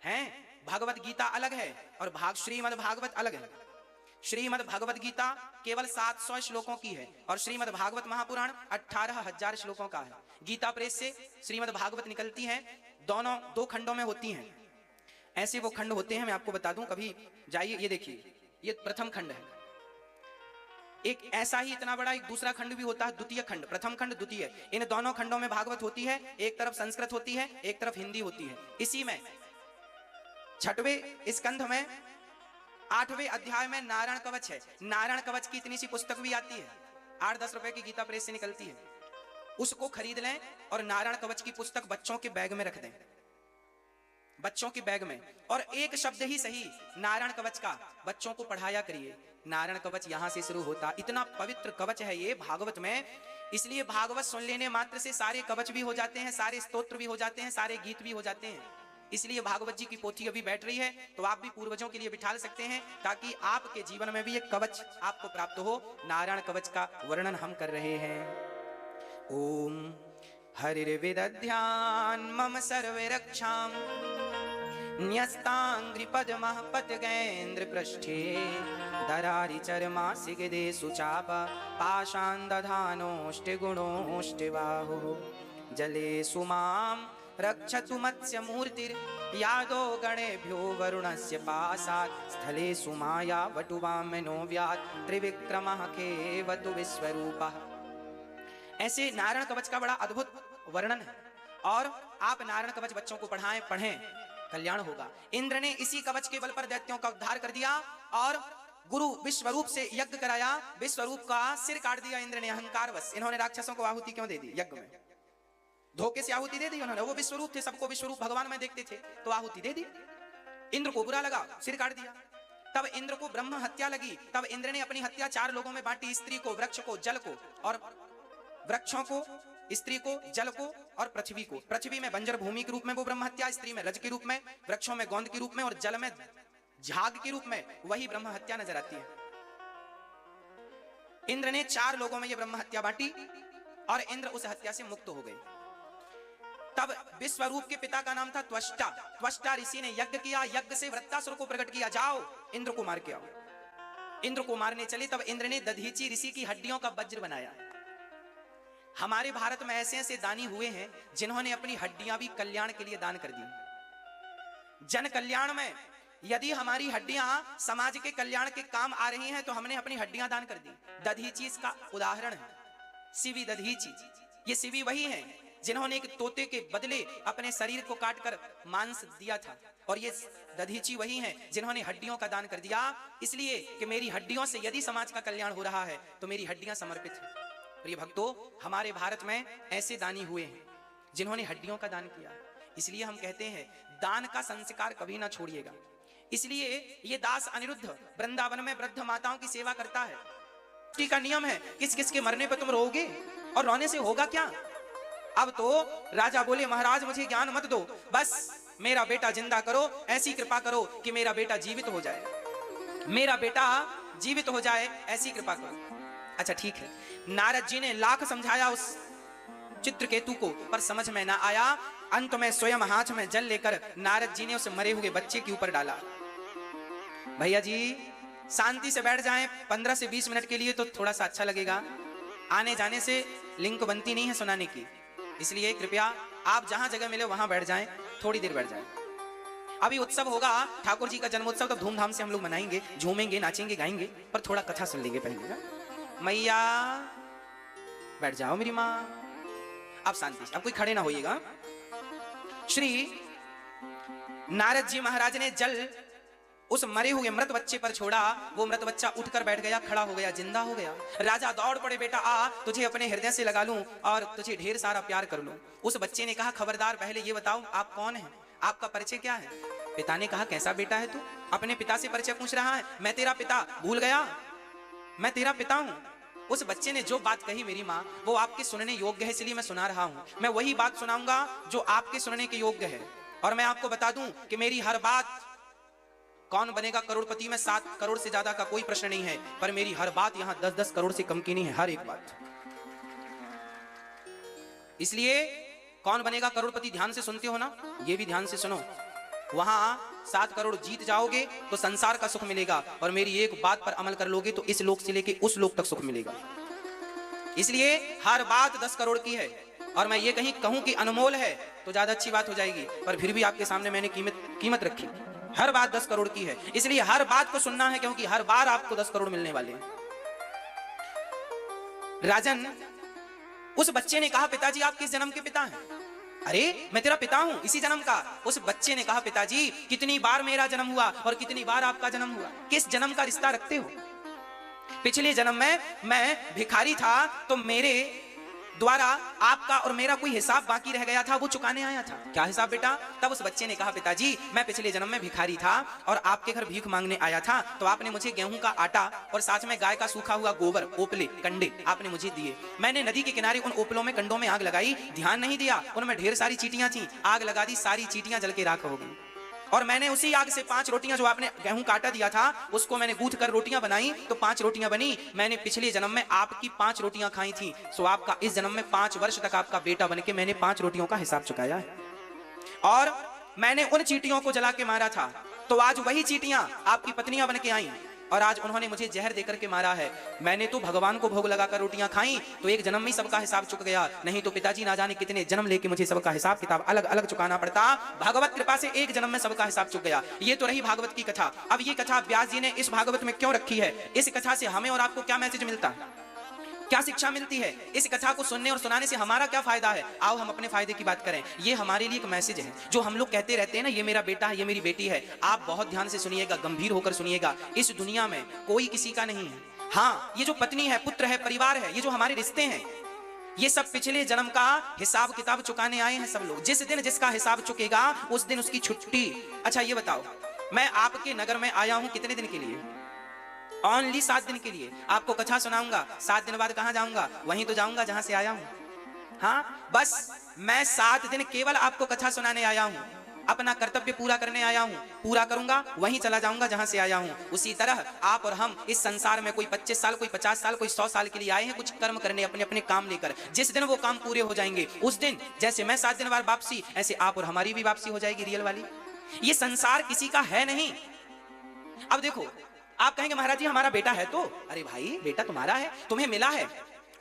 हैं? भगवत गीता अलग है और श्रीमद् भागवत अलग है। श्रीमद् भगवत गीता केवल 700 श्लोकों की है और श्रीमद् भागवत महापुराण 18,000 श्लोकों का है। गीता प्रेस से श्रीमद् भागवत निकलती है, दोनों 2 खंडों में होती हैं। ऐसे वो खंड होते हैं, मैं आपको बता दूं, कभी जाइए। ये देखिए, ये प्रथम खंड है। एक ऐसा ही इतना बड़ा एक दूसरा खंड भी होता है, द्वितीय खंड, प्रथम खंड द्वितीय। इन दोनों खंडों में भागवत होती है, एक तरफ संस्कृत होती है, एक तरफ हिंदी होती है। इसी में 6वें स्कंध में 8वें अध्याय में नारायण कवच है। नारायण कवच की इतनी सी पुस्तक भी आती है, 8-10 रुपए की गीता प्रेस से निकलती है, उसको खरीद लें और नारायण कवच की पुस्तक बच्चों के बैग में रख दें, बच्चों के बैग में, और एक शब्द ही सही नारायण कवच का बच्चों को पढ़ाया करिए। नारायण कवच यहां से शुरू होता, इतना पवित्र कवच है ये भागवत में। इसलिए भागवत सुन लेने मात्र से सारे कवच भी हो जाते हैं, सारे स्तोत्र भी हो जाते हैं, सारे गीत भी हो जाते हैं। इसलिए भागवत जी की पोथी अभी बैठ रही है, तो आप भी पूर्वजों के लिए बिठा सकते हैं, ताकि आपके जीवन में भी एक कवच आपको प्राप्त हो। नारायण कवच का वर्णन हम कर रहे हैं। ओम हरिर्विदध्यान मम सर्वे रक्षाम न्यस्तांग्रि पद्मः पतगेन्द्र पृष्ठे दरारि चर्मा सिगदे सुचाप पाशान् दधानोष्टि गुणोष्टि बाहुः जले सुमां रक्षतु मत्स्य मूर्तिर् यादो गणेभ्यो वरुणस्य पासात् स्थले सुमाया वटुवामनो व्यात् त्रिविक्रमः खेवतु विश्वरूपः। ऐसे नारायण कवच का बड़ा अद्भुत वर्णन है और आप नारायण कवच बच्चों को पढ़ें, कल्याण होगा। इंद्र ने इसी कवच के बल पर दैत्यों का उद्धार कर दिया और गुरु विश्वरूप से यज्ञ कराया, विश्वरूप का सिर काट दिया इंद्र ने अहंकारवश। इन्होंने राक्षसों को आहुति क्यों दे दी? यज्ञ में धोखे से आहुति दे दी उन्होंने। वो विश्वरूप थे, सबको विश्वरूप भगवान में देखते थे, तो आहुति दे दी। इंद्र को बुरा लगा, सिर काट दिया। तब इंद्र को ब्रह्म हत्या लगी, तब इंद्र ने अपनी हत्या 4 लोगों में बांटी, स्त्री को, वृक्ष को, जल को, और वृक्षों को, स्त्री को, जल को और पृथ्वी को। पृथ्वी में बंजर भूमि के रूप में वो ब्रह्म हत्या, स्त्री में रज के रूप में, वृक्षों में गोंद के रूप में और जल में झाग के रूप में वही ब्रह्म हत्या नजर आती है। इंद्र ने 4 लोगों में ये ब्रह्म हत्या बांटी और इंद्र उस हत्या से मुक्त हो गए। तब विश्वरूप के पिता का नाम था त्वष्टा। त्वष्टा ऋषि ने यज्ञ किया, यज्ञ से वृत्तासुर को प्रकट किया, जाओ इंद्र को मार के आओ। इंद्र को मारने चले, तब इंद्र ने दधीची ऋषि की हड्डियों का वज्र बनाया। हमारे भारत में ऐसे ऐसे दानी हुए हैं जिन्होंने अपनी हड्डियां भी कल्याण के लिए दान कर दी। जन कल्याण में यदि हमारी हड्डियां समाज के कल्याण के काम आ रही हैं तो हमने अपनी हड्डियां दान कर दी। दधीची इसका उदाहरण है, शिवी दधीची। ये शिवी वही हैं जिन्होंने एक तोते के बदले अपने शरीर को काटकर मांस दिया था, और ये दधीची वही हैं जिन्होंने हड्डियों का दान कर दिया, इसलिए कि मेरी हड्डियों से यदि समाज का कल्याण हो रहा है तो मेरी हड्डियां समर्पित हैं। प्रिय भक्तों, हमारे भारत में ऐसे दानी हुए हैं जिन्होंने हड्डियों का दान किया। इसलिए हम कहते हैं दान का संस्कार कभी ना छोड़िएगा। इसलिए ये दास अनिरुद्ध वृंदावन में वृद्ध माताओं की सेवा करता है। सृष्टि का नियम है, किस किस के मरने पर तुम रोओगे और रोने से होगा क्या। अब तो राजा बोले महाराज मुझे ज्ञान मत दो, बस मेरा बेटा जिंदा करो, ऐसी कृपा करो कि मेरा बेटा जीवित हो जाए, मेरा बेटा जीवित हो जाए, ऐसी कृपा करो। अच्छा ठीक है, नारद जी ने लाख समझाया उस चित्रकेतु को, पर समझ में ना आया। अंत में स्वयं हाथ में जल लेकर नारद जी ने उस मरे हुए बच्चे के ऊपर डाला। भैया जी शांति से बैठ जाएं 15 से 20 मिनट के लिए तो थोड़ा सा अच्छा लगेगा। आने जाने से लिंक बनती नहीं है सुनाने की, इसलिए कृपया आप जहां जगह मिले वहां बैठ जाएं, थोड़ी देर बैठ जाएं। अभी उत्सव होगा, ठाकुर जी का जन्मोत्सव, तो धूमधाम से हम लोग मनाएंगे, झूमेंगे, नाचेंगे, गाएंगे, पर थोड़ा कथा सुन लेंगे पहले ना। मैया बैठ जाओ मेरी माँ, आप शांति से, अब कोई खड़े ना होइएगा। श्री नारद जी महाराज ने जल उस मरे हुए मृत बच्चे पर छोड़ा। वो मृत बच्चा उठकर बैठ गया, खड़ा हो गया, जिंदा हो गया। राजा दौड़ पड़े, बेटा आ, तुझे अपने हृदय से लगा लूं और तुझे ढेर सारा प्यार कर लूं। उस बच्चे ने कहा खबरदार, पहले ये बताओ आप कौन हैं, आपका परिचय क्या है। पिता ने कहा कैसा बेटा है तू, अपने पिता से परिचय पूछ रहा है। मैं तेरा पिता, भूल गया, मैं तेरा पिता हूं। उस बच्चे ने जो बात कही मेरी माँ, वो आपके सुनने योग्य है, इसलिए मैं सुना रहा हूं। मैं वही बात सुनाऊंगा जो आपके सुनने के योग्य है। और मैं आपको बता दूं कि मेरी हर बात, कौन बनेगा करोड़पति में 7 करोड़ से ज्यादा का कोई प्रश्न नहीं है, पर मेरी हर बात यहां 10-10 करोड़ से कम की नहीं है, हर एक बात। इसलिए कौन बनेगा करोड़पति ध्यान से सुनते हो ना, ये भी ध्यान से सुनो। वहां 7 करोड़ जीत जाओगे तो संसार का सुख मिलेगा, और मेरी एक बात पर अमल कर लोगे तो इस लोक से लेके उस लोक तक सुख मिलेगा। इसलिए हर बात 10 करोड़ की है, और मैं ये कहीं कहूं कि अनमोल है तो ज्यादा अच्छी बात हो जाएगी, पर फिर भी आपके सामने मैंने कीमत रखी। हर बात 10 करोड़ की है, इसलिए हर बात को सुनना है, क्योंकि हर बार आपको 10 करोड़ मिलने वाले हैं। राजन, उस बच्चे ने कहा पिताजी आप किस जन्म के पिता हैं। अरे मैं तेरा पिता हूं, इसी जन्म का। उस बच्चे ने कहा पिताजी कितनी बार मेरा जन्म हुआ और कितनी बार आपका जन्म हुआ, किस जन्म का रिश्ता रखते हो। पिछले जन्म में मैं भिखारी था, तो मेरे द्वारा आपका और मेरा कोई हिसाब बाकी रह गया था, वो चुकाने आया था। क्या हिसाब बेटा। तब उस बच्चे ने कहा पिताजी मैं पिछले जन्म में भिखारी था और आपके घर भीख मांगने आया था, तो आपने मुझे गेहूं का आटा और साथ में गाय का सूखा हुआ गोबर, ओपले, कंडे आपने मुझे दिए। मैंने नदी के किनारे उन ओपलों में, कंडों में आग लगाई, ध्यान नहीं दिया, उनमें ढेर सारी चींटियां थी, आग लगा दी, सारी चींटियां जल के राख हो गई। और मैंने उसी आग से 5 रोटियां, जो आपने गेहूं का आटा दिया था, उसको मैंने गूंथ कर रोटियां बनाई, तो 5 रोटियां बनी। मैंने पिछले जन्म में आपकी 5 रोटियां खाई थी, सो आपका इस जन्म में 5 वर्ष तक आपका बेटा बनके मैंने 5 रोटियों का हिसाब चुकाया है। और मैंने उन चींटियों को जला के मारा था, तो आज वही चींटियां आपकी पत्नियां बन के आई, और आज उन्होंने मुझे जहर देकर के मारा है। मैंने तो भगवान को भोग लगाकर रोटियां खाई, तो एक जन्म में सबका हिसाब चुक गया, नहीं तो पिताजी ना जाने कितने जन्म लेके मुझे सबका हिसाब किताब अलग अलग चुकाना पड़ता। भगवत कृपा से एक जन्म में सबका हिसाब चुक गया। ये तो रही भागवत की कथा। अब ये कथा व्यास जी ने इस भागवत में क्यों रखी है, इस कथा से हमें और आपको क्या मैसेज मिलता है, क्या शिक्षा मिलती है, इस कथा को सुनने और सुनाने से हमारा क्या फायदा है। आओ हम अपने फायदे की बात करें। ये हमारे लिए एक मैसेज है, जो हम लोग कहते रहते हैं ना, ये मेरा बेटा है, ये मेरी बेटी है। आप बहुत ध्यान से सुनिएगा, गंभीर होकर सुनिएगा। इस दुनिया में कोई किसी का नहीं है। हाँ, ये जो पत्नी है, पुत्र है, परिवार है, ये जो हमारे रिश्ते हैं, ये सब पिछले जन्म का हिसाब किताब चुकाने आए हैं सब लोग। जिस दिन जिसका हिसाब चुकेगा उस दिन उसकी छुट्टी। अच्छा ये बताओ, मैं आपके नगर में आया हूं कितने दिन के लिए, ओनली 7 दिन के लिए। आपको कथा सुनाऊंगा, 7 दिन बाद कहां जाऊंगा, वहीं तो जाऊंगा जहां से आया हूं। हाँ, बस मैं 7 दिन केवल आपको कथा सुनाने आया हूं, अपना कर्तव्य पूरा करने आया हूं, पूरा करूंगा, वहीं चला जाऊंगा जहां से आया हूं। उसी तरह आप और हम इस संसार में कोई 25 साल, कोई 50 साल, कोई 100 साल के लिए आए हैं, कुछ कर्म करने, अपने अपने काम लेकर। जिस दिन वो काम पूरे हो जाएंगे, उस दिन जैसे मैं 7 दिन बाद वापसी, ऐसे आप और हमारी भी वापसी हो जाएगी, रियल वाली। ये संसार किसी का है नहीं। अब देखो, आप कहेंगे महाराज जी हमारा बेटा है, तो अरे भाई बेटा तुम्हारा है, तुम्हें मिला है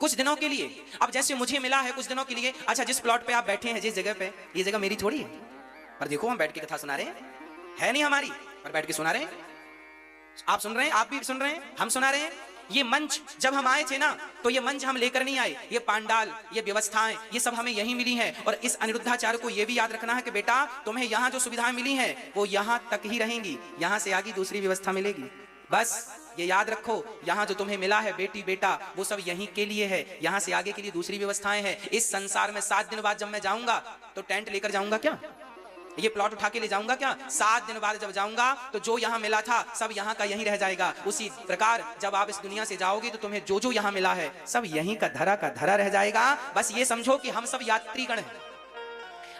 कुछ दिनों के लिए। अब जैसे मुझे मिला है कुछ दिनों के लिए। अच्छा, जिस प्लॉट पे आप बैठे हैं, जिस जगह पे, ये जगह मेरी थोड़ी है, पर देखो हम बैठ के कथा सुना रहे हैं, है नहीं हमारी, पर बैठ के सुना रहे हैं। आप सुन रहे हैं, आप भी सुन रहे हैं, हम सुना रहे हैं। ये मंच जब हम आए थे ना, तो ये मंच हम लेकर नहीं आए, ये पांडाल, ये व्यवस्थाएं, ये सब हमें यहीं मिली हैं। और इस अनिरुद्धाचार्य को ये भी याद रखना है कि बेटा तुम्हें यहाँ जो सुविधाएं मिली हैं वो यहाँ तक ही रहेंगी, यहाँ से आगे दूसरी व्यवस्था मिलेगी। बस ये याद रखो, यहाँ जो तुम्हें मिला है बेटी बेटा, वो सब यहीं के लिए है, यहाँ से आगे के लिए दूसरी व्यवस्थाएं हैं। इस संसार में 7 दिन बाद जब मैं जाऊंगा तो टेंट लेकर जाऊंगा क्या, ये प्लॉट उठा के ले जाऊंगा क्या? 7 दिन बाद जब जाऊंगा तो जो यहाँ मिला था सब यहाँ का यहीं रह जाएगा। उसी प्रकार जब आप इस दुनिया से जाओगे तो तुम्हें जो जो यहाँ मिला है सब यहीं का धरा रह जाएगा। बस ये समझो कि हम सब यात्रीगण हैं।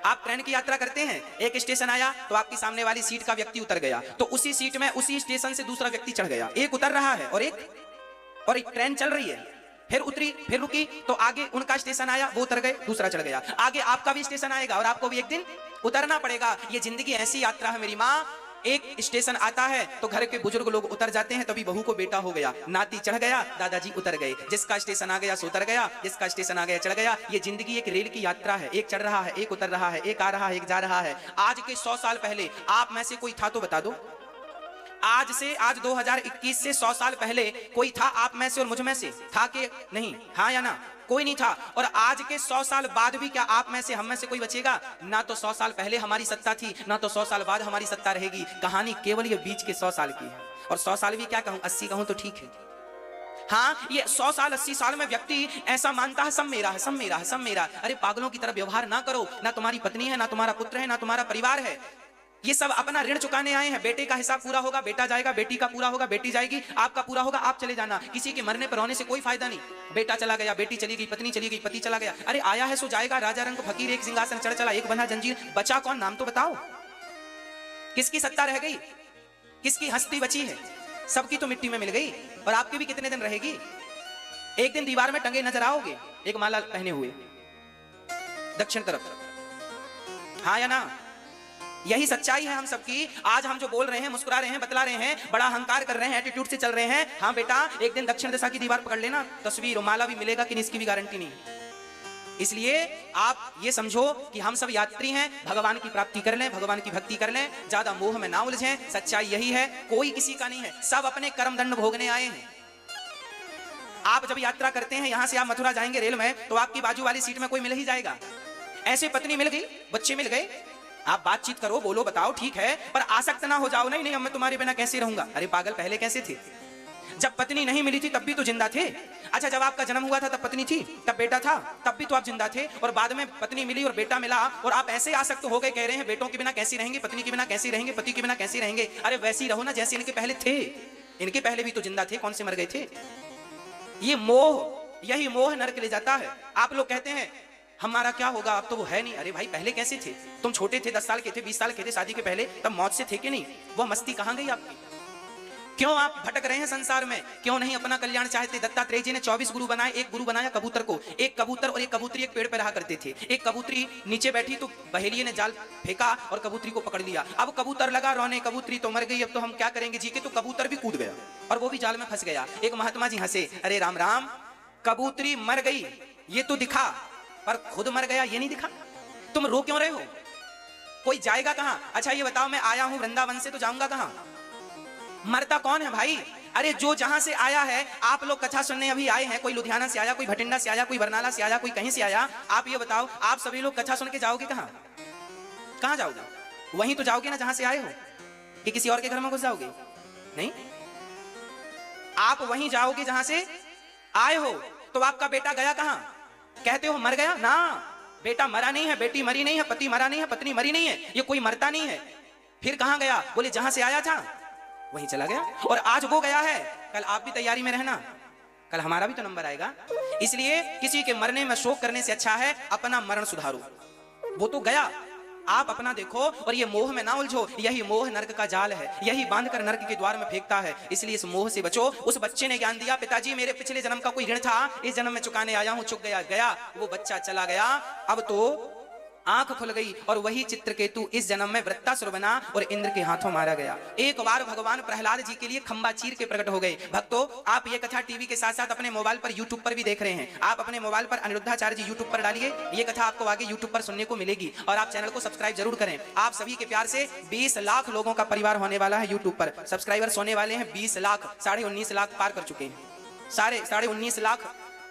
आप ट्रेन की यात्रा करते हैं, एक स्टेशन आया तो आपकी सामने वाली सीट का व्यक्ति उतर गया, तो उसी सीट में उसी स्टेशन से दूसरा व्यक्ति चढ़ गया। एक उतर रहा है और एक ट्रेन चल रही है, फिर उतरी फिर रुकी, तो आगे उनका स्टेशन आया, वो उतर गए, दूसरा चढ़ गया। आगे आपका भी स्टेशन आएगा और आपको भी एक दिन उतरना पड़ेगा। ये जिंदगी ऐसी यात्रा है मेरी माँ। एक स्टेशन आता है तो घर के बुजुर्ग लोग उतर जाते हैं, तभी बहू को बेटा हो गया, नाती चढ़ गया, दादाजी उतर गए। जिसका स्टेशन आ गया सो उतर गया, जिसका स्टेशन आ गया चढ़ गया। ये जिंदगी एक रेल की यात्रा है, एक चढ़ रहा है, एक उतर रहा है, एक आ रहा है, एक जा रहा है। आज के 100 साल पहले आप में से कोई था तो बता दो। आज 2021 से 100 साल पहले कोई था आप में से और मुझ में से? था कि नहीं? हाँ या ना? कोई नहीं था। और आज के 100 साल बाद भी क्या आप में से हम में से कोई बचेगा? ना तो 100 साल पहले हमारी सत्ता थी, ना तो 100 साल बाद हमारी सत्ता रहेगी। कहानी केवल ये बीच के 100 साल की है। और 100 साल भी क्या कहूं, 80 कहूं तो ठीक है। हाँ, ये 100 साल 80 साल में व्यक्ति ऐसा मानता है सब मेरा है, सब मेरा है, सब मेरा। अरे पागलों की तरह व्यवहार ना करो। ना तुम्हारी पत्नी है, ना तुम्हारा पुत्र है, ना तुम्हारा परिवार है। ये सब अपना ऋण चुकाने आए हैं। बेटे का हिसाब पूरा होगा, बेटा जाएगा, बेटी का पूरा होगा, बेटी जाएगी, आपका पूरा होगा, आप चले जाना। किसी के मरने पर रोने से कोई फायदा नहीं। बेटा चला गया, बेटी चली गई, पत्नी चली गई, पति चला गया। अरे आया है सो जाएगा। राजा रंग फकीर एक सिंहासन चढ़ चला, एक बंधा जंजीर। बचा कौन? नाम तो बताओ। किसकी सत्ता रह गई? किसकी हस्ती बची है? सबकी तो मिट्टी में मिल गई। और आपकी भी कितने दिन रहेगी? एक दिन दीवार में टंगे नजर आओगे, एक माला पहने हुए दक्षिण तरफ। हाँ या ना? यही सच्चाई है हम सबकी। आज हम जो बोल रहे हैं, मुस्कुरा रहे हैं, बतला रहे हैं, बड़ा अहंकार कर रहे हैं, एटीट्यूड से चल रहे हैं। हाँ बेटा, एक दिन दक्षिण दिशा की दीवार पकड़ लेना, तस्वीर और माला भी मिलेगा कि नहीं, इसकी भी गारंटी नहीं। इसलिए आप ये समझो कि हम सब यात्री हैं। भगवान की प्राप्ति कर लें, भगवान की भक्ति कर लें, ज्यादा मोह में ना उलझें। सच्चाई यही है, कोई किसी का नहीं है, सब अपने कर्म दंड भोगने आए हैं। आप जब यात्रा करते हैं, यहां से आप मथुरा जाएंगे रेल में, तो आपकी बाजू वाली सीट में कोई मिल ही जाएगा। ऐसे पत्नी मिल गई, बच्चे मिल गए, आप बातचीत करो, बोलो, बताओ, ठीक है, पर आसक्त ना हो जाओ। नहीं नहीं, अब मैं तुम्हारे बिना कैसे रहूंगा। अरे पागल, पहले कैसे थे? जब पत्नी नहीं मिली थी तब भी तो जिंदा थे। अच्छा, जब आपका जन्म हुआ था तब पत्नी थी, तब बेटा था, तब भी तो आप जिंदा थे। और बाद में पत्नी मिली और बेटा मिला और आप ऐसे आसक्त हो गए, कह रहे हैं बेटों के बिना कैसे रहेंगे, पत्नी के बिना कैसे रहेंगे, पति के बिना कैसे रहेंगे। अरे वैसे ही रहो ना जैसे इनके पहले थे। इनके पहले भी तो जिंदा थे, कौन से मर गए थे? ये मोह, यही मोह नरक ले जाता है। आप लोग कहते हैं हमारा क्या होगा, अब तो वो है नहीं। अरे भाई, पहले कैसे थे? तुम छोटे थे, 10 साल के थे, 20 साल के थे शादी के पहले, तब मौत से थे कि नहीं? वो मस्ती कहां गई आपकी? क्यों आप भटक रहे हैं संसार में? क्यों नहीं अपना कल्याण चाहते? दत्तात्रेय जी ने 24 गुरु बनाए। एक गुरु बनाया कबूतर को। एक कबूतर और एक कबूतरी एक पेड़ पर रहा करते थे। एक कबूतरी नीचे बैठी तो बहेलिये ने जाल फेंका और कबूतरी को पकड़ लिया। अब कबूतर लगा रोने, कबूतरी तो मर गई, अब तो हम क्या करेंगे जी के। तो कबूतर भी कूद गया और वो भी जाल में फंस गया। एक महात्मा जी हंसे, अरे राम राम, कबूतरी मर गई ये तो दिखा, पर खुद मर गया ये नहीं दिखा। तुम रो क्यों रहे हो? कोई जाएगा कहां? अच्छा ये बताओ, मैं आया हूं वृंदावन से, तो जाऊंगा कहां? मरता कौन है भाई? अरे जो जहां से आया है, आप लोग कथा सुनने अभी आए हैं, कोई लुधियाना से आया, कोई भटिंडा से आया, कोई बरनाला से आया, कोई कहीं से आया। आप ये बताओ, आप सभी लोग कथा सुन के जाओगे कहां? कहां जाओगे? वहीं तो जाओगे ना जहां से आए हो, कि किसी और के घर में घुस जाओगे? नहीं, आप वहीं जाओगे जहां से आए हो। तो आपका बेटा गया कहां? कहते हो मर गया ना, बेटा मरा नहीं है, बेटी मरी नहीं है, पति मरा नहीं है, पत्नी मरी नहीं है, ये कोई मरता नहीं है। फिर कहां गया? बोले जहां से आया था वहीं चला गया। और आज वो गया है, कल आप भी तैयारी में रहना, कल हमारा भी तो नंबर आएगा। इसलिए किसी के मरने में शोक करने से अच्छा है अपना मरण सुधारो। वो तो गया, आप अपना देखो और ये मोह में ना उलझो। यही मोह नरक का जाल है, यही बांधकर नरक के द्वार में फेंकता है। इसलिए इस मोह से बचो। उस बच्चे ने ज्ञान दिया, पिताजी मेरे पिछले जन्म का कोई ऋण था, इस जन्म में चुकाने आया हूं, चुक गया गया। वो बच्चा चला गया, अब तो आंख खुल गई और वही चित्रकेतु इस जन्म में वृत्तासुर बना और इंद्र के हाथों मारा गया। एक बार भगवान प्रहलाद जी के लिए खंबा चीर के प्रकट हो गए। भक्तों, आप ये कथा टीवी के साथ साथ अपने मोबाइल पर, यूट्यूब पर भी देख रहे हैं। आप अपने मोबाइल पर अनिरुद्धाचार्य जी यूट्यूब पर डालिए, ये कथा आपको आगे यूट्यूब पर सुनने को मिलेगी। और आप चैनल को सब्सक्राइब जरूर करें। आप सभी के प्यार से 20 लाख लोगों का परिवार होने वाला है यूट्यूब पर। सब्सक्राइबर्स होने वाले हैं 20 लाख, 19.5 लाख पार कर चुके हैं। सारे 19.5 लाख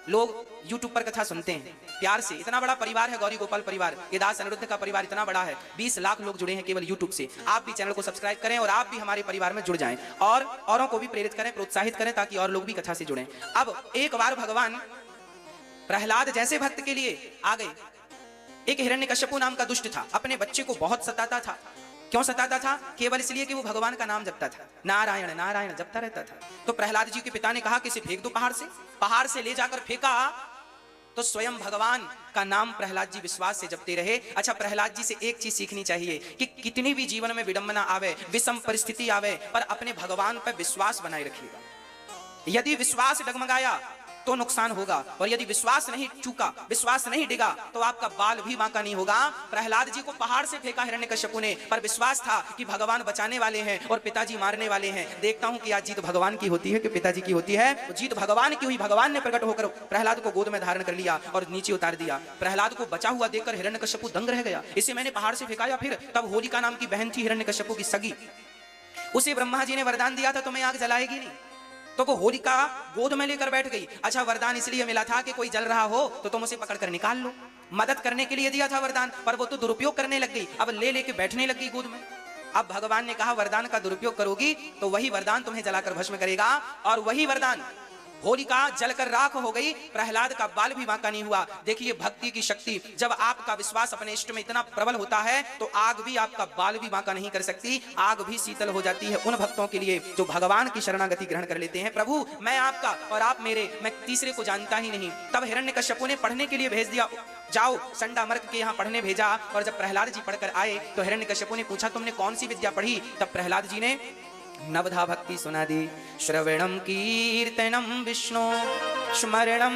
लोग YouTube पर कथा सुनते हैं प्यार से। इतना बड़ा परिवार है गौरी गोपाल परिवार, ये दास अनिरुद्ध का परिवार इतना बड़ा है, 20 लाख लोग जुड़े हैं केवल YouTube से। आप भी चैनल को सब्सक्राइब करें और आप भी हमारे परिवार में जुड़ जाएं और औरों को भी प्रेरित करें, प्रोत्साहित करें, ताकि और लोग भी कथा से जुड़ें। अब एक बार भगवान प्रहलाद जैसे भक्त के लिए आ गए। एक हिरण्यकश्यपु नाम का दुष्ट था, अपने बच्चे को बहुत सताता था। क्यों सताता था? केवल इसलिए कि वो भगवान का नाम जपता था, नारायण नारायण जपता रहता था। तो प्रहलाद जी के पिता ने कहा कि इसे फेंक दो पहाड़ से। पहाड़ से ले जाकर फेंका तो स्वयं भगवान का नाम प्रहलाद जी विश्वास से जपते रहे। अच्छा, प्रहलाद जी से एक चीज सीखनी चाहिए कि कितनी भी जीवन में विडंबना आवे, विषम परिस्थिति आवे, पर अपने भगवान पर विश्वास बनाए रखिएगा। यदि विश्वास डगमगाया तो नुकसान होगा, और यदि विश्वास नहीं चूका, विश्वास नहीं डिगा, तो आपका बाल भी बांका नहीं होगा। प्रहलाद जी को पहाड़ से फेंका हिरण्यकश्यपु ने, पर विश्वास था कि भगवान बचाने वाले हैं और पिताजी मारने वाले हैं। देखता हूं कि आज जीत भगवान की होती है कि पिताजी की होती है। तो जीत भगवान की हुई, भगवान ने प्रकट होकर प्रहलाद को गोद में धारण कर लिया और नीचे उतार दिया। प्रहलाद को बचा हुआ देखकर हिरण्यकश्यपु दंग रह गया, इसे मैंने पहाड़ से फेंका या फिर? तब होलिका नाम की बहन थी हिरण्यकश्यपु की सगी, उसे ब्रह्मा जी ने वरदान दिया था तुम्हें आग जलाएगी नहीं, तो वो होलिका गोद में लेकर बैठ गई। अच्छा, वरदान इसलिए मिला था कि कोई जल रहा हो तो तुम उसे पकड़कर निकाल लो, मदद करने के लिए दिया था वरदान, पर वो तो दुरुपयोग करने लग गई, अब ले लेके बैठने लग गई गोद में। अब भगवान ने कहा वरदान का दुरुपयोग करोगी तो वही वरदान तुम्हें जलाकर भस्म करेगा, और वही वरदान होलिका जलकर राख हो गई। प्रहलाद का बाल भी बांका नहीं हुआ। देखिए भक्ति की शक्ति, जब आपका विश्वास अपने इष्ट में इतना प्रबल होता है तो आग भी आपका बाल भी बांका नहीं कर सकती, आग भी शीतल हो जाती है उन भक्तों के लिए जो भगवान की शरणागति ग्रहण कर लेते हैं। प्रभु मैं आपका और आप मेरे, मैं तीसरे को जानता ही नहीं। तब हिरण्यकश्यपु ने पढ़ने के लिए भेज दिया, जाओ संडा मर्क के यहाँ पढ़ने भेजा। और जब प्रहलाद जी पढ़कर आए तो हिरण्यकश्यपु ने पूछा तुमने कौन सी विद्या पढ़ी? तब प्रहलाद जी ने नवधा भक्ति सुना दी, श्रवणम कीर्तनम विष्णु स्मरणम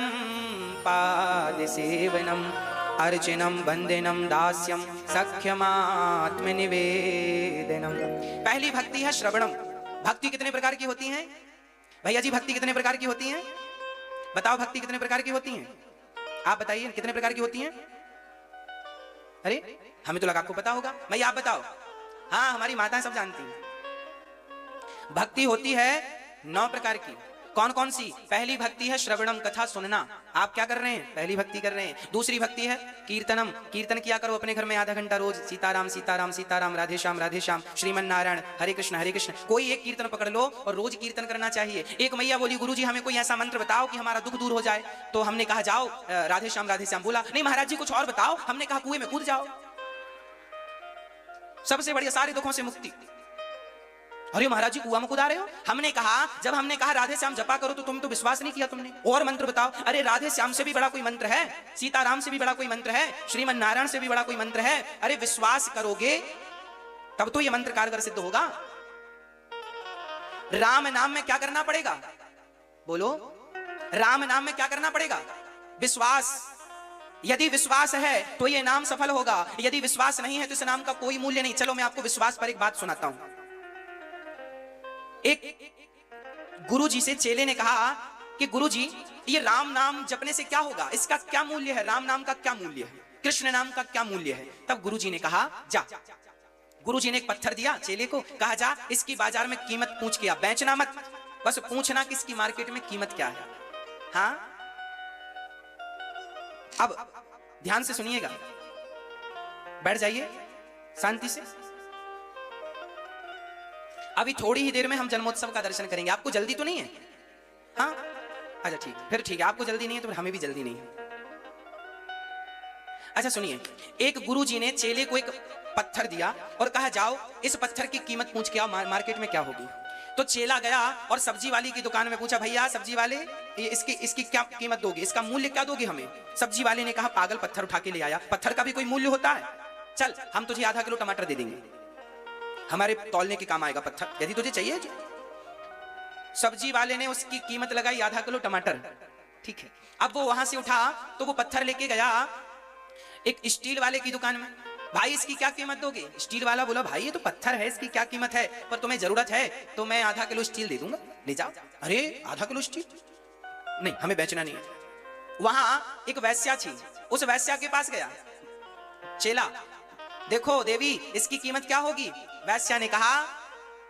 पाद सेवनम अर्चनम वंदनम दास्यम सख्यमात्म निवेदनम। पहली भक्ति है श्रवणम। भक्ति कितने प्रकार की होती है भैया जी? भक्ति कितने प्रकार की होती है? बताओ भक्ति कितने प्रकार की होती है? आप बताइए कितने प्रकार की होती है? अरे हमें तो लगा आपको पता होगा, भैया आप बताओ। हाँ, हमारी माताएं सब जानती हैं। भक्ति होती है 9 प्रकार की। कौन कौन सी? पहली भक्ति है श्रवणम, कथा सुनना। आप क्या कर रहे हैं? पहली भक्ति कर रहे हैं। दूसरी भक्ति है कीर्तनम, कीर्तन किया करो अपने घर में आधा घंटा रोज, सीताराम सीताराम सीताराम, राधे श्याम श्रीमन नारायण, हरे कृष्ण। कोई एक कीर्तन पकड़ लो और रोज कीर्तन करना चाहिए। एक मैया बोली गुरुजी हमें कोई ऐसा मंत्र बताओ कि हमारा दुख दूर हो जाए। तो हमने कहा जाओ राधे श्याम। बोला नहीं महाराज जी कुछ और बताओ। हमने कहा कुएं में कूद जाओ, सबसे बढ़िया सारे दुखों से मुक्ति। अरे महाराज जी कुआं में कूदा रहे हो? हमने कहा जब हमने कहा राधे श्याम जपा करो तो तुम तो विश्वास नहीं किया तुमने। और मंत्र बताओ। अरे राधे श्याम से भी बड़ा कोई मंत्र है? सीताराम से भी बड़ा कोई मंत्र है? श्रीमन नारायण से भी बड़ा कोई मंत्र है? अरे विश्वास करोगे तब तो ये मंत्र कारगर सिद्ध होगा। राम नाम में क्या करना पड़ेगा? बोलो, राम नाम में क्या करना पड़ेगा? विश्वास। यदि विश्वास है तो ये नाम सफल होगा, यदि विश्वास नहीं है तो इस नाम का कोई मूल्य नहीं। चलो मैं आपको विश्वास पर एक बात सुनाता हूं। एक गुरुजी से चेले ने कहा कि गुरुजी ये राम नाम जपने से क्या होगा, इसका क्या मूल्य है, राम नाम का क्या मूल्य है, कृष्ण नाम का क्या मूल्य है? तब गुरुजी ने कहा जा। गुरुजी ने एक पत्थर दिया चेले को, कहा जा इसकी बाजार में कीमत पूछ के आ, बेचना मत, बस पूछना कि इसकी मार्केट में कीमत क्या है। हाँ, अब ध्यान से सुनिएगा, बैठ जाइए शांति से। अभी थोड़ी ही देर में हम जन्मोत्सव का दर्शन करेंगे। आपको जल्दी तो नहीं है? हाँ अच्छा ठीक, फिर ठीक है, आपको जल्दी नहीं है तो हमें भी जल्दी नहीं है। अच्छा सुनिए, एक गुरुजी ने चेले को एक पत्थर दिया और कहा जाओ इस पत्थर की कीमत पूछ के आओ, मार्केट में क्या होगी। तो चेला गया और सब्जी वाली की दुकान में पूछा, भैया सब्जी वाले इसकी क्या कीमत दोगे, इसका मूल्य क्या दोगे हमें? सब्जी वाले ने कहा पागल, पत्थर उठा के ले आया, पत्थर का भी कोई मूल्य होता है? चल हम तुझे आधा किलो टमाटर दे देंगे, हमारे तौलने के काम आएगा पत्थर, यदि तुझे चाहिए। सब्जी वाले ने उसकी कीमत लगाई आधा किलो टमाटर, ठीक है। अब वो वहां से उठा तो वो पत्थर लेके गया एक स्टील वाले की दुकान में, भाई इसकी क्या कीमत दोगे? स्टील वाला बोला भाई ये तो पत्थर है, इसकी क्या कीमत है, पर तुम्हें जरूरत है तो मैं आधा किलो स्टील दे दूंगा, ले जाओ। अरे आधा किलो स्टील नहीं, हमें बेचना नहीं है। वहां एक वैश्या थी, उस वैश्या के पास गया चेला, देखो देवी इसकी कीमत क्या होगी? वैश्या ने कहा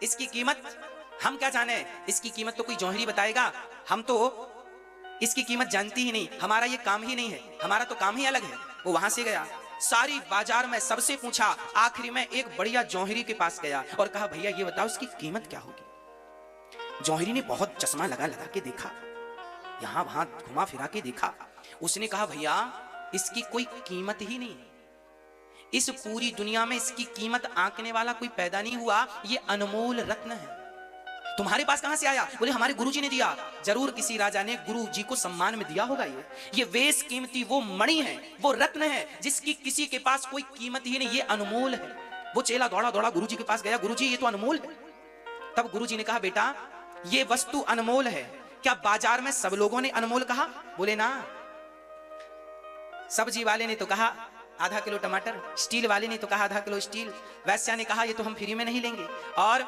इसकी कीमत हम क्या जाने, इसकी कीमत तो कोई जौहरी बताएगा, हम तो इसकी कीमत जानती ही नहीं, हमारा ये काम ही नहीं है, हमारा तो काम ही अलग है। वो वहां से गया, सारी बाजार में सबसे पूछा, आखिरी में एक बढ़िया जौहरी के पास गया और कहा भैया ये बताओ इसकी कीमत क्या होगी। जौहरी ने बहुत चश्मा लगा लगा के देखा, यहां वहां घुमा फिरा के देखा, उसने कहा भैया इसकी कोई कीमत ही नहीं है, इस पूरी दुनिया में इसकी कीमत आंकने वाला कोई पैदा नहीं हुआ, ये अनमोल रत्न है। तुम्हारे पास कहां से आया? बोले हमारे गुरुजी ने दिया। जरूर किसी राजा ने गुरुजी को सम्मान में दिया होगा। ये बेस कीमती वो मणि है, वो रत्न है जिसकी किसी के पास कोई कीमत ही नहीं, ये अनमोल है। वो चेला दौड़ा दौड़ा गुरुजी के पास गया, गुरुजी ये तो अनमोल है। तब गुरुजी ने कहा बेटा ये वस्तु अनमोल है, क्या बाजार में सब लोगों ने अनमोल कहा? बोले ना, सब्जी वाले ने तो कहा आधा किलो टमाटर, स्टील वाले ने तो कहा आधा किलो स्टील, वैश्या ने कहा ये तो हम फ्री में नहीं लेंगे। और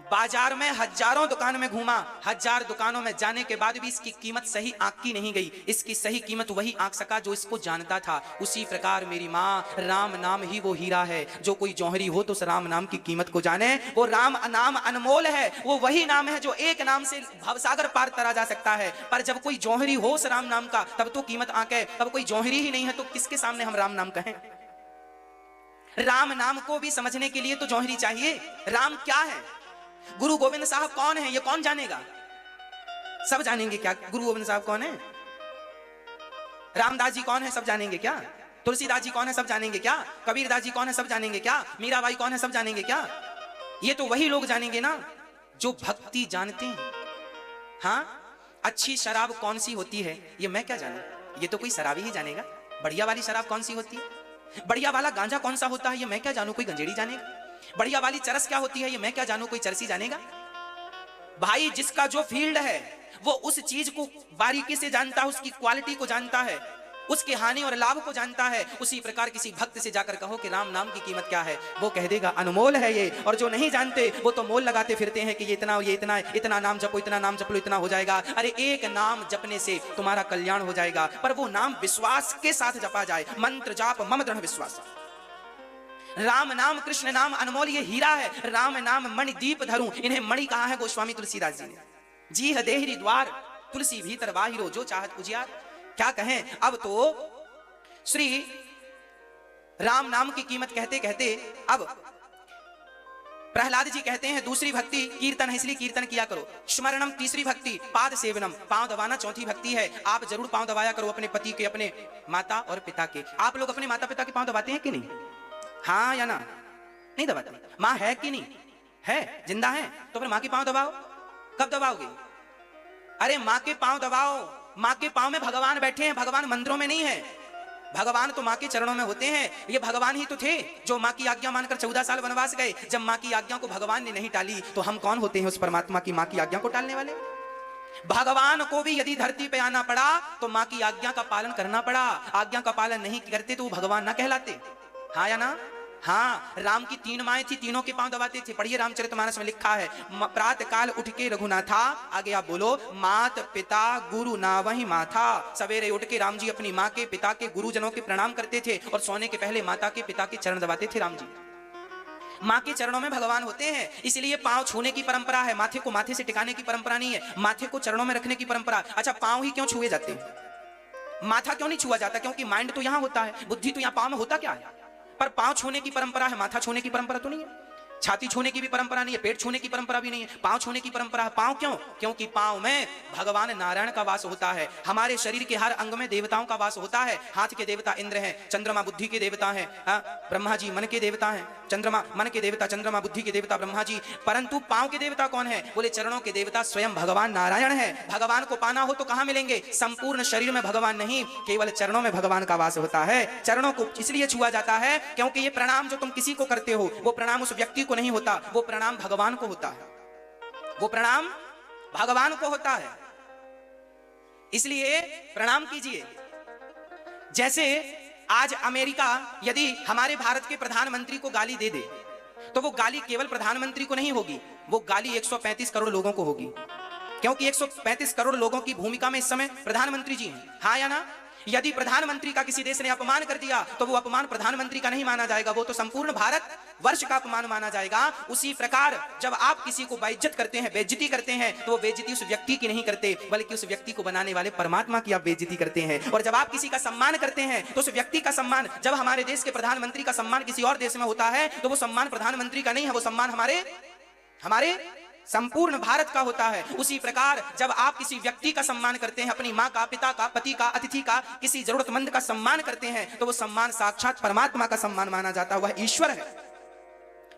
बाजार में हजारों दुकान में घूमा, हजार दुकानों में जाने के बाद भी इसकी कीमत सही आंकी नहीं गई। इसकी सही कीमत वही आंक सका जो इसको जानता था। उसी प्रकार मेरी माँ, राम नाम ही वो हीरा है। जो कोई जौहरी हो तो उस राम नाम की कीमत को जाने। वो राम नाम अनमोल है, वो वही नाम है जो एक नाम से भवसागर पार तरा जा सकता है। पर जब कोई जौहरी हो उस राम नाम का तब तो कीमत आंके, तब कोई जौहरी ही नहीं है तो किसके सामने हम राम नाम कहें? राम नाम को भी समझने के लिए तो जौहरी चाहिए। राम क्या है? गुरु गोविंद साहब कौन है? ये कौन जानेगा? सब जानेंगे क्या गुरु गोविंद साहब कौन है? रामदास जी कौन है? सब जानेंगे क्या? तुलसीदास जी कौन है? सब जानेंगे क्या? कबीरदास जी कौन है? सब जानेंगे क्या? मीराबाई कौन है? सब जानेंगे क्या? ये तो वही लोग जानेंगे ना जो भक्ति जानते हैं। हाँ, अच्छी शराब कौन सी होती है ये मैं क्या जानूं? ये तो कोई शराबी ही जानेगा। बढ़िया वाली शराब कौन सी होती है? बढ़िया वाला गांजा कौन सा होता है ये मैं क्या जानूं? कोई गंजेड़ी जानेगा। बढ़िया वाली चरस क्या होती है ये मैं क्या जानूं? कोई चरसी जानेगा। भाई जिसका जो फील्ड है वो उस चीज को बारीकी से जानता है, उसकी क्वालिटी को जानता है, उसके हानि और लाभ को जानता है। उसी प्रकार किसी भक्त से जाकर कहो कि राम नाम की कीमत क्या है, वो कह देगा अनमोल है ये। और जो नहीं जानते वो तो मोल लगाते फिरते हैं कि ये इतना, ये इतना, इतना नाम जपो, इतना नाम जप लो, इतना हो जाएगा। अरे एक नाम जपने से तुम्हारा कल्याण हो जाएगा, पर वो नाम विश्वास के साथ जपा जाए। मंत्र जाप मम दृढ़ विश्वास। राम नाम कृष्ण नाम अनमोल ये हीरा है। राम नाम मणि दीप धरूं, इन्हें मणि कहा है गोस्वामी तुलसीदास जी ने। जी ह देहरी द्वार तुलसी भीतर बाहिरो जो चाहत उजियार। क्या कहें? अब तो श्री राम नाम की कीमत कहते कहते अब प्रहलाद जी कहते हैं दूसरी भक्ति कीर्तन है, इसलिए कीर्तन किया करो। स्मरणम तीसरी भक्ति, पाद सेवनम पांव दबाना चौथी भक्ति है। आप जरूर पांव दबाया करो अपने पति के, अपने माता और पिता के। आप लोग अपने माता पिता के पांव दबाते हैं कि नहीं? हाँ या ना? नहीं दबाते। माँ है कि नहीं है? जिंदा है तो फिर माँ के पांव दबाओ। कब दबाओगे? अरे माँ के पांव दबाओ। माँ के पांव में भगवान बैठे हैं, भगवान मंदिरों में नहीं है। भगवान तो माँ के चरणों में होते हैं। ये भगवान ही तो थे जो माँ की आज्ञा मानकर 14 साल वनवास गए। जब माँ की आज्ञा को भगवान ने नहीं टाली तो हम कौन होते हैं उस परमात्मा की माँ की आज्ञा को टालने वाले? भगवान को भी यदि धरती पे आना पड़ा तो माँ की आज्ञा का पालन करना पड़ा। आज्ञा का पालन नहीं करते तो वो भगवान ना कहलाते। हाँ या ना? हाँ, राम की 3 माएं थी, तीनों के पांव दबाते थे। पढ़िए रामचरितमानस में लिखा है, प्रातः काल उठ के रघुनाथा, आगे आप बोलो, मात पिता गुरु ना वही माथा। सवेरे उठ के राम जी अपनी माँ के, पिता के, गुरुजनों के प्रणाम करते थे और सोने के पहले माता के, पिता के चरण दबाते थे। राम जी माँ के चरणों में भगवान होते हैं, इसलिए पांव छूने की परंपरा है। माथे को माथे से टिकाने की परंपरा नहीं है, माथे को चरणों में रखने की परंपरा। अच्छा, पांव ही क्यों छुए जाते हैं? माथा क्यों नहीं छुआ जाता? क्योंकि माइंड तो यहाँ होता है, बुद्धि तो यहाँ पांव में होता क्या है। पर पांव छूने की परंपरा है, माथा छूने की परंपरा तो नहीं है। छाती छूने की भी परंपरा नहीं है, पेट छूने की परंपरा भी नहीं है, पांव छूने की परंपरा है। पांव क्यों? क्योंकि पांव में भगवान नारायण का वास होता है। हमारे शरीर के हर अंग में देवताओं का वास होता है। हाथ के देवता इंद्र हैं, चंद्रमा बुद्धि के देवता हैं, ब्रह्मा जी मन के देवता हैं। चंद्रमा मन के देवता, चंद्रमा बुद्धि के देवता ब्रह्मा जी। परंतु पांव के देवता कौन है? बोले चरणों के देवता स्वयं भगवान नारायण है। भगवान को पाना हो तो कहां मिलेंगे? संपूर्ण शरीर में भगवान नहीं, केवल चरणों में भगवान का वास होता है। चरणों को इसलिए छुआ जाता है क्योंकि ये प्रणाम जो तुम किसी को करते हो वो प्रणाम उस व्यक्ति को नहीं होता, वो प्रणाम भगवान को होता है। वो प्रणाम भगवान को होता है, इसलिए प्रणाम कीजिए। जैसे आज अमेरिका यदि हमारे भारत के प्रधानमंत्री को गाली दे दे तो वो गाली केवल प्रधानमंत्री को नहीं होगी, वो गाली 135 करोड़ लोगों को होगी। क्योंकि 135 करोड़ लोगों की भूमिका में इस समय प्रधानमंत्री जी हैं। हाँ या ना? यदि प्रधानमंत्री का किसी देश ने अपमान कर दिया तो वो अपमान प्रधानमंत्री का नहीं माना जाएगा, वो तो संपूर्ण भारत वर्ष का अपमान माना जाएगा। उसी प्रकार जब आप किसी को बेइज्जत करते हैं, बेइज्जती करते हैं, तो वो बेइज्जती उस व्यक्ति की नहीं करते, बल्कि उस व्यक्ति को बनाने वाले परमात्मा की आप बेइज्जती करते हैं। और जब आप किसी का सम्मान करते हैं तो उस व्यक्ति का सम्मान, जब हमारे देश के प्रधानमंत्री का सम्मान किसी और देश में होता है तो वो सम्मान प्रधानमंत्री का नहीं है, वो सम्मान हमारे संपूर्ण भारत का होता है। उसी प्रकार जब आप किसी व्यक्ति का सम्मान करते हैं, अपनी माँ का, पिता का, पति का, अतिथि का, किसी जरूरतमंद का सम्मान करते हैं, तो वो सम्मान साक्षात परमात्मा का सम्मान माना जाता है। वह ईश्वर है,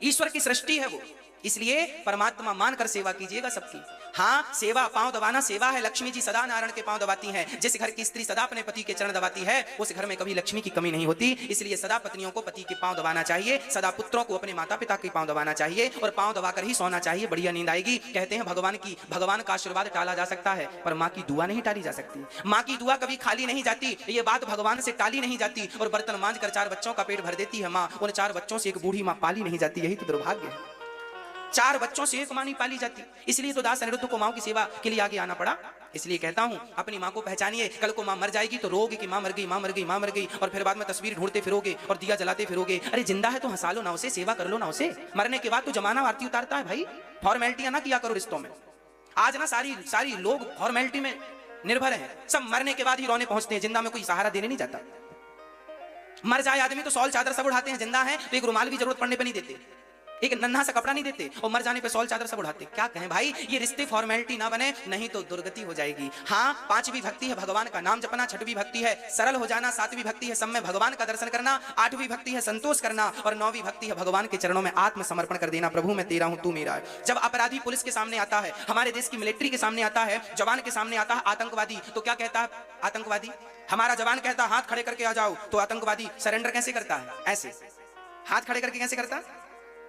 ईश्वर की सृष्टि है वो। इसलिए परमात्मा मानकर सेवा कीजिएगा सबकी। हाँ, सेवा पांव दबाना सेवा है। लक्ष्मी जी सदा नारायण के पांव दबाती हैं। जिस घर की स्त्री सदा अपने पति के चरण दबाती है उस घर में कभी लक्ष्मी की कमी नहीं होती। इसलिए सदा पत्नियों को पति के पांव दबाना चाहिए, सदा पुत्रों को अपने माता पिता के पांव दबाना चाहिए और पांव दबाकर ही सोना चाहिए, बढ़िया नींद आएगी। कहते हैं भगवान का आशीर्वाद टाला जा सकता है पर माँ की दुआ नहीं टाली जा सकती। माँ की दुआ कभी खाली नहीं जाती, ये बात भगवान से टाली नहीं जाती। और बर्तन मांझ कर 4 बच्चों का पेट भर देती है माँ, उन 4 बच्चों से एक बूढ़ी माँ पाली नहीं जाती। यही तो दुर्भाग्य है, 4 बच्चों से एक मां नहीं पाली जाती। इसलिए तो दास अनिरुद्ध को मां की सेवा के लिए आगे आना पड़ा। इसलिए कहता हूं, अपनी मां को पहचानिए। कल को मां मर जाएगी तो रोगे कि मां मर गई, मां मर गई, मां मर गई, और फिर बाद में तस्वीर ढूंढते फिरोगे और दिया जलाते फिरोगे। अरे जिंदा है तो हंसा लो ना उसे, सेवा कर लो ना उसे। मरने के बाद तो जमाना आरती उतारता है भाई, फॉर्मेलिटियां ना किया करो रिश्तों में। आज ना सारी लोग फॉर्मेलिटी में निर्भर हैं, सब मरने के बाद ही रोने पहुंचते हैं, जिंदा में कोई सहारा देने नहीं जाता। मर जाए आदमी तो सॉल चादर सब उठाते हैं, जिंदा है तो एक रुमाल भी जरूरत पड़ने पर नहीं देते, एक नन्हा सा कपड़ा नहीं देते, और मर जाने पे सॉल चादर सब उड़ाते। क्या कहें भाई, ये रिश्ते फॉर्मेलिटी ना बने, नहीं तो दुर्गति हो जाएगी। हाँ, 5वीं भक्ति है भगवान का नाम जपना, 6वीं भक्ति है सरल हो जाना, 7वीं भक्ति है सब में भगवान का दर्शन करना, 8वीं भक्ति है संतोष करना, और 9वीं भक्ति है भगवान के चरणों में आत्मसमर्पण कर देना। प्रभु मैं तेरा हूं, तू मेरा है। जब अपराधी पुलिस के सामने आता है, हमारे देश की मिलिट्री के सामने आता है, जवान के सामने आता है आतंकवादी, तो क्या कहता है आतंकवादी? हमारा जवान कहता है हाथ खड़े करके आ जाओ, तो आतंकवादी सरेंडर कैसे करता है? ऐसे हाथ खड़े करके कैसे करता है?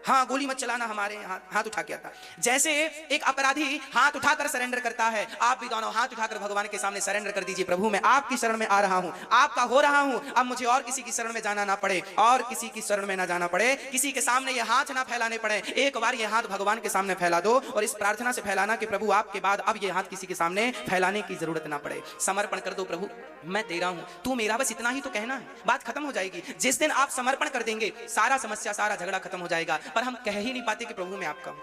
हाँ, गोली मत चलाना, हमारे हाथ उठा के आता। जैसे एक अपराधी हाथ उठाकर सरेंडर करता है, आप भी दोनों हाथ उठाकर भगवान के सामने सरेंडर कर दीजिए। प्रभु मैं आपकी शरण में आ रहा हूँ, आपका हो रहा हूँ, अब मुझे और किसी की शरण में जाना ना पड़े, और किसी की शरण में ना जाना पड़े, किसी के सामने ये हाथ ना फैलाने पड़े। एक बार ये हाथ भगवान के सामने फैला दो, और इस प्रार्थना से फैलाना कि प्रभु आपके बाद अब ये हाथ किसी के सामने फैलाने की जरूरत ना पड़े। समर्पण कर दो, प्रभु मैं तेरा हूँ, तू मेरा, बस इतना ही तो कहना है, बात खत्म हो जाएगी। जिस दिन आप समर्पण कर देंगे सारा समस्या, सारा झगड़ा खत्म हो जाएगा। पर हम कह ही नहीं पाते कि प्रभु मैं आपका हूं।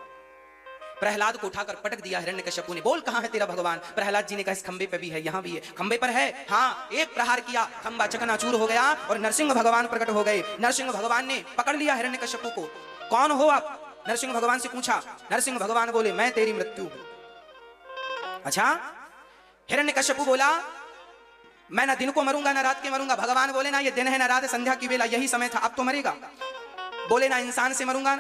प्रहलाद को उठाकर पटक दिया हिरण्यकश्यपु ने, बोल कहां है तेरा भगवान? प्रहलाद जी ने कहा इस खंबे पे भी है, यहां भी है। खंबे पर है, हाँ, एक प्रहार किया, खंबा चकनाचूर हो गया और नरसिंह भगवान प्रकट हो गए। नरसिंह भगवान ने पकड़ लिया हिरण्यकश्यपु को। कौन हो आप? नरसिंह भगवान से पूछा। नरसिंह भगवान बोले मैं तेरी मृत्यु हूं। अच्छा? हिरण्यकश्यपु बोला मैं ना दिन को मरूंगा ना रात के मरूंगा। भगवान बोले ना ये दिन है ना रात है, संध्या की बेला, यही समय था, अब तो मरेगा। बोले ना इंसान से मरूंगा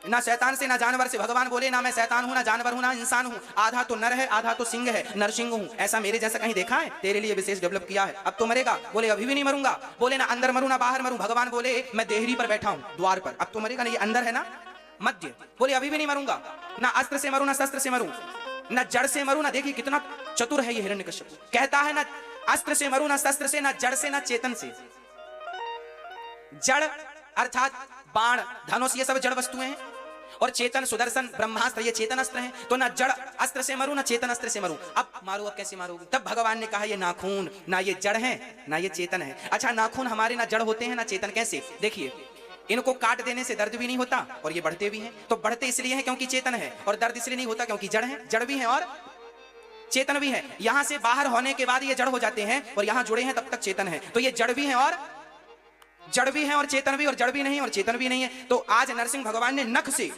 ना शैतान से ना जानवर से। भगवान बोले ना मैं शैतान हूं ना जानवर हूं ना इंसान हूं, आधा तो नर है आधा तो सिंह है, नरसिंह हूं। ऐसा मेरे जैसा कहीं देखा है? तेरे लिए विशेष डेवलप किया है, अब तो मरेगा। बोले अभी भी नहीं मरूंगा। बोले ना अंदर मरूं ना बाहर मरूं। भगवान बोले मैं देहरी पर बैठा हूं द्वार पर, अब तो मरेगा। नहीं, ये अंदर है ना मध्य। बोले अभी भी नहीं मरूंगा, ना अस्त्र से मरूं ना शस्त्र से मरूं, ना जड़ से मरूं ना। देखिए कितना चतुर है ये हिरण्यकश्यप। कहता है ना अस्त्र से मरूं ना शस्त्र से, ना जड़ से ना चेतन से। जड़ अर्थात बाण धनुष ये सब जड़ वस्तुएं हैं, और चेतन सुदर्शन ब्रह्मास्त्र ये चेतन अस्त्र हैं। तो ना जड़ अस्त्र से मरूं ना चेतन अस्त्र से मरूं। अब मारो, अब कैसे मारोगे? तब भगवान ने कहा ये नाखून ना ये जड़ है ना ये चेतन है। अच्छा, नाखून हमारे ना जड़ होते हैं ना चेतन, कैसे? देखिए, इनको काट देने से दर्द भी नहीं होता और ये बढ़ते भी हैं। तो बढ़ते इसलिए हैं क्योंकि चेतन है, और दर्द इसलिए नहीं होता क्योंकि जड़ है। जड़ भी है और चेतन भी है। यहां से बाहर होने के बाद ये जड़ हो जाते हैं, और यहां जुड़े हैं तब तक चेतन है। तो ये जड़ भी है और जड़ भी है और चेतन भी, और जड़ भी नहीं और चेतन भी नहीं है। तो आज नरसिंह भगवान ने नख से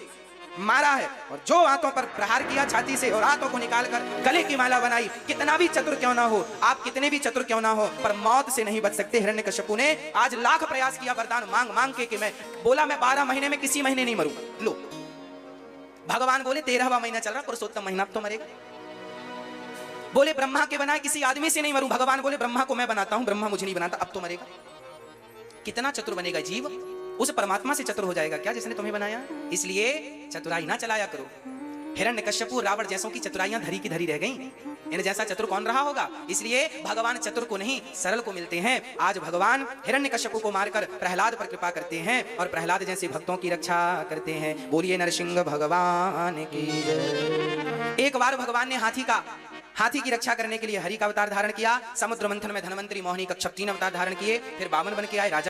मारा है, और जो हाथों पर प्रहार किया छाती से, और हाथों को निकालकर गले की माला बनाई। कितना भी चतुर क्यों ना हो आप, कितने भी चतुर क्यों ना हो, पर मौत से नहीं बच सकते। हिरण्यकश्यपु ने आज लाख प्रयास किया वरदान मांग मांग के कि मैं बोला मैं 12 महीने में किसी महीने नहीं मरूंगा। लो, भगवान बोले 13वां महीना चल रहा, पुरुषोत्तम महीना, अब तो मरेगा। बोले ब्रह्मा के बनाए किसी आदमी से नहीं मरूं। भगवान बोले ब्रह्मा को मैं बनाता हूं, ब्रह्मा मुझे नहीं बनाता, अब तो मरेगा। कितना चतुर बनेगा जीव, उस परमात्मा से चतुर हो जाएगा क्या जिसने तुम्हें बनाया? इसलिए चतुराई ना चलाया करो। हिरण्यकश्यपु रावण जैसों की चतुराइयां धरी की धरी रह गईं। इन जैसा चतुर कौन रहा होगा? इसलिए भगवान चतुर को नहीं सरल को मिलते हैं। आज भगवान हिरण्यकश्यपु को मारकर प्रहलाद पर कृपा करते हैं, और प्रहलाद जैसे भक्तों की रक्षा करते हैं। बोलिए नरसिंह भगवान की जय। एक बार भगवान ने हाथी का हाथी की रक्षा करने के लिए हरि का अवतार धारण किया। समुद्र मंथन में धनवंतरी मोहिनी कच्छप 3 अवतार धारण किए। फिर बामन बन के आए राजा